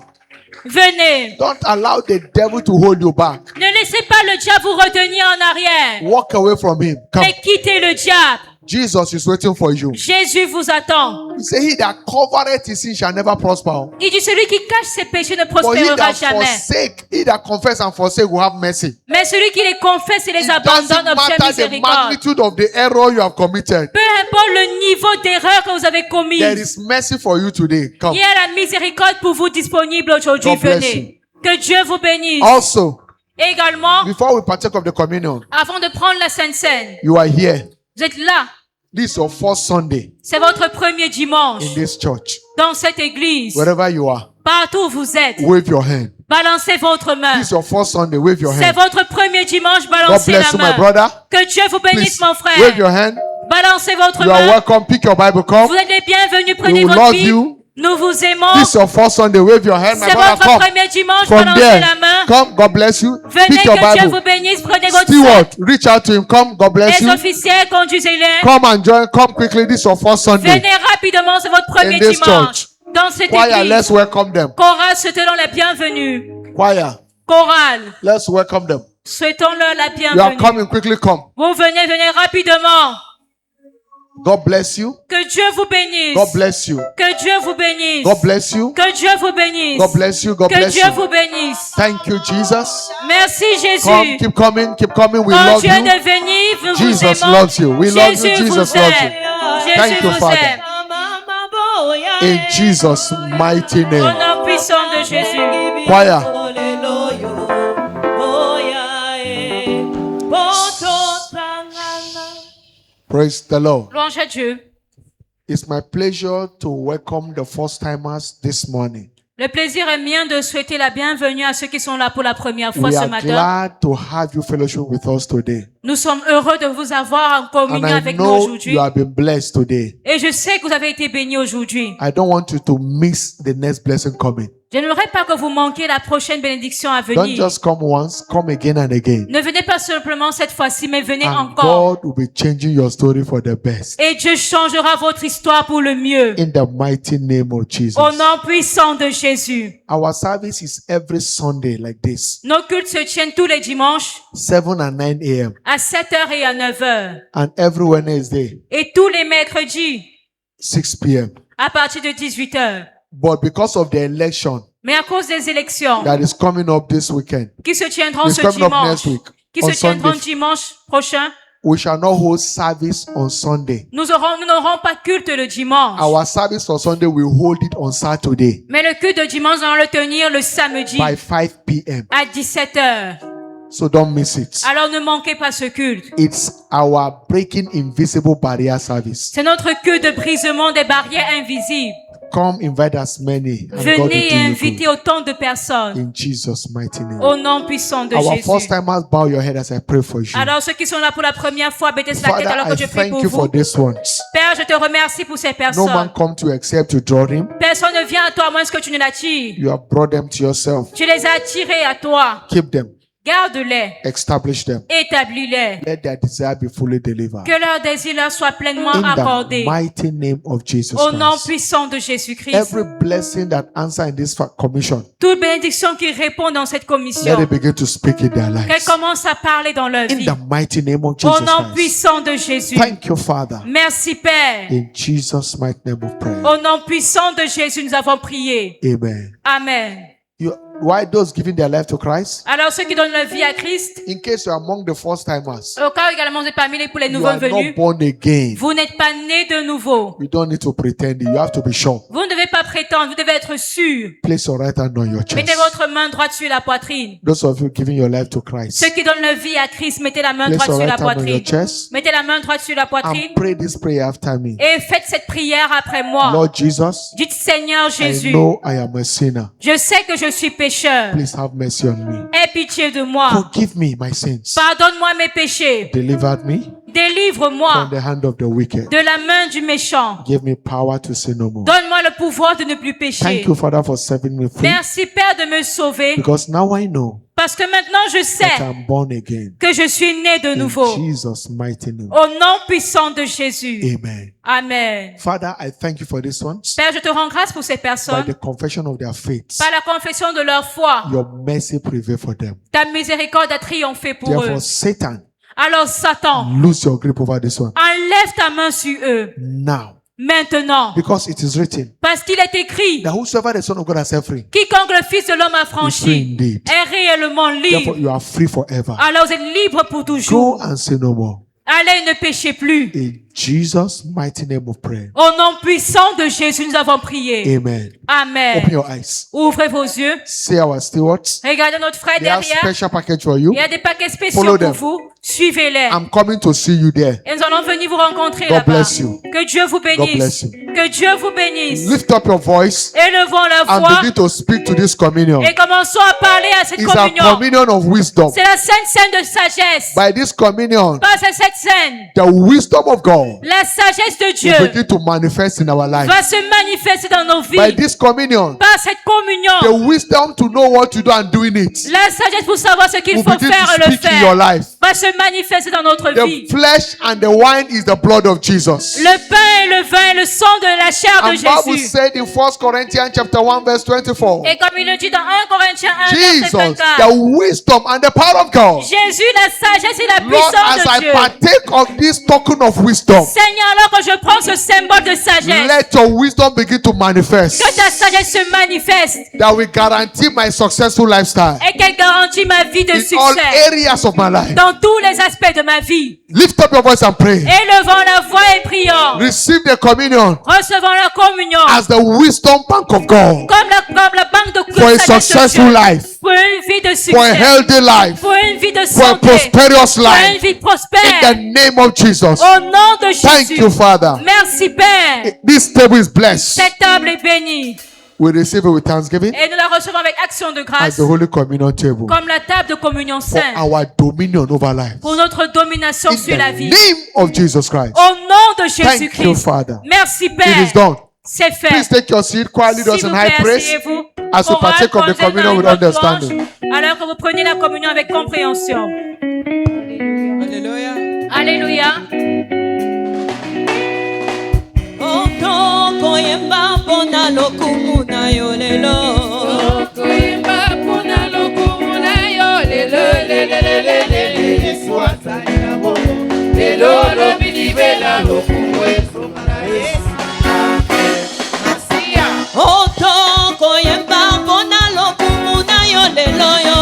Speaker 3: Venez.
Speaker 4: Don't allow the devil to hold you back.
Speaker 3: Ne laissez pas le diable vous retenir en arrière.
Speaker 4: Walk away from him. Come.
Speaker 3: Mais quittez le diable.
Speaker 4: Jesus is waiting for you.
Speaker 3: Jésus vous attend.
Speaker 4: He said, he that covereth his sin shall never prosper.
Speaker 3: Il dit, celui qui cache ses péchés ne
Speaker 4: But he
Speaker 3: prospérera
Speaker 4: that
Speaker 3: jamais.
Speaker 4: forsake, he that confess and forsake will have mercy.
Speaker 3: Mais celui qui les confesse et les
Speaker 4: It
Speaker 3: abandonne
Speaker 4: doesn't
Speaker 3: obtient
Speaker 4: matter the
Speaker 3: miséricorde.
Speaker 4: magnitude of the error you have committed.
Speaker 3: Peu importe le niveau d'erreur que vous avez commis,
Speaker 4: There is mercy for you today. Come.
Speaker 3: il y a la miséricorde pour vous disponible aujourd'hui.
Speaker 4: God bless
Speaker 3: Venez. Que Dieu vous bénisse.
Speaker 4: Also,
Speaker 3: Également,
Speaker 4: before we partake of the communion,
Speaker 3: avant de prendre la Sainte Seine,
Speaker 4: you are here.
Speaker 3: vous êtes là.
Speaker 4: This is your first Sunday
Speaker 3: C'est votre premier dimanche
Speaker 4: in this church.
Speaker 3: dans cette église.
Speaker 4: Wherever you are,
Speaker 3: Partout où vous êtes,
Speaker 4: wave your hand.
Speaker 3: balancez votre main.
Speaker 4: This is your first Sunday. Wave your
Speaker 3: C'est
Speaker 4: hand.
Speaker 3: votre premier dimanche,
Speaker 4: God
Speaker 3: balancez
Speaker 4: bless
Speaker 3: la
Speaker 4: you, my
Speaker 3: main.
Speaker 4: brother.
Speaker 3: Que Dieu vous bénisse,
Speaker 4: Please
Speaker 3: mon
Speaker 4: wave your
Speaker 3: frère.
Speaker 4: hand.
Speaker 3: Balancez votre
Speaker 4: You are
Speaker 3: main.
Speaker 4: welcome. Pick your Bible. Come.
Speaker 3: Vous êtes les bienvenus.
Speaker 4: We
Speaker 3: Prenez
Speaker 4: will
Speaker 3: votre
Speaker 4: love
Speaker 3: Bible.
Speaker 4: you.
Speaker 3: Nous vous aimons.
Speaker 4: This is your first Sunday. Wave your hand, my
Speaker 3: C'est
Speaker 4: brother.
Speaker 3: votre
Speaker 4: Come.
Speaker 3: premier dimanche.
Speaker 4: From
Speaker 3: Balancez
Speaker 4: there,
Speaker 3: la main.
Speaker 4: come. God bless you.
Speaker 3: Venez,
Speaker 4: Pick your
Speaker 3: que Dieu
Speaker 4: Bible.
Speaker 3: vous bénisse. Prenez votre
Speaker 4: Steward,
Speaker 3: sac.
Speaker 4: reach out to him. Come. God bless
Speaker 3: Les
Speaker 4: you.
Speaker 3: officiels, conduisez-les.
Speaker 4: Come and join. Come quickly. This is your first Sunday.
Speaker 3: Venez rapidement. C'est votre premier
Speaker 4: In this
Speaker 3: dimanche.
Speaker 4: church.
Speaker 3: Dans cette
Speaker 4: Choir,
Speaker 3: église.
Speaker 4: let's welcome them.
Speaker 3: Chorale, souhaitons la bienvenue.
Speaker 4: Choir,
Speaker 3: Chorale,
Speaker 4: let's welcome them.
Speaker 3: souhaitons-leur la
Speaker 4: You are
Speaker 3: bienvenue.
Speaker 4: coming. Quickly come.
Speaker 3: Vous venez rapidement.
Speaker 4: God bless you.
Speaker 3: Que Dieu vous bénisse.
Speaker 4: God bless you.
Speaker 3: Que Dieu vous bénisse.
Speaker 4: God bless you.
Speaker 3: Que Dieu vous bénisse.
Speaker 4: God bless you. God
Speaker 3: Que
Speaker 4: bless
Speaker 3: Dieu
Speaker 4: you.
Speaker 3: vous bénisse.
Speaker 4: Thank you, Jesus.
Speaker 3: Merci
Speaker 4: Come,
Speaker 3: Jésus.
Speaker 4: keep coming. Keep coming. We
Speaker 3: Oh
Speaker 4: love
Speaker 3: Dieu
Speaker 4: you.
Speaker 3: de venir, nous vous
Speaker 4: Jesus
Speaker 3: aimons.
Speaker 4: loves you. We love you.
Speaker 3: Jésus
Speaker 4: Jesus
Speaker 3: vous
Speaker 4: loves
Speaker 3: aime.
Speaker 4: you.
Speaker 3: Jésus
Speaker 4: Thank you,
Speaker 3: vous
Speaker 4: Father.
Speaker 3: aime.
Speaker 4: In Jesus' mighty
Speaker 3: Au
Speaker 4: name.
Speaker 3: nom puissant de Jésus.
Speaker 4: Choir. Praise the Lord.
Speaker 3: Louange à Dieu.
Speaker 4: It's my pleasure to welcome the first timers this morning.
Speaker 3: Le plaisir est mien de souhaiter la bienvenue à ceux qui sont là pour la première fois
Speaker 4: We
Speaker 3: ce
Speaker 4: are
Speaker 3: matin.
Speaker 4: glad to have you fellowship with us today.
Speaker 3: Nous sommes heureux de vous avoir en
Speaker 4: And
Speaker 3: communion
Speaker 4: I
Speaker 3: avec nous
Speaker 4: know
Speaker 3: aujourd'hui.
Speaker 4: you have been blessed today.
Speaker 3: Et je sais que vous avez été bénis aujourd'hui.
Speaker 4: I don't want you to miss the next blessing coming.
Speaker 3: Je n'aimerais pas que vous manquiez la prochaine bénédiction à
Speaker 4: Don't
Speaker 3: venir.
Speaker 4: just come once, come again and again.
Speaker 3: Ne venez pas simplement cette fois-ci, mais venez
Speaker 4: And
Speaker 3: encore.
Speaker 4: God will be changing your story for the best.
Speaker 3: Et Dieu changera votre histoire pour le mieux.
Speaker 4: In the mighty name of Jesus.
Speaker 3: Au nom puissant de Jésus.
Speaker 4: Our service is every Sunday like this.
Speaker 3: Nos cultes se tiennent tous les dimanches
Speaker 4: 7 and 9 a.m.
Speaker 3: à 7h et à 9h.
Speaker 4: and every Wednesday,
Speaker 3: Et tous les mercredis
Speaker 4: 6 p.m.
Speaker 3: à partir de 18h.
Speaker 4: But because of the election
Speaker 3: Mais à cause des élections
Speaker 4: that is coming up this weekend,
Speaker 3: qui se tiendront
Speaker 4: it's
Speaker 3: ce
Speaker 4: coming up
Speaker 3: dimanche,
Speaker 4: next week,
Speaker 3: qui
Speaker 4: on
Speaker 3: se tiendront
Speaker 4: Sunday,
Speaker 3: dimanche prochain,
Speaker 4: we shall not hold service on Sunday.
Speaker 3: nous n'aurons pas culte le dimanche.
Speaker 4: Our service for Sunday, we hold it on Saturday
Speaker 3: Mais le culte de dimanche, nous allons le tenir le samedi
Speaker 4: by 5 p.m.
Speaker 3: à 17h.
Speaker 4: So don't miss it.
Speaker 3: Alors ne manquez pas ce culte.
Speaker 4: It's our breaking invisible barrier service.
Speaker 3: C'est notre culte de brisement des barrières invisibles.
Speaker 4: Come invite as many. And God will
Speaker 3: Venez
Speaker 4: do you
Speaker 3: inviter
Speaker 4: good.
Speaker 3: autant de personnes.
Speaker 4: In Jesus' mighty name.
Speaker 3: Au nom puissant de
Speaker 4: Our
Speaker 3: Jésus.
Speaker 4: first timers, bow your head as I pray for you.
Speaker 3: Alors ceux qui sont là pour la première fois, baissez la
Speaker 4: Father,
Speaker 3: tête alors que
Speaker 4: I
Speaker 3: je prie
Speaker 4: thank
Speaker 3: pour
Speaker 4: you for
Speaker 3: vous.
Speaker 4: this one.
Speaker 3: Père, je te remercie pour ces
Speaker 4: No man
Speaker 3: personnes.
Speaker 4: come to you except you draw him.
Speaker 3: Personne ne vient à toi à moins que tu ne l'attires.
Speaker 4: You have brought them to yourself.
Speaker 3: Tu les as attirés à toi.
Speaker 4: Keep them.
Speaker 3: Garde-les.
Speaker 4: Establish them.
Speaker 3: Établis-les.
Speaker 4: Let their desire be fully delivered.
Speaker 3: Que leur désir leur soit pleinement
Speaker 4: In
Speaker 3: accordé.
Speaker 4: the mighty name of Jesus
Speaker 3: Au nom
Speaker 4: Christ.
Speaker 3: puissant de Jésus-Christ.
Speaker 4: Every blessing that answer in this commission,
Speaker 3: Toute bénédiction qui répond dans cette
Speaker 4: let
Speaker 3: commission.
Speaker 4: it begin to speak in their
Speaker 3: Qu'elle
Speaker 4: lives.
Speaker 3: commence à parler dans leur
Speaker 4: In
Speaker 3: vie.
Speaker 4: the mighty name of
Speaker 3: Au
Speaker 4: Jesus
Speaker 3: nom
Speaker 4: Christ.
Speaker 3: puissant de Jésus.
Speaker 4: Thank you, Father.
Speaker 3: Merci Père.
Speaker 4: In Jesus' mighty name of prayer.
Speaker 3: Au nom puissant de Jésus, nous avons prié.
Speaker 4: Amen.
Speaker 3: Amen.
Speaker 4: Why those giving their life to Christ?
Speaker 3: Alors ceux qui donnent leur vie à Christ,
Speaker 4: In case you're among the first timers,
Speaker 3: au cas où également vous êtes parmi les pour les
Speaker 4: you
Speaker 3: nouveaux
Speaker 4: are not
Speaker 3: venus,
Speaker 4: born again.
Speaker 3: vous n'êtes pas nés de nouveau.
Speaker 4: You don't need to pretend. You have to be sure.
Speaker 3: Vous ne devez pas prétendre, vous devez être sûr.
Speaker 4: Place your right hand on your chest.
Speaker 3: Mettez votre main droite sur la poitrine.
Speaker 4: Those of you giving your life to Christ,
Speaker 3: Ceux qui donnent leur vie à Christ, mettez la main
Speaker 4: place
Speaker 3: droite
Speaker 4: your
Speaker 3: sur la
Speaker 4: right hand on your
Speaker 3: poitrine.
Speaker 4: chest
Speaker 3: Mettez la main droite sur la poitrine
Speaker 4: and pray this prayer after me.
Speaker 3: et faites cette prière après moi.
Speaker 4: Lord Jesus,
Speaker 3: Dites Seigneur
Speaker 4: I
Speaker 3: Jésus,
Speaker 4: know I am a sinner.
Speaker 3: je sais que je suis pécheur.
Speaker 4: Please have mercy on me.
Speaker 3: Aie pitié de moi.
Speaker 4: Forgive me my sins.
Speaker 3: Pardonne-moi mes péchés.
Speaker 4: Deliver me
Speaker 3: Délivre-moi
Speaker 4: from the hand of the wicked.
Speaker 3: de la main du méchant.
Speaker 4: Give me power to sin no more.
Speaker 3: Donne-moi le pouvoir de ne plus pécher.
Speaker 4: Thank you, Father, for setting me free.
Speaker 3: Merci Père de me sauver
Speaker 4: Because now I know
Speaker 3: Parce que maintenant je sais
Speaker 4: that I'm born again.
Speaker 3: que je suis né de nouveau.
Speaker 4: In Jesus' mighty name.
Speaker 3: Au nom puissant de Jésus.
Speaker 4: Amen.
Speaker 3: Amen.
Speaker 4: Father, I thank you for this one.
Speaker 3: Père, je te rends grâce pour ces
Speaker 4: By
Speaker 3: personnes.
Speaker 4: the confession of their faith,
Speaker 3: Par la confession de leur foi,
Speaker 4: your mercy prevail for them.
Speaker 3: ta miséricorde a triomphé pour eux.
Speaker 4: Therefore, Satan,
Speaker 3: Alors Satan,
Speaker 4: lose your grip over this one
Speaker 3: enlève ta main sur eux.
Speaker 4: now.
Speaker 3: Maintenant.
Speaker 4: Because it is written
Speaker 3: Parce qu'il est écrit,
Speaker 4: that whosoever the Son of God has set free
Speaker 3: quiconque le Fils de l'homme a
Speaker 4: is free
Speaker 3: franchi
Speaker 4: indeed.
Speaker 3: est réellement
Speaker 4: Therefore,
Speaker 3: libre.
Speaker 4: you are free forever.
Speaker 3: Alors vous êtes libre pour
Speaker 4: Go
Speaker 3: toujours.
Speaker 4: and sin no more.
Speaker 3: Allez, ne péchez plus.
Speaker 4: In Jesus' mighty name of prayer.
Speaker 3: Au nom puissant de Jésus, nous avons prié.
Speaker 4: Amen.
Speaker 3: Amen.
Speaker 4: Open your eyes.
Speaker 3: Ouvrez vos yeux.
Speaker 4: See our stewards.
Speaker 3: Regardez notre frère
Speaker 4: They have
Speaker 3: derrière.
Speaker 4: special package for you.
Speaker 3: Il y a des paquets spéciaux
Speaker 4: Follow
Speaker 3: pour
Speaker 4: them.
Speaker 3: vous. Suivez-les.
Speaker 4: I'm coming to see you there.
Speaker 3: Et nous allons venir vous rencontrer
Speaker 4: God
Speaker 3: là-bas.
Speaker 4: bless you.
Speaker 3: Que Dieu vous
Speaker 4: bless
Speaker 3: bénisse.
Speaker 4: you.
Speaker 3: Que Dieu vous bénisse.
Speaker 4: Lift up your voice
Speaker 3: Élevons la
Speaker 4: and
Speaker 3: voix
Speaker 4: begin to speak to this communion.
Speaker 3: et commençons à parler à cette
Speaker 4: It's a
Speaker 3: communion.
Speaker 4: communion of wisdom.
Speaker 3: C'est la sainte scène de sagesse.
Speaker 4: By this communion,
Speaker 3: Par cette scène,
Speaker 4: the wisdom of God
Speaker 3: la sagesse de
Speaker 4: will
Speaker 3: Dieu
Speaker 4: begin to manifest in our life.
Speaker 3: va se manifester dans nos
Speaker 4: By
Speaker 3: vies.
Speaker 4: this communion,
Speaker 3: Par cette communion,
Speaker 4: the wisdom to know what to do and doing it
Speaker 3: la sagesse pour savoir ce qu'il
Speaker 4: will
Speaker 3: faut
Speaker 4: begin
Speaker 3: faire
Speaker 4: to
Speaker 3: et le
Speaker 4: speak in your
Speaker 3: faire
Speaker 4: life.
Speaker 3: va se manifester dans notre vie.
Speaker 4: The flesh and the wine is the blood of Jesus.
Speaker 3: Le pain et le vin et le sang de la chair de
Speaker 4: And Bible
Speaker 3: Jésus.
Speaker 4: said in 1 Corinthians chapter 1 verse 24,
Speaker 3: Et comme il le dit dans 1 Corinthiens 1, verset
Speaker 4: Jesus,
Speaker 3: 24,
Speaker 4: the wisdom and the power of God.
Speaker 3: Jésus, la sagesse et la
Speaker 4: Lord,
Speaker 3: puissance
Speaker 4: as
Speaker 3: de
Speaker 4: I
Speaker 3: Dieu.
Speaker 4: partake of this token of wisdom,
Speaker 3: Seigneur, alors que je prends ce symbole de sagesse,
Speaker 4: let your wisdom begin to manifest.
Speaker 3: que ta sagesse se manifeste
Speaker 4: That will guarantee my successful lifestyle
Speaker 3: et qu'elle garantit ma vie de
Speaker 4: in all
Speaker 3: succès
Speaker 4: areas of my life.
Speaker 3: dans tous les aspects de ma vie.
Speaker 4: Lift up your voice and pray.
Speaker 3: Élevons la voix et prions.
Speaker 4: Receive the communion
Speaker 3: Recevons la communion
Speaker 4: as the wisdom bank of God
Speaker 3: comme la banque de
Speaker 4: for a
Speaker 3: sagesse de
Speaker 4: successful
Speaker 3: Dieu.
Speaker 4: life,
Speaker 3: Pour une vie de
Speaker 4: for a
Speaker 3: succès.
Speaker 4: healthy life,
Speaker 3: Pour une vie de
Speaker 4: for a
Speaker 3: santé.
Speaker 4: prosperous
Speaker 3: Pour une
Speaker 4: life.
Speaker 3: vie
Speaker 4: In the
Speaker 3: prospère.
Speaker 4: name of Jesus.
Speaker 3: Au nom de
Speaker 4: Thank
Speaker 3: Jésus.
Speaker 4: you, Father.
Speaker 3: Merci Père.
Speaker 4: This table is blessed.
Speaker 3: Cette table est bénie.
Speaker 4: We receive it with thanksgiving
Speaker 3: Et nous la recevons avec action de
Speaker 4: as
Speaker 3: grâce.
Speaker 4: the Holy Communion table
Speaker 3: Comme la table de communion
Speaker 4: for
Speaker 3: sainte.
Speaker 4: our dominion over life.
Speaker 3: Pour notre domination
Speaker 4: In
Speaker 3: sur la
Speaker 4: the
Speaker 3: vie.
Speaker 4: name of Jesus Christ.
Speaker 3: Au nom de
Speaker 4: Thank you,
Speaker 3: Jésus-Christ.
Speaker 4: Father.
Speaker 3: Merci
Speaker 4: It is
Speaker 3: Père.
Speaker 4: done.
Speaker 3: C'est fait.
Speaker 4: Please take your seat quietly,
Speaker 3: S'il
Speaker 4: those in
Speaker 3: vous
Speaker 4: high
Speaker 3: plaît,
Speaker 4: praise,
Speaker 3: asseyez-vous.
Speaker 4: as we
Speaker 3: Chorale,
Speaker 4: partake of the
Speaker 3: chorale,
Speaker 4: communion with
Speaker 3: dans votre
Speaker 4: understanding.
Speaker 3: louange, alors que vous prenez la communion avec compréhension.
Speaker 2: Alléluia.
Speaker 3: Alléluia.
Speaker 2: Koyemba pona lokumu na yo lelo. Koyemba pona lokumu na yo lelo lelelelele. Yesu azali na bo. Lelo lo bilibela lokumu Yesu mara Yesu. Masia. Oto koyemba pona lokumu na yo lelo yo.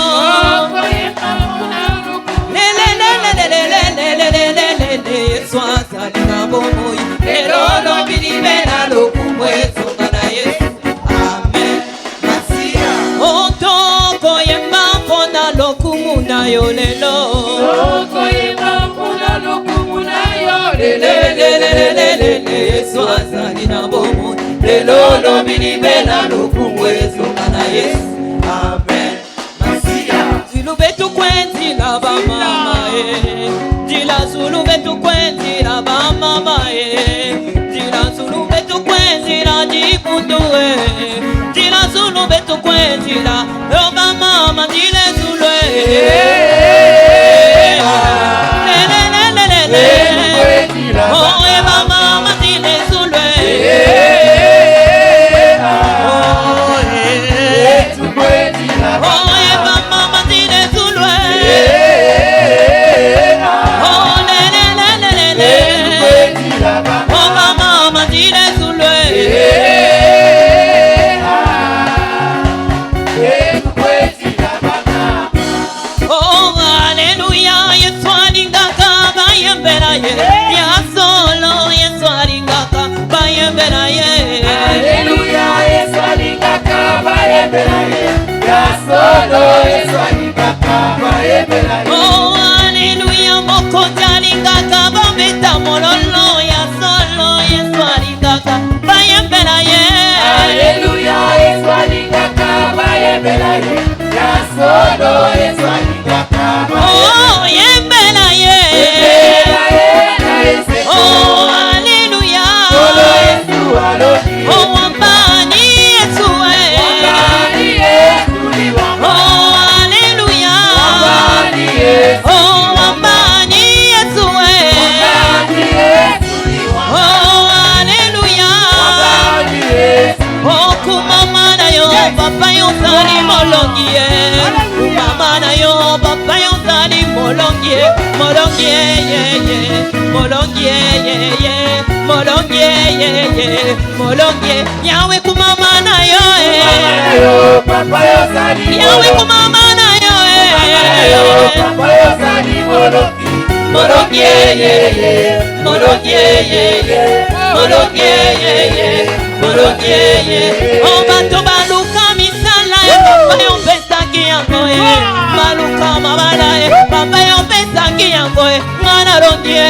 Speaker 2: Koyemba pona lokumu. Lelelelelelelelelele. Yesu azali na bo. Lelo lo bilibela lokumu Yesu mara Yesu. Amen. Masia. Oto koyemba pona lokumu na yo lelo. Koyemba pona lokumu na yo lelelelelelele. Yesu azali na bomo. Lelo lo bilibela lokumu Yesu mara Yesu. Amen. Masia. Zulu betu kwenzi la ba mama eh. Dila Zulu betu kwenzi la ba mama eh. Dila Zulu betu kwenzi la jikundu eh. Dila Zulu betu kwenzi la ba mama dile Zulu eh. Oh eh ba mama dile Zulu eh. Oh eh ba mama dile Zulu eh. Oh le le le le le. Oh ba mama dile Zulu oh hallelujah Yesu alingaka bayembera ye ya solo Yesu alingaka bayembera ye hallelujah Yesu alingaka bayembera ye ya solo Yesu alingaka bayembera ye oh hallelujah mokoti alingaka bameta mololo ya solo Yesu alingaka bayembera ye hallelujah Yesu alingaka bayembera ye ya solo Yesu alingaka oh yembera ye oh hallelujah solo Yesu aloni oh wambani Yesu oh hallelujah molongie, molongie, molongie, molongie, molongie. Yahweh kumama na yo,
Speaker 5: Papa yo sali
Speaker 2: Yahweh kumama na yo,
Speaker 5: Papa yo sali molongi
Speaker 2: molongie, molongie, molongie, molongie. Oh bato baluka misala e papa yo pesaki yango e, baluka mabala e papa yo pesaki yango e. Ngana longie,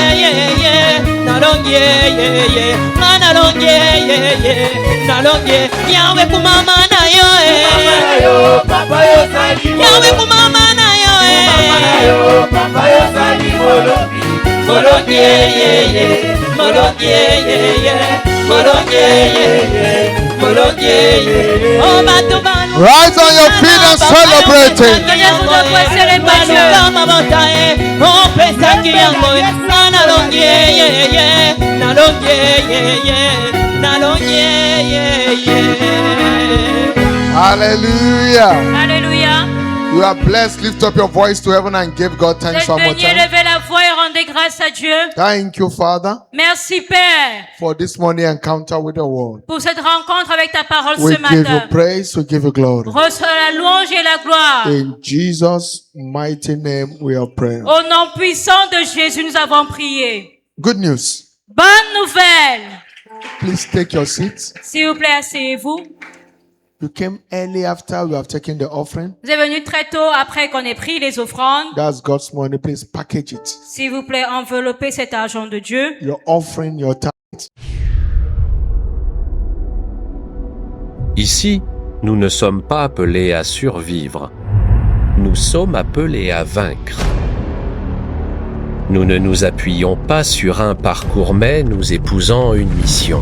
Speaker 2: nalongie, ngana longie, nalongie. Yahweh kumama na yo e,
Speaker 5: Papa yo sali
Speaker 2: Yahweh kumama na yo e.
Speaker 5: Papa yo sali molongi
Speaker 2: Molongie, molongie, molongie, molongie. Oh bato baluka.
Speaker 4: Rise on your feet and celebrate it. Hallelujah.
Speaker 3: Alléluia.
Speaker 4: You are blessed. Lift up your voice to heaven and give God
Speaker 3: Vous
Speaker 4: thanks
Speaker 3: êtes
Speaker 4: one more
Speaker 3: venus
Speaker 4: time.
Speaker 3: élever la voix et rendre grâce à Dieu.
Speaker 4: Thank you, Father,
Speaker 3: Merci Père
Speaker 4: for this morning encounter with the world.
Speaker 3: pour cette rencontre avec ta parole
Speaker 4: We
Speaker 3: ce
Speaker 4: give you
Speaker 3: matin.
Speaker 4: praise, we give you glory.
Speaker 3: Reçois la louange et la gloire.
Speaker 4: In Jesus' mighty name we are praying.
Speaker 3: Au nom puissant de Jésus, nous avons prié.
Speaker 4: Good news.
Speaker 3: Bonne nouvelle.
Speaker 4: Please take your seats.
Speaker 3: S'il vous plaît, asseyez-vous.
Speaker 4: You came early after we have taken the offering.
Speaker 3: Vous êtes venus très tôt après qu'on ait pris les offrandes.
Speaker 4: That's God's money. Please package it.
Speaker 3: S'il vous plaît, enveloppez cet argent de Dieu.
Speaker 4: Your offering, your tithe.
Speaker 6: Ici, nous ne sommes pas appelés à survivre. Nous sommes appelés à vaincre. Nous ne nous appuyons pas sur un parcours, mais nous épousons une mission.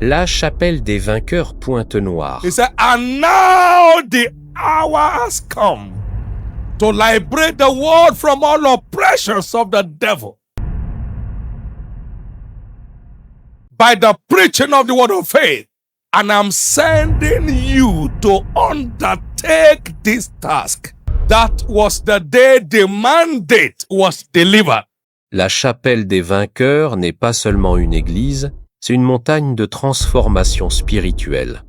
Speaker 6: La chapelle des vainqueurs Pointe-Noire.
Speaker 7: He said, and now the hour has come to liberate the world from all oppressions of the devil. By the preaching of the word of faith, and I'm sending you to undertake this task. That was the day the mandate was delivered.
Speaker 6: La chapelle des vainqueurs n'est pas seulement une église, c'est une montagne de transformation spirituelle.